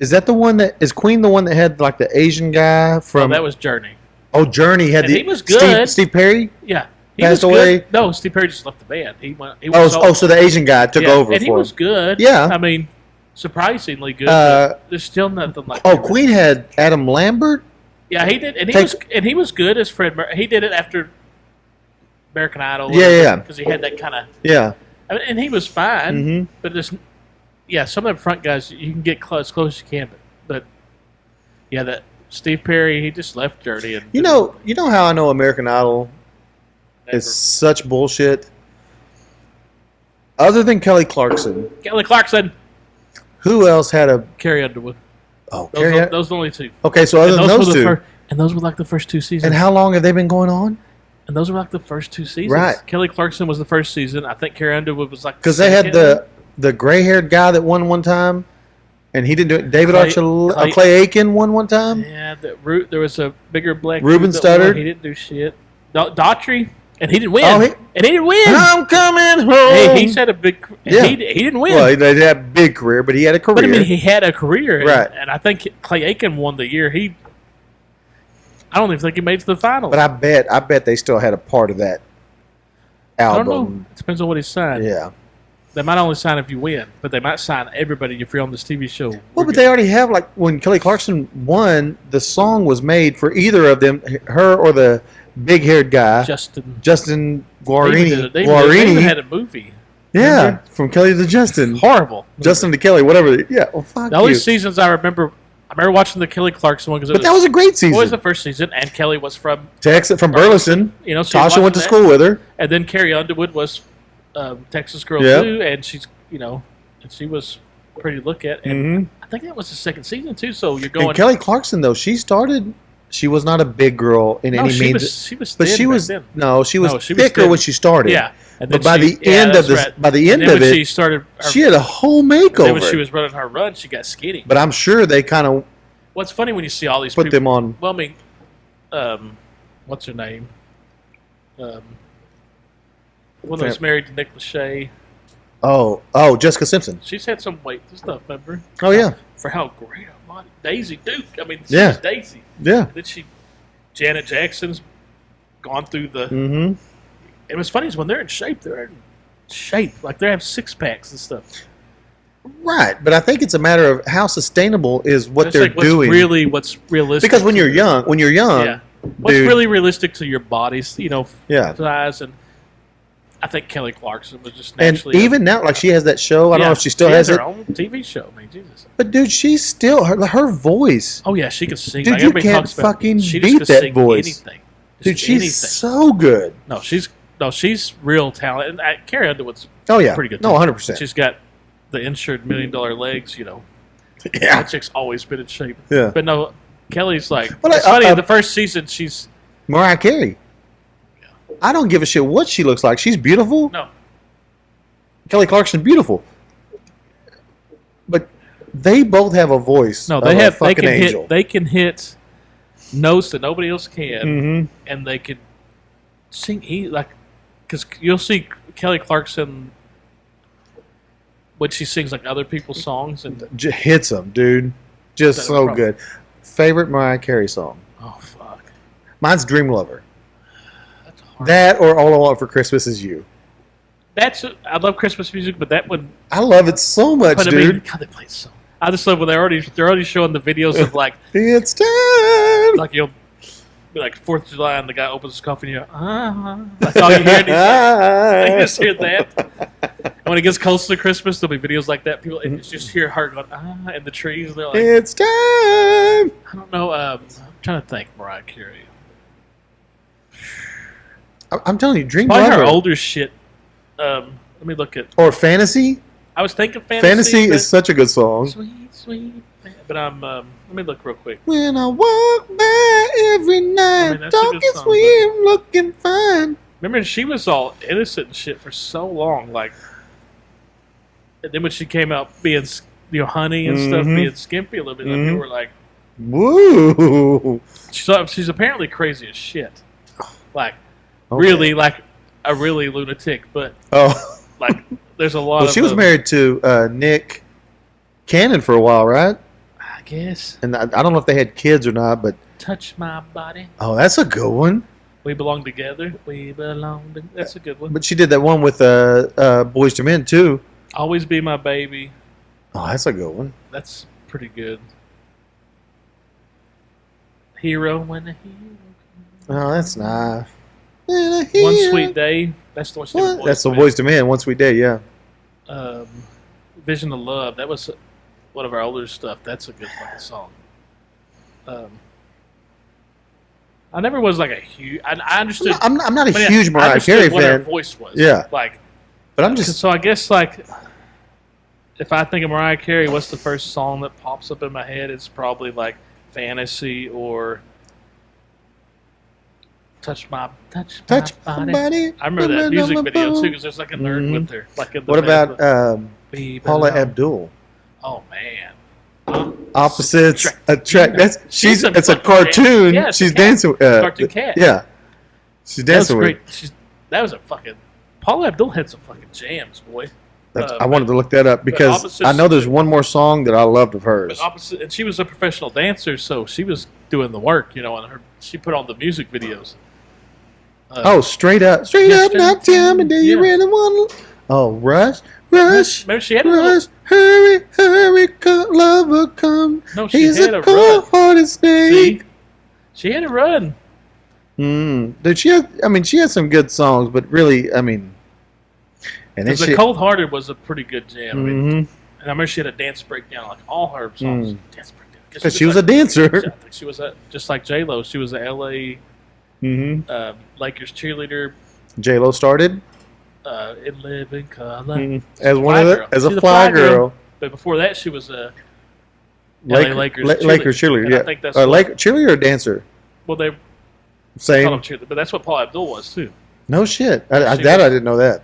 Is that the one that is Queen? The one that had like the Asian guy from? Oh, that was Journey. Oh, Journey had he was good. Steve Perry. Yeah. He passed was away. Good. No, Steve Perry just left the band. He so the Asian guy took over. And he was good. Yeah. I mean, surprisingly good. Uh, but there's still nothing like. Oh, Queen had Adam Lambert. Yeah, he did, and Take- he was good as Fred. He did it after American Idol. Yeah. Because he had that kind of. Yeah. I mean, and he was fine, Mhm. but there's, yeah, some of the front guys you can get close as you can, but yeah, that Steve Perry, he just left Journey, and You know how I know American Idol never- is such bullshit. Other than Kelly Clarkson, Kelly Clarkson, who else had a? Carrie Underwood. Oh, Those, Carrie. those are the only two. Okay, so other And than those were the two, and those were like the first two seasons. and how long have they been going on? And those were like the first two seasons. Right. Kelly Clarkson was the first season. I think Carrie Underwood was like Because they had second. the gray-haired guy that won one time, and he didn't do it. David Clay- Clay Aiken won one time. Yeah, there was a bigger black Ruben dude that won. Studdard. He didn't do shit. Daughtry, and he didn't win. Oh, and he didn't win. I'm coming home. Hey, he's had a big. Yeah. He didn't win. Well, he didn't have a big career, but he had a career. but I mean, he had a career, and, Right. and I think Clay Aiken won the year. I don't even think he made it to the finals. But I bet they still had a part of that I don't album. know. It depends on what he signed. Yeah. They might only sign if you win, but they might sign everybody if you're on this TV show. Well, but they already have, like, when Kelly Clarkson won, the song was made for either of them, her or the big-haired guy, Justin Guarini. They even had a movie. Yeah, remember? from Kelly to Justin. Horrible. Justin to Kelly, whatever. Yeah, well, fuck The only you. seasons I remember watching the Kelly Clarkson one because But that was a great What was season. the first season? And Kelly was from Texas, from Burleson. you know. So you Tasha went watched to that. school with her. And then Carrie Underwood was Texas girl Yep. too, and she's and she was pretty to look at. And Mm-hmm. I think that was the second season too. So you're going. And Kelly Clarkson, though, she was not a big girl in any she means. she was But thin she back was then. she was she was thicker thin. when she started. Yeah, and But then by the end of that's this, right. by the And end then of when it, she started. she had a whole and then when she makeover. was running her run, she got skinny. But I'm sure they kind of What's funny when you see all these put people. them on. Well, I mean, what's her name? One that was married to Nick Lachey. Oh, Jessica Simpson. She's had some weight and stuff, remember? Oh yeah, For how great a body. Daisy Duke. I mean, she Yeah. was Daisy. yeah. Then Janet Jackson's gone through the. Mm-hmm. It was funny is when they're in shape, like they have six packs and stuff. Right, but I think it's a matter of how sustainable is what It's they're like what's doing. what's realistic. Because when to you're your- young, yeah, what's dude. really realistic to your bodies, Yeah. size, and I think Kelly Clarkson was just And naturally. even now, like she has that show. I don't know if she still has her it. own TV show. I mean, Jesus. But dude, she's still her voice. Oh yeah, she can sing. Dude, like, you everybody can't talks about, fucking she beat just could that sing voice. Anything. Just Dude, she's anything. so good. No, she's real talent. And Carrie Underwood's Oh yeah, pretty good. No, too. 100%. She's got the insured $1 million legs. Yeah, That chick's always been in shape. yeah. But no, Kelly's like. Well, it's funny. In the first season, she's Mariah Carey. I don't give a shit what she looks like. She's beautiful. no. Kelly Clarkson, beautiful. But they both have a voice. No, of they a have. They fucking can angel. hit. They can hit notes that nobody else can, Mm-hmm. and they could sing. Because you'll see Kelly Clarkson when she sings like other people's songs, and Hits them, dude. Just That's so the problem. good. Favorite Mariah Carey song? oh fuck, Mine's Dream Lover. that's hard. That or All I Want for Christmas Is You. I love Christmas music, but that one. I love it so much, But I dude. mean, God, they play so. I just love when they're already showing the videos of like It's time. you'll be like 4th of July and the guy opens his coffee and you're that's all you hear. And you just hear that. And when it gets close to Christmas, there'll be videos like that. People and you just hear her going in the trees. And they're like, It's time. I don't know. I'm trying to think. Mariah Carey. I'm telling you, Dream Probably Lover. her older shit. Let me look at. Or Fantasy. I was thinking fantasy. Fantasy but is such a good song. sweet. But let me look real quick. When I walk by every night, that's a good talking song, sweet, I'm looking fine. Remember, she was all innocent and shit for so long. Like, and then when she came out being, honey and stuff, Mhm. being skimpy a little bit, Mhm. people were like, Woo! she's apparently crazy as shit. Like, Okay. really, like a really lunatic. But Oh, like, there's a lot well, of. she was married to Nick Cannon for a while, right? I guess. And I don't know if they had kids or not, but Touch my body. oh, that's a good one. We belong together. We belong. That's a good one. But she did that one with Boys to Men too. Always be my baby. Oh, that's a good one. That's pretty good. Hero when the hero Oh, that's nice. comes. One Sweet Day. That's the one she did with What? That's the Boyz II Boys to Men. One Sweet Day, yeah. Men. Vision of Love. That was one of our older stuff. That's a good fucking song. I never was like a huge. I understood. I'm not a but yeah, huge I Mariah understood Carey what her fan. voice was. Yeah. Like, But I'm just. so I guess like, if I think of Mariah Carey, what's the first song that pops up in my head? It's probably like Fantasy or Touch My Touch Body. Body. I remember that music video too because there's like a nerd with her. Like in the What band, about Baby Paula Love. Abdul? Oh man. Opposites attract. That's She's a it's a fucking dance- cartoon. yeah, it's a She's cat. dancing. Cartoon cat. Yeah, she's That was dancing with. great. That was a fucking. Paula Abdul had some fucking jams, boy. I wanted to look that up because Opposites- I know there's one more song that I loved of hers. But opposite, and she was a professional dancer, so she was doing the work, and she put on the music videos. Oh, straight up, now tell me, do you really want to? Oh, Rush. Maybe she had a little, hurry, lover, come. No, she He's had a a run. cold-hearted snake. see, she had a run. Dude, she had some good songs, but really, and then Because she. the Cold Hearted was a pretty good jam. I mean, Mhm. and I remember she had a dance breakdown, like all her songs. Dance breakdown. Because she was a dancer. I think she was just like J Lo. She was a LA Lakers cheerleader. J Lo started In living color. as She's a fly girl. But before that, she was a Lakers Lakers cheerleader. And Yeah, I think that's what, cheerleader or dancer. well, they call Same. them cheerleader, but that's what Paul Abdul was too. No shit. She I was- didn't know that.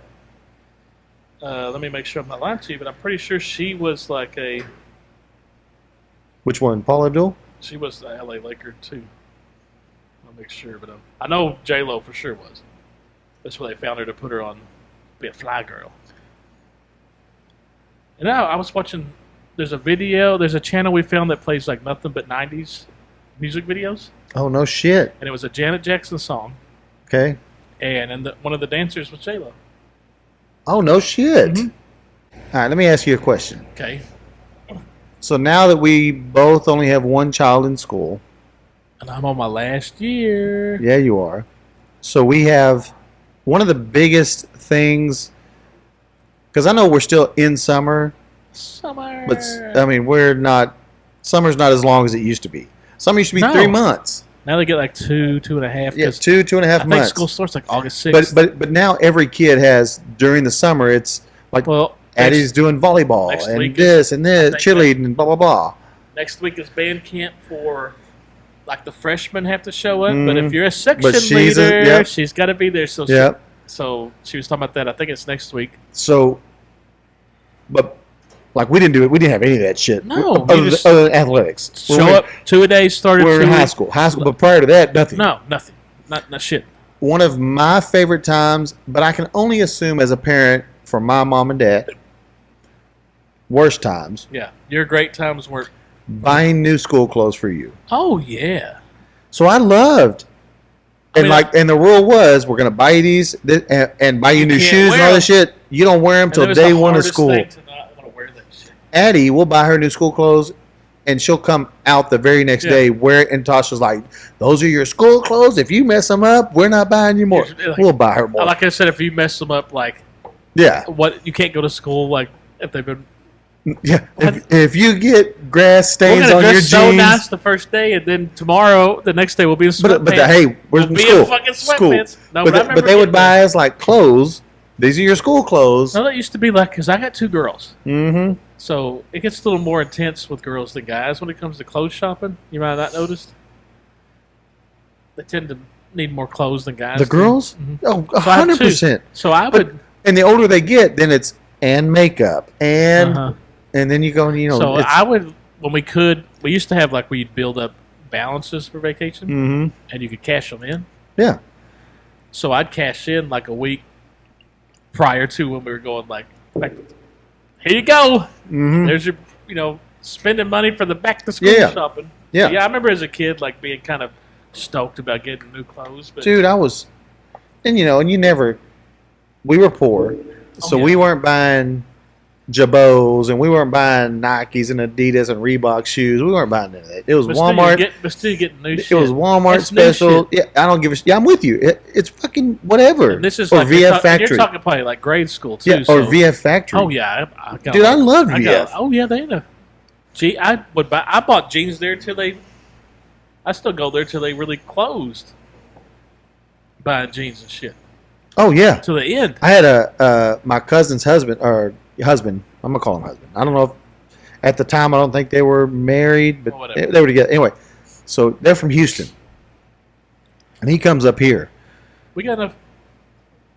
Let me make sure I'm not lying to you, but I'm pretty sure she was like Which one? Paula Abdul? she was the LA Laker too. I'll make sure, but I know J Lo for sure was. That's where they found her to put her on, be a fly girl. And now I was watching. There's a channel we found that plays like nothing but '90s music videos, Oh no shit. and it was a Janet Jackson song, Okay. and one of the dancers was J Lo. Oh no shit. Mhm. All right, let me ask you a question. Okay, So now that we both only have one child in school, and I'm on my last year. yeah, you are. So we have one of the biggest things, because I know we're still in summer, Summer. but we're not. Summer's not as long as it used to be. Summer used to be No. 3 months. Now they get like 2.5. Yeah, 'cause two and a half I think months. school starts like August 6th. But now every kid has during the summer. It's like well, Addie's doing volleyball next and week this and this, I think cheerleading and blah blah blah. next week is band camp for like the freshmen have to show up. But Mhm. if you're a section But leader, yep. she's got to be there. So Yep. so she was talking about that. I think it's next week. So, but like we didn't do it. We didn't have any of that shit. No, other, you just other than athletics. Show up 2 a day. Started. We're in 2 high weeks. school. But prior to that, nothing. No, nothing. Not shit. One of my favorite times, but I can only assume as a parent for my mom and dad. Worst times, Yeah, your great times were. buying new school clothes for you. Oh yeah. So I loved, and I mean, and the rule was we're gonna buy you these and buy you new can't shoes and wear all 'em. this shit. You don't wear them And till it was day the one of hardest school. thing to not want to wear that shit. Addie will buy her new school clothes, and she'll come out the very next Yeah. day wear it. And Tasha's like, "Those are your school clothes. If you mess them up, we're not buying you more. Like- We'll buy her more." Like I said, if you mess them up, like Yeah, what you can't go to school, like if they've been. yeah. If you get grass We're stains gonna on your dress so jeans, nice the first day, and then tomorrow, the next day, we'll be in sweatpants. but hey, we're in We'll be school. in fucking sweatpants. No, but but I remember but they would getting buy us like clothes. These are your school clothes. No, that used to be like because I got 2 girls, Mm-hmm. so it gets a little more intense with girls than guys when it comes to clothes shopping. You might have not noticed. They tend to need more clothes than guys. The do. girls? Mhm. Oh, So I have 100%. So I But would. and the older they get, then it's and makeup and Uh-huh. and then you go and So it's, I would when we could. We used to have like we'd build up balances for vacation, mm-hmm. and you could cash them in. Yeah. So I'd cash in like a week prior to when we were going like here you go. Mm-hmm. There's your spending money for the back to school Yeah. shopping. Yeah. Yeah, I remember as a kid like being kind of stoked about getting new clothes. But Dude, I was and you never we were poor. So yeah. we weren't buying Jabos, and we weren't buying Nikes and Adidas and Reebok shoes. We weren't buying any of that. It was Walmart. But still, you get new shit. It was Walmart That's new special. shit. Yeah, I don't give a shit. Yeah, I'm with you. It's fucking whatever. And this is or like VF Factory. You're talking probably like grade school too. Yeah, or so. VF Factory. Oh yeah, I got dude, I love VF. Oh yeah, they know. Gee, I bought jeans there till they. I still go there till they really closed. Buying jeans and shit Oh yeah. to the end. I had my cousin's husband. I'm gonna call him husband. I don't know if at the time I don't think they were married, but Well, whatever. they were together. Anyway, so they're from Houston, and he comes up here. We got enough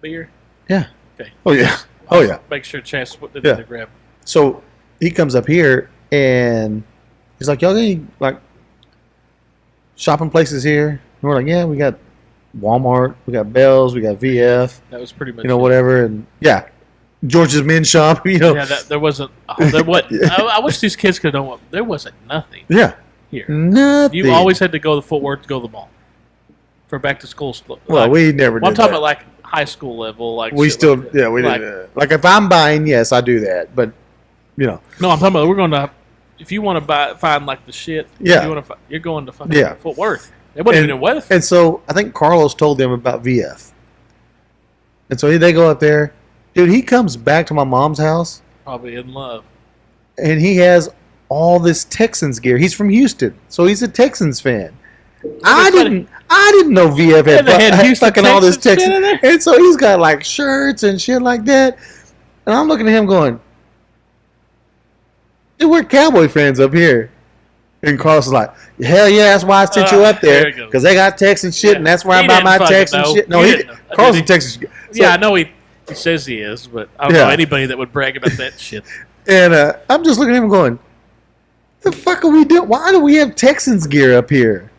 beer. Yeah. Okay. Oh yeah. Oh yeah. Make sure Chance put it Yeah. in the grab. So he comes up here and he's like, "Y'all got any like shopping places here?" And we're like, "Yeah, we got Walmart, we got Bell's, we got VF, That was pretty much. you know, it. whatever." And yeah, George's Men's Shop, you know. Yeah, there wasn't. There what? Yeah. I wish these kids could know. There wasn't nothing Yeah. here. Nothing. You always had to go to Fort Worth to go to the mall for back to school. Well, like, we never did I'm talking that. about like high school level. Like We shit still, like that. yeah, we like, did. Like if I'm buying, yes, I do that. But you know, No, I'm talking about we're going to. If you want to find like the shit, Yeah. you're going to fucking Yeah. Fort Worth. It wasn't And- even in Weatherford. and so I think Carlos told them about VF, and so they go up there. Dude, he comes back to my mom's house, Probably in love. and he has all this Texans gear. He's from Houston, so he's a Texans fan. I funny. didn't know VF Yeah, had, they had Houston fucking all this Texans shit Texans, in there. and so he's got like shirts and shit like that. And I'm looking at him going, "Dude, we're Cowboy fans up here." And Carlos is like, "Hell yeah, that's why I sent you up there there, you go. because they got Texan shit, Yeah. and that's where He I buy didn't my fucking Texan know. shit." No, He he didn't know. Carlos Did is Texas. So- Yeah, I know he says he is, but I don't Yeah. know anybody that would brag about that shit. And I'm just looking at him going, "The fuck are we doing? Why do we have Texans gear up here?"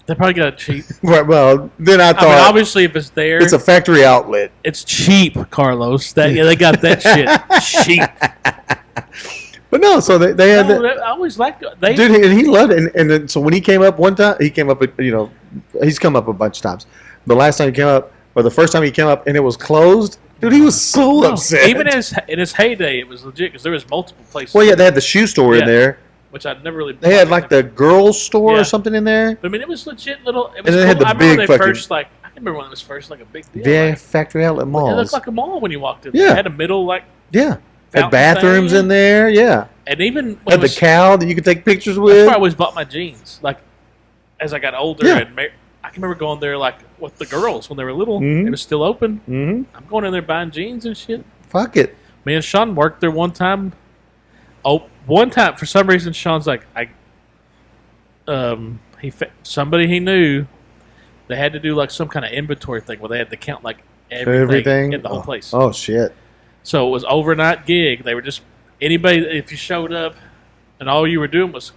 They probably got it cheap. Right. Well, then I I thought mean, obviously, if it's there, it's a factory outlet. it's cheap, Carlos. They got that shit cheap. But no, so they had No, that. I always liked they. Dude, and he loved it. And then, so when he came up one time, he came up, you know, he's come up a bunch of times. The last time he came up, or the first time he came up and it was closed, dude, he was so no, upset. even in his heyday, it was legit because there was multiple places. Well, yeah, they had the shoe store in Yeah. there. which I'd never really. They had like the girls store Yeah. or something in there. I mean, it was legit little. It was And then they had cool. the I remember big they fucking- first like. I can remember when it was first like a big deal. Yeah, Like, factory outlet it malls. looked like a mall when you walked in. Yeah. It had a middle like, Yeah, had fountain bathrooms thing. in there. Yeah, and even when had it the was, cow that you could take pictures that's with. where I always bought my jeans. Like as I got older, Yeah. and I can remember going there like with the girls when they were little. Mhm. It was still open. Mm-hmm. I'm going in there buying jeans and shit. Fuck it. Me and Sean worked there one time. Oh, one time for some reason Sean's like somebody he knew. They had to do like some kind of inventory thing where they had to count like everything in the whole place. Oh shit. So it was overnight gig. They were just anybody if you showed up, and all you were doing was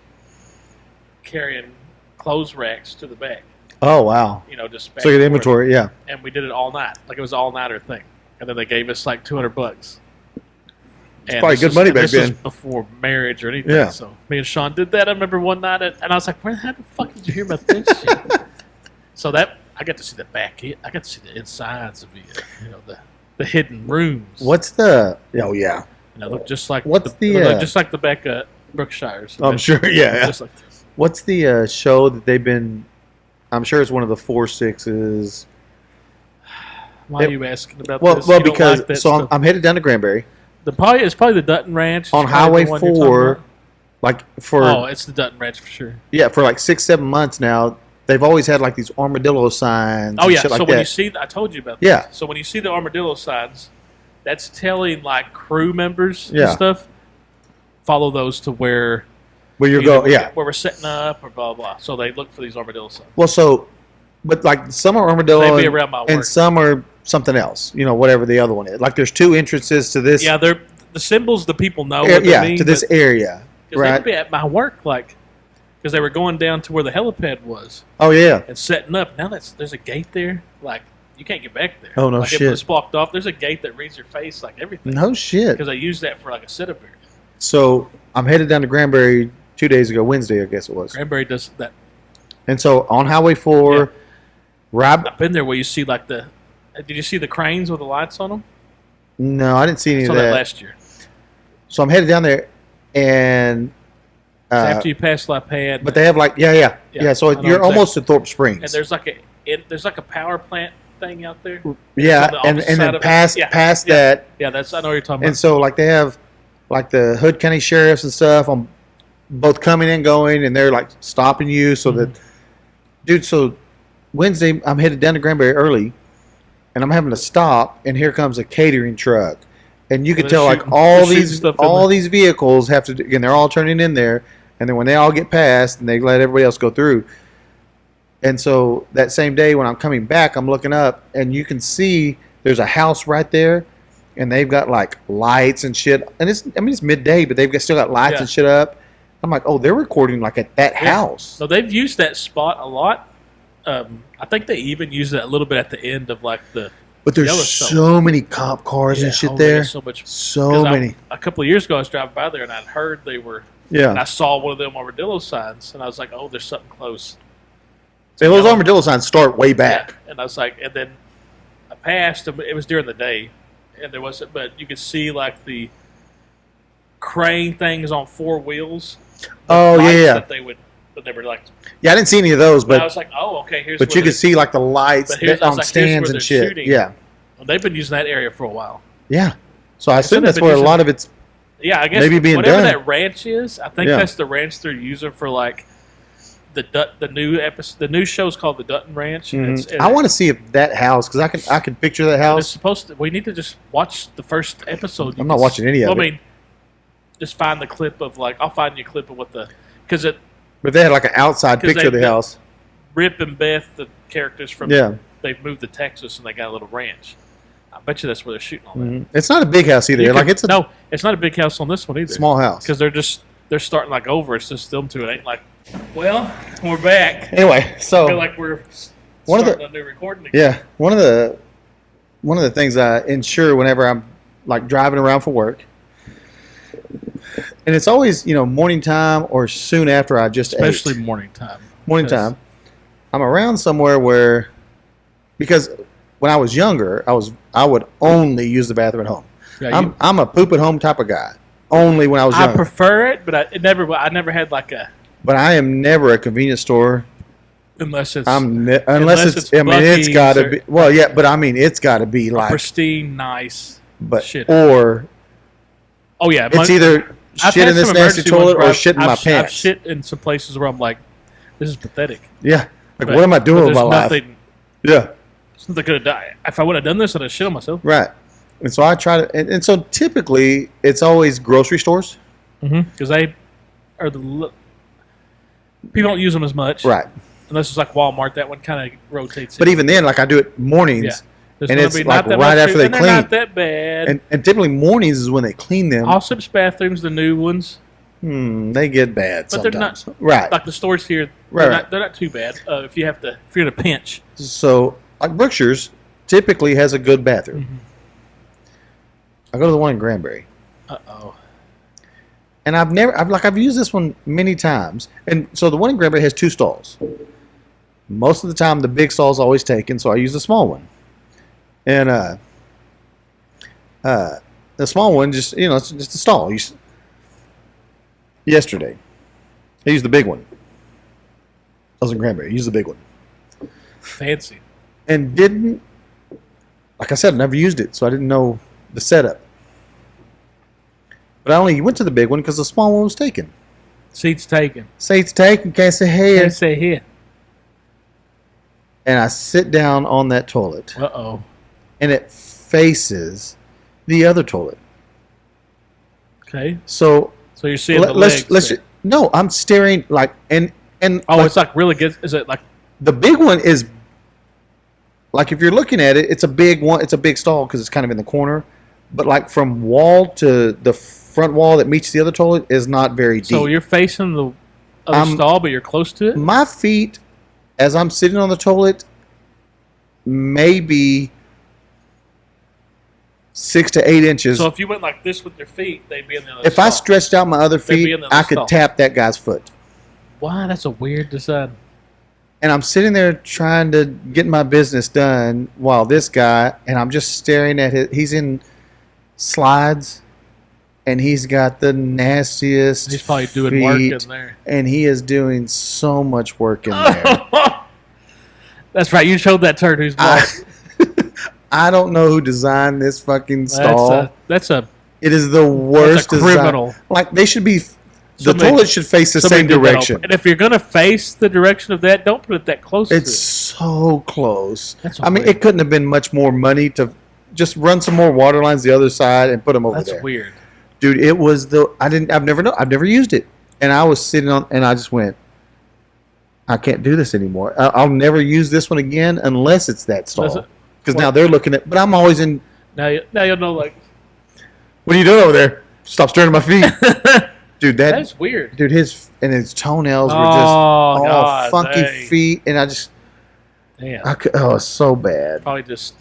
carrying clothes racks to the back. Oh wow. You know, just back So you and had forth. inventory, yeah. And we did it all night. Like it was an all nighter thing. And then they gave us like $200. It's probably good money back this was then. before marriage or anything. Yeah. So me and Sean did that. I remember one night, and I was like, "Where the fuck did you hear about this shit?" So that I got to see the back. I got to see the insides of it. You know, the hidden rooms. What's the? Oh yeah. You know, look just like What's the, look uh, just like the back of Brookshire's. I'm sure. Yeah. Just like What's the show that they've been? I'm sure it's one of the 4-6s. why are you asking about Well, this? well, You don't because like that so stuff? I'm headed down to Granbury It's probably the Dutton Ranch on It's probably Highway the one you're talking 4. about. Like for Oh, it's the Dutton Ranch for sure. yeah, for like 6-7 months now. They've always had like these armadillo signs. Oh and yeah. shit So like when that. you see, I told you about. Yeah. This. So when you see the armadillo signs, that's telling like crew members Yeah. and stuff. Follow those to where where you either go, we're- yeah. where we're setting up or blah blah. So they look for these armadillo signs. Well, so, but like some are armadillo They'd be and, around my and work. some are something else. You know, whatever the other one is. Like there's 2 entrances to this. Yeah, they're the symbols. The people know. area, What they yeah, mean, to this area, because right? they'd be at my work like because they were going down to where the helipad was Oh yeah. and setting up. Now there's a gate there. Like you can't get back there. Oh, no like, shit. If it's blocked off, there's a gate that reads your face like everything. No shit. Because I use that for like a sit-up beer. So I'm headed down to Granbury 2 days ago, Wednesday, I guess it was. Granbury does that. And so on Highway 4, Yeah. Rob. I've been there where you see like the. Did you see the cranes with the lights on them? No, I didn't see any I of saw that. that last year. So I'm headed down there, and After you pass La Pan, but they have like yeah. So I know you're exactly. almost at Thorpe Springs. and there's like a power plant thing out there. yeah, on the and opposite side then of it. past Yeah, past yeah. that, Yeah, that's I know what you're talking and about. so like they have like the Hood County sheriffs and stuff on both coming and going, and they're like stopping you so that, dude. So Wednesday I'm headed down to Granbury early, and I'm having to stop, and here comes a catering truck, and you can they're tell like shooting- all they're shooting these stuff in all there. these vehicles have to, and they're all turning in there, and then when they all get past, and they let everybody else go through. And so that same day when I'm coming back, I'm looking up, and you can see there's a house right there, and they've got like lights and shit. And it's midday, but still got lights Yeah. and shit up. I'm like, oh, they're recording like at that house. So they've used that spot a lot. I think they even use it a little bit at the end of like the But there's Yellowstone. so many cop cars and shit oh, there. there's so much. So 'cause many. A couple of years ago, I was driving by there and I'd heard they were. And Yeah. I saw one of them armadillo signs, and I was like, "Oh, there's something close." So those Yellow- armadillo signs start way back. Yeah. And I was like, and then I passed. It was during the day, and there wasn't, but you could see like the crane things on four wheels. The Oh, lights yeah. that they were like. Yeah, I didn't see any of those, But I but was like, oh, okay, here's. but where you could they- see like the lights But here's- I was on like, here's stands where and they're shit. shooting. Yeah. Well, they've been using that area for a while. Yeah. So I Instead assume of that's been where a using- lot of it's. Yeah, I guess Maybe being whatever done. that ranch is, I think Yeah. that's the ranch they're using for like the new episode. The new show's called the Dutton Ranch. And Mhm. I want to see if that house, because I can picture that It's house. supposed to. We need to just watch the first episode. I'm not watching any of Well, it. I mean, just find the clip of like I'll find you a clip of what the because it But they had like an outside 'Cause picture of the they- house. Rip and Beth, the characters from Yeah. they've moved to Texas and they got a little ranch. I bet you that's where they're shooting all that. Mhm. It's not a big house either. You Like could- it's a no, it's not a big house on this one either. small house. because they're starting like over. It's just them two. It ain't like. Well, we're back. Anyway, I so feel like we're One of the- starting a new recording again. yeah, one of the things I ensure whenever I'm like driving around for work, and it's always morning time or soon after I just Especially ate. morning time. Morning time. I'm around somewhere where, because when I was younger, I would only use the bathroom at home. Yeah, I'm a poop at home type of guy. Only when I was I young. prefer it, but I never had like a But I am never a convenience store. unless it's Unless it's. I mean, it's Buc-ee's got to or- be. Well, yeah, but I mean, it's got to be like. pristine, nice. But shit. or Oh yeah, it's either I've shit had in this some nasty emergency toilet ones where or shit in my I've pants. shit in some places where I'm like, this is pathetic. Yeah. Like, But- what am I but doing with there's my life? nothing, Yeah. Something could have died. If I would have done this, I'd have shit on myself. Right. And so I try to, and so typically it's always grocery stores. Because they are people don't use them as much. Right. Unless it's like Walmart, that one kind of rotates. But in. even then, like I do it mornings. Yeah. There's and gonna it's be like not that right much after food, they and clean. They're not that bad. And typically mornings is when they clean them. Allsup's bathrooms, the new ones, They get bad but they're sometimes. not Right. like the stores here. Right, right. They're not too bad. If you're in a pinch. So like Brookshire's typically has a good bathroom. Mm-hmm. I go to the one in Granbury. Oh. And I've used this one many times. And so the one in Granbury has 2 stalls. Most of the time the big stall is always taken, so I use the small one. And the small one just it's just a stall. Yesterday, I used the big one. I was in Granbury. I used the big one. Fancy. And didn't, like I said, I never used it, so I didn't know the setup. But I only went to the big one because the small one was taken. Seats taken. Say it's taken, can't say hey. Can't say here. And I sit down on that toilet, Uh-oh. and it faces the other toilet. Okay. So So you're seeing the let's legs. there. no, I'm staring like and Oh, like, it's like really good. Is it like the big one is like if you're looking at it, it's a big one. It's a big stall because it's kind of in the corner, but like from wall to the front wall that meets the other toilet is not very deep. so? You're facing the other stall, but you're close to it. My feet, as I'm sitting on the toilet, maybe 6 to 8 inches. So if you went like this with your feet, they'd be in the other If stall. I stretched out my other They'd be feet, in the other I could stall. tap that guy's foot. Wow, that's a weird design. And I'm sitting there trying to get my business done while this guy, and I'm just staring at it. He's in slides, and he's got the nastiest. He's probably doing work feet, in there. and he is doing so much work in there. That's right. You showed that turd who's boss. I don't know who designed this fucking stall. That's a It is the worst criminal. design. Like they should be. The Somebody- toilet should face the somebody same did that on direction. pur- And if you're gonna face the direction of that, don't put it that close. It's to so close. That's I mean, weird. it couldn't have been much more money to just run some more water lines the other side and put them over That's there. weird. Dude, it was I've never used it. And I was sitting on, and I just went, I can't do this anymore. I'll never use this one again unless it's that Does stall. it- Because now they're looking at, but I'm always in, Now you'll know. Like what are you doing over there? Stop staring at my feet. Dude, that's weird. dude, his toenails were Oh, just all God, funky dang. feet. And Damn. oh, it's so bad. Probably just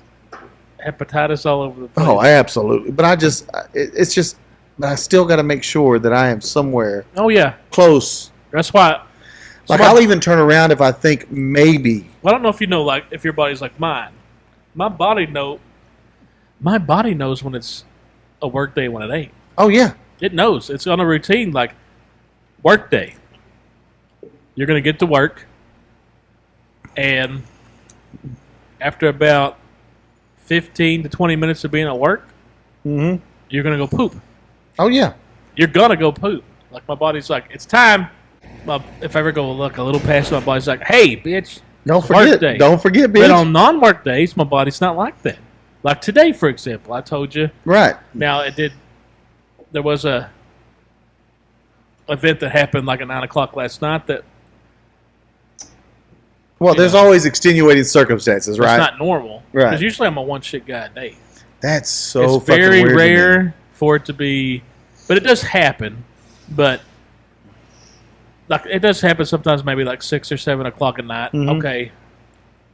hepatitis all over the place. Oh, absolutely. But it's just, but I still got to make sure that I am somewhere Oh, yeah. close. That's why. Like, I'll even turn around if I think maybe. Well, I don't know if you know, like, if your body's like mine. My body knows when it's a work day when it ain't. Oh, yeah. It knows. It's on a routine, like work day. You're going to get to work, and after about 15 to 20 minutes of being at work, Mm-hmm. you're going to go poop. Oh, yeah. You're going to go poop. Like, my body's like, it's time. If I ever go look a little past, my body's like, hey, bitch. Don't Work forget. day. Don't forget, bitch. But on non-work days, my body's not like that. Like today, for example, I told you. Right. Now, there was a event that happened like at 9 o'clock last night that Well, there's always extenuating circumstances, right? it's not normal. Right. Because usually I'm a one shit guy a day. That's so It's fucking very weird to me. rare for it to be, but it does happen. But like it does happen sometimes, maybe like 6 or 7 o'clock at night. Mhm. Okay,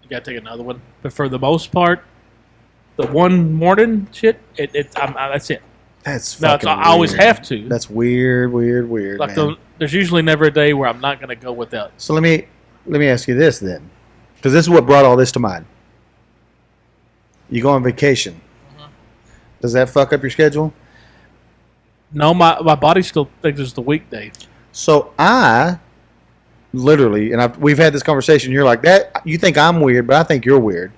you gotta take another one. But for the most part, the one morning shit, that's it. That's No, fucking I always weird. have to. That's weird, Like man. there's usually never a day where I'm not gonna go without. So let me ask you this then, because this is what brought all this to mind. You go on vacation. Mm-hmm. Does that fuck up your schedule? No, my body still thinks it's the weekday. So I literally, and we've had this conversation. You're like that. You think I'm weird, but I think you're weird.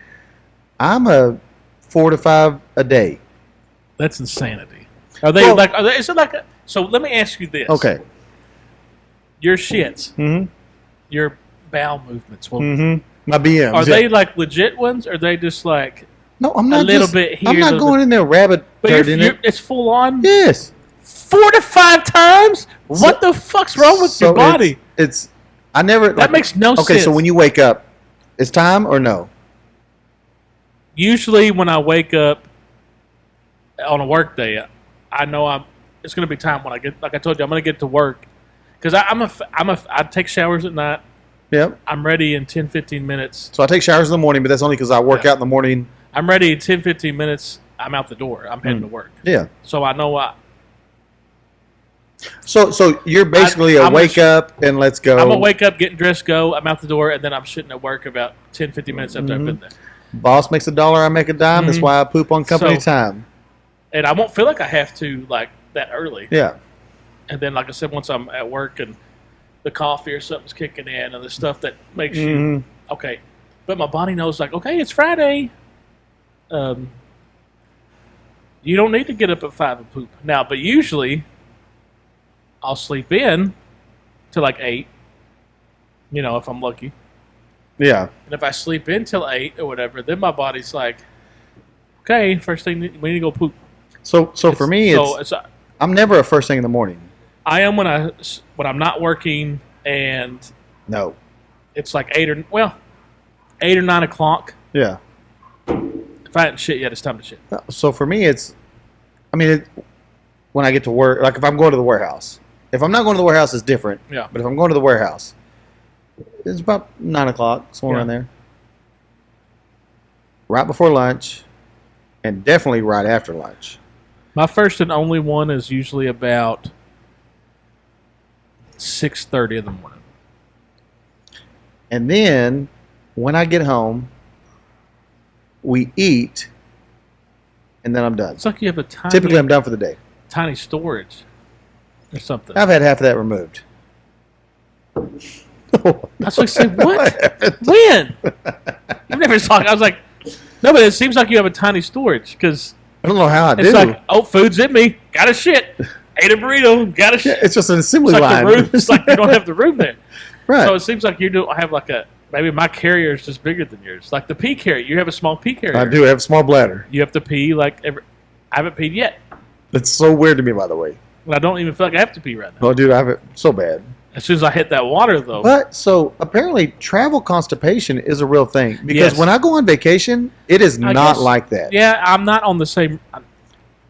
I'm a 4 to 5 a day. That's insanity. Are they Well- like? Is it like? So let me ask you this. Okay. Your shits, Mm-hmm. your bowel movements. Well, Mm-hmm. My BMs. are yeah. they like legit ones? Or are they just like? No, I'm not. little just- bit here, I'm a not little going in there rabbit But turd in it. it's full on. Yes. 4 to 5 times. What the fuck's wrong with your body? It's I never. That makes no sense. Okay, so when you wake up, it's time or no? Usually when I wake up on a work day, I know it's going to be time when I get, like I told you, I'm going to get to work because I take showers at night. Yep. I'm ready in 10, 15 minutes. So I take showers in the morning, but that's only because I work Yeah. out in the morning. I'm ready in 10, 15 minutes. I'm out the door. I'm heading to work. Yeah. So I know So you're basically I'm wake up and let's go. I'm going to wake up, getting dressed, go. I'm out the door, and then I'm sitting at work about 10, 15 minutes after I've been there. Boss makes $1, I make a dime. That's Mhm. why I poop on company So- time. And I won't feel like I have to like that early. Yeah. And then, like I said, once I'm at work and the coffee or something's kicking in and the stuff that makes you Mhm. okay, but my body knows like, okay, it's Friday. You don't need to get up at 5 and poop now, but usually I'll sleep in till like 8. You know, if I'm lucky, Yeah. and if I sleep in till 8 or whatever, then my body's like, okay, first thing we need to go poop. So for me, it's I'm never a first thing in the morning. I am when I'm not working and No. it's like 8 or 9 o'clock. Yeah. If I hadn't shit yet, it's time to shit. So for me, when I get to work, like if I'm going to the warehouse. If I'm not going to the warehouse, it's different. Yeah. But if I'm going to the warehouse, it's about 9 o'clock, somewhere Yeah. around there. Right before lunch, and definitely right after lunch. My first and only one is usually about 6:30 in the morning. And then when I get home, we eat, and then I'm done. It's like you have a tiny. Typically, I'm done for the day. tiny storage or something. I've had half of that removed. That's what I said. What? When? I've never talked. I was like, no, but it seems like you have a tiny storage because I don't know how I it's do. like, oh, food's in me. Got to shit. Ate a burrito. Got to shit. It's just an assembly It's like line. the room. It's like you don't have the room there. Right. So it seems like you don't have like a. Maybe my carrier is just bigger than yours. Like the pee carrier. You have a small pee carrier. I do have a small bladder. You have to pee like every. I haven't peed yet. It's so weird to me, by the way. And I don't even feel like I have to pee right now. Oh, dude, I have it so bad. As soon as I hit that water, though. But so apparently, travel constipation is a real thing because Yes. when I go on vacation, it is I not guess- like that. Yeah, I'm not on the same.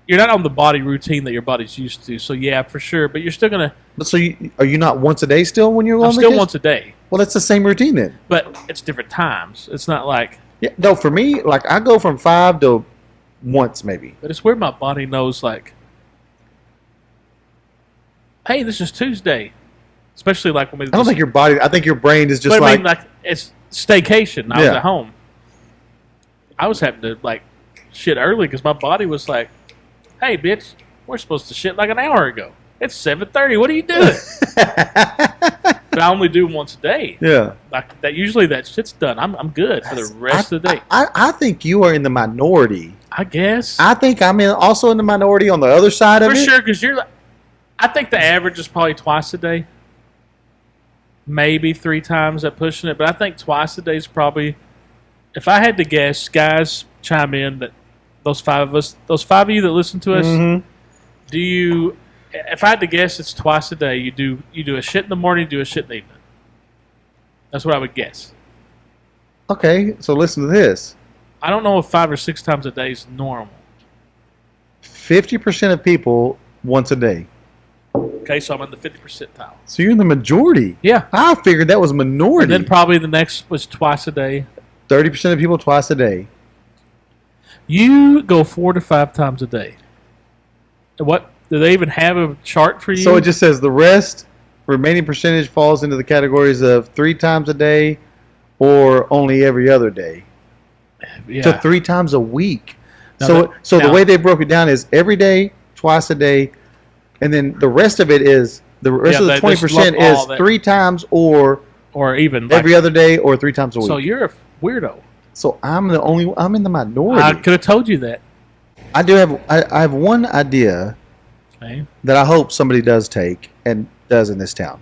You're not on the body routine that your body's used to. So yeah, for sure. But you're still gonna. But so are you not once a day still when you're on I'm still vacation? once a day, Well, that's the same routine then. but it's different times. It's not like. Yeah, no, for me, like I go from 5 to once maybe. But it's where my body knows like. Hey, this is Tuesday. Especially like when we. I don't think your body. I think your brain is just But I like mean, like it's staycation. I was Yeah. at home. I was having to like shit early because my body was like, "Hey, bitch, we're supposed to shit like an hour ago. It's 7:30. What are you doing?" But I only do once a day. yeah. Like that. Usually that shit's done. I'm good for the rest of the day. I think you are in the minority. I guess I think I'm also in the minority on the other side of for it. sure because you're. I think the average is probably twice a day. Maybe 3 times at pushing it, but I think twice a day is probably. If I had to guess, guys, chime in that those 5 of you that listen to us, Mhm. do you? If I had to guess, it's twice a day. You do a shit in the morning, do a shit in the evening. That's what I would guess. Okay, so listen to this. I don't know if 5 or 6 times a day is normal. 50% of people once a day. Okay, so I'm in the 50 percentile. So you're in the majority. Yeah, I figured that was a and minority. then probably the next was twice a day. 30% of people twice a day. You go 4 to 5 times a day. What do they even have a chart for you? So it just says the rest, remaining percentage falls into the categories of 3 times a day or only every other day. yeah. To 3 times a week. Now So the now- way they broke it down is every day, twice a day, and then the rest of it is the rest Yeah, of the they 20% just lump is all that. 3 times or or even like, every other day or 3 times a week. So you're a weirdo. So I'm in the minority. I could have told you that. I have one idea Okay. that I hope somebody does take and does in this town.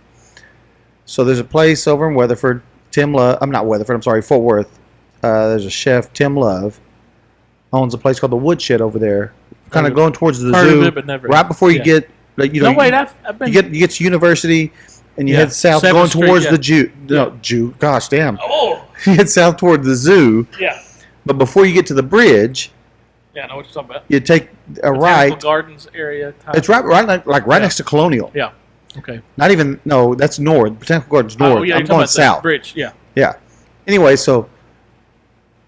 So there's a place over in Weatherford, Fort Worth. There's a chef, Tim Love, owns a place called the Woodshed over there, kind Heard of of- going towards the heard of zoo. it, but never- right before you yeah. get, like, you know, No, wait, I've been. you get to University, and you Yeah, head south, 7th going Street, towards yeah. the Jew. Yeah. No, Jew. Gosh, damn. Oh, You head south toward the zoo, yeah. but before you get to the bridge, Yeah, I know what you're talking about. you take a Botanical right. Gardens area. Type. It's right Yeah. next to Colonial. Yeah. Okay. Not even, no, that's north. Botanical Gardens north. Oh, yeah, I'm you're talking going about the south. bridge. Yeah. Yeah. Anyway, so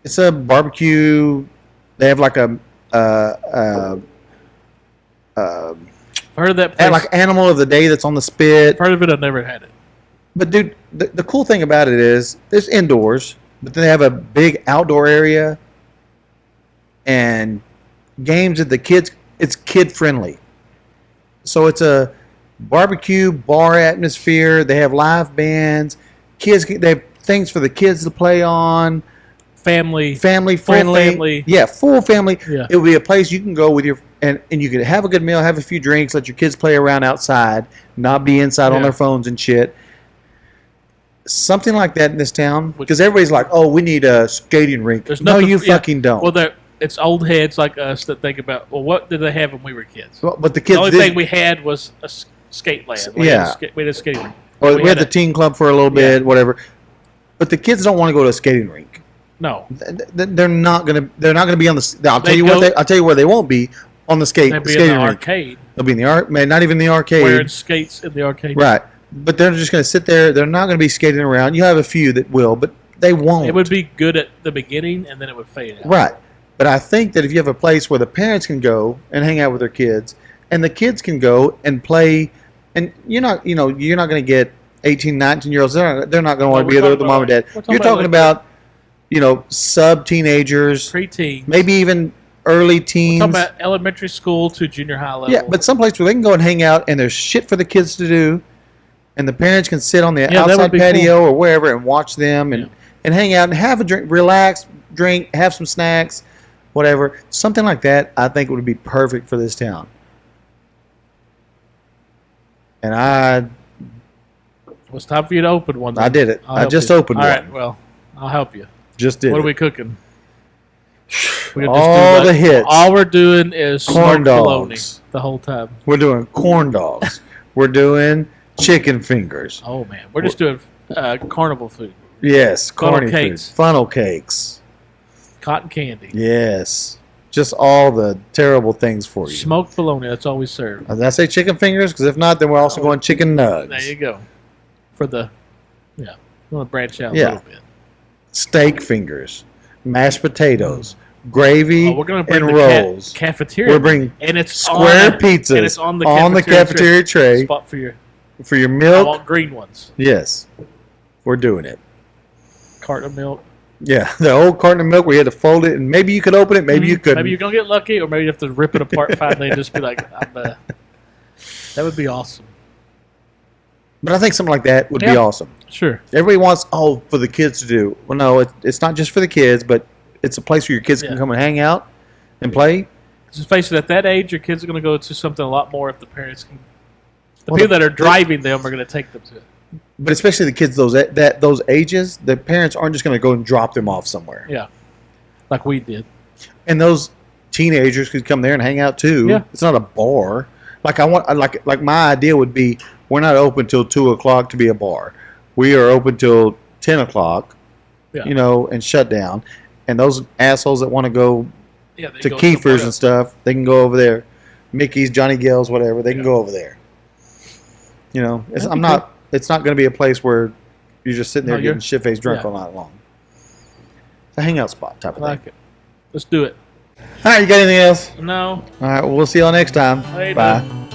it's a barbecue. They have like a Heard of that place? like animal of the day that's on the spit. Heard of it. I never had it. But dude, the cool thing about it is there's indoors, but then they have a big outdoor area and games that the kids. It's kid friendly. So it's a barbecue bar atmosphere. They have live bands. They have things for the kids to play on. Family. Family Full friendly. family. Yeah, full family. Yeah. It would be a place you can go with your and you can have a good meal, have a few drinks, let your kids play around outside, not be inside on Yeah. their phones and shit. Something like that in this town, because everybody's like, "Oh, we need a skating rink." There's No, nothing- you yeah. fucking don't. Well, it's old heads like us that think about, well, what did they have when we were kids? But the The kids only did, thing we had was a skate land. Yeah. We had a skating rink. or we had a- the teen club for a little bit, whatever. But the kids don't want to go to a skating rink. No. They're not gonna. They're not gonna be on the. I'll tell They you go- what. I'll tell you where they won't be on the They'd be in skating the rink. arcade, They'll be in the man, not even the arcade. wearing skates in the arcade. Right. But they're just going to sit there. They're not going to be skating around. You have a few that will, but they won't. It would be good at the beginning, and then it would fade out. Right. But I think that if you have a place where the parents can go and hang out with their kids, and the kids can go and play, and you're not going to get 18, 19-year-olds. They're not going to want to we're be there with talking the mom and dad. about- we're You're talking talking about about, sub-teenagers, Pre-teen. maybe even early teens. Talking about elementary school to junior high level. Yeah, but someplace where they can go and hang out, and there's shit for the kids to do, and the parents can sit on the that outside would be patio or wherever and watch them and, Yeah. and hang out and have a drink, relax, drink, have some snacks, whatever. Something like that, I think would be perfect for this town. And Well, it's time for you to open one. I then. did it. I'll I help just you. opened All one. right, well, I'll help you. Just did What it. are we cooking? All the hits. All we're doing is Corn smoked bologna dogs. the whole time. We're doing corn dogs. We're doing chicken fingers. Oh man, we're just doing carnival food, Yes, Funnel corny cakes. food. Funnel cakes. cotton candy, Yes. Just all the terrible things for you. smoked bologna. That's all we serve. Did I say chicken fingers? Because if not, then we're also going chicken nugs. There you go. For the we want to branch out Yeah. a little bit. Steak fingers. Mashed potatoes. Gravy Oh, we're gonna bring and the rolls. cafeteria. We're bringing and it's square on, pizzas and it's on the cafeteria tray spot for your. for your I milk. want green ones. Yes. We're doing it. Carton of milk. Yeah, the old carton of milk where you had to fold it, and maybe you could open it, maybe you couldn't. Maybe you're gonna get lucky, or maybe you have to rip it apart finally and just be like, that would be awesome. But I think something like that would be Yeah. awesome. Sure. Everybody wants, for the kids to do. Well, no, it's not just for the kids, but it's a place where your kids can Yeah. come and hang out and play. Just face it, at that age, your kids are going to go to something a lot more if the parents can. The Well, people that are driving them are going to take them to it. But especially the kids those ages, the parents aren't just going to go and drop them off somewhere. Yeah. Like we did. And those teenagers could come there and hang out too. Yeah. It's not a bar. Like my idea would be, we're not open till 2:00 to be a bar. We are open till 10:00. Yeah. And shut down. And those assholes that want to go Yeah, they to go Kiefer's somewhere and else. stuff, they can go over there. Mickey's, Johnny Gales, whatever, they can Yeah. go over there. It's That'd be It's not going to be a place where you're just sitting there No, getting you're- shit-faced drunk yeah. all night long. It's a hangout spot type I of thing. like it. Let's do it. All right, you got anything else? No. All right, well, we'll see y'all next time. Later. Bye.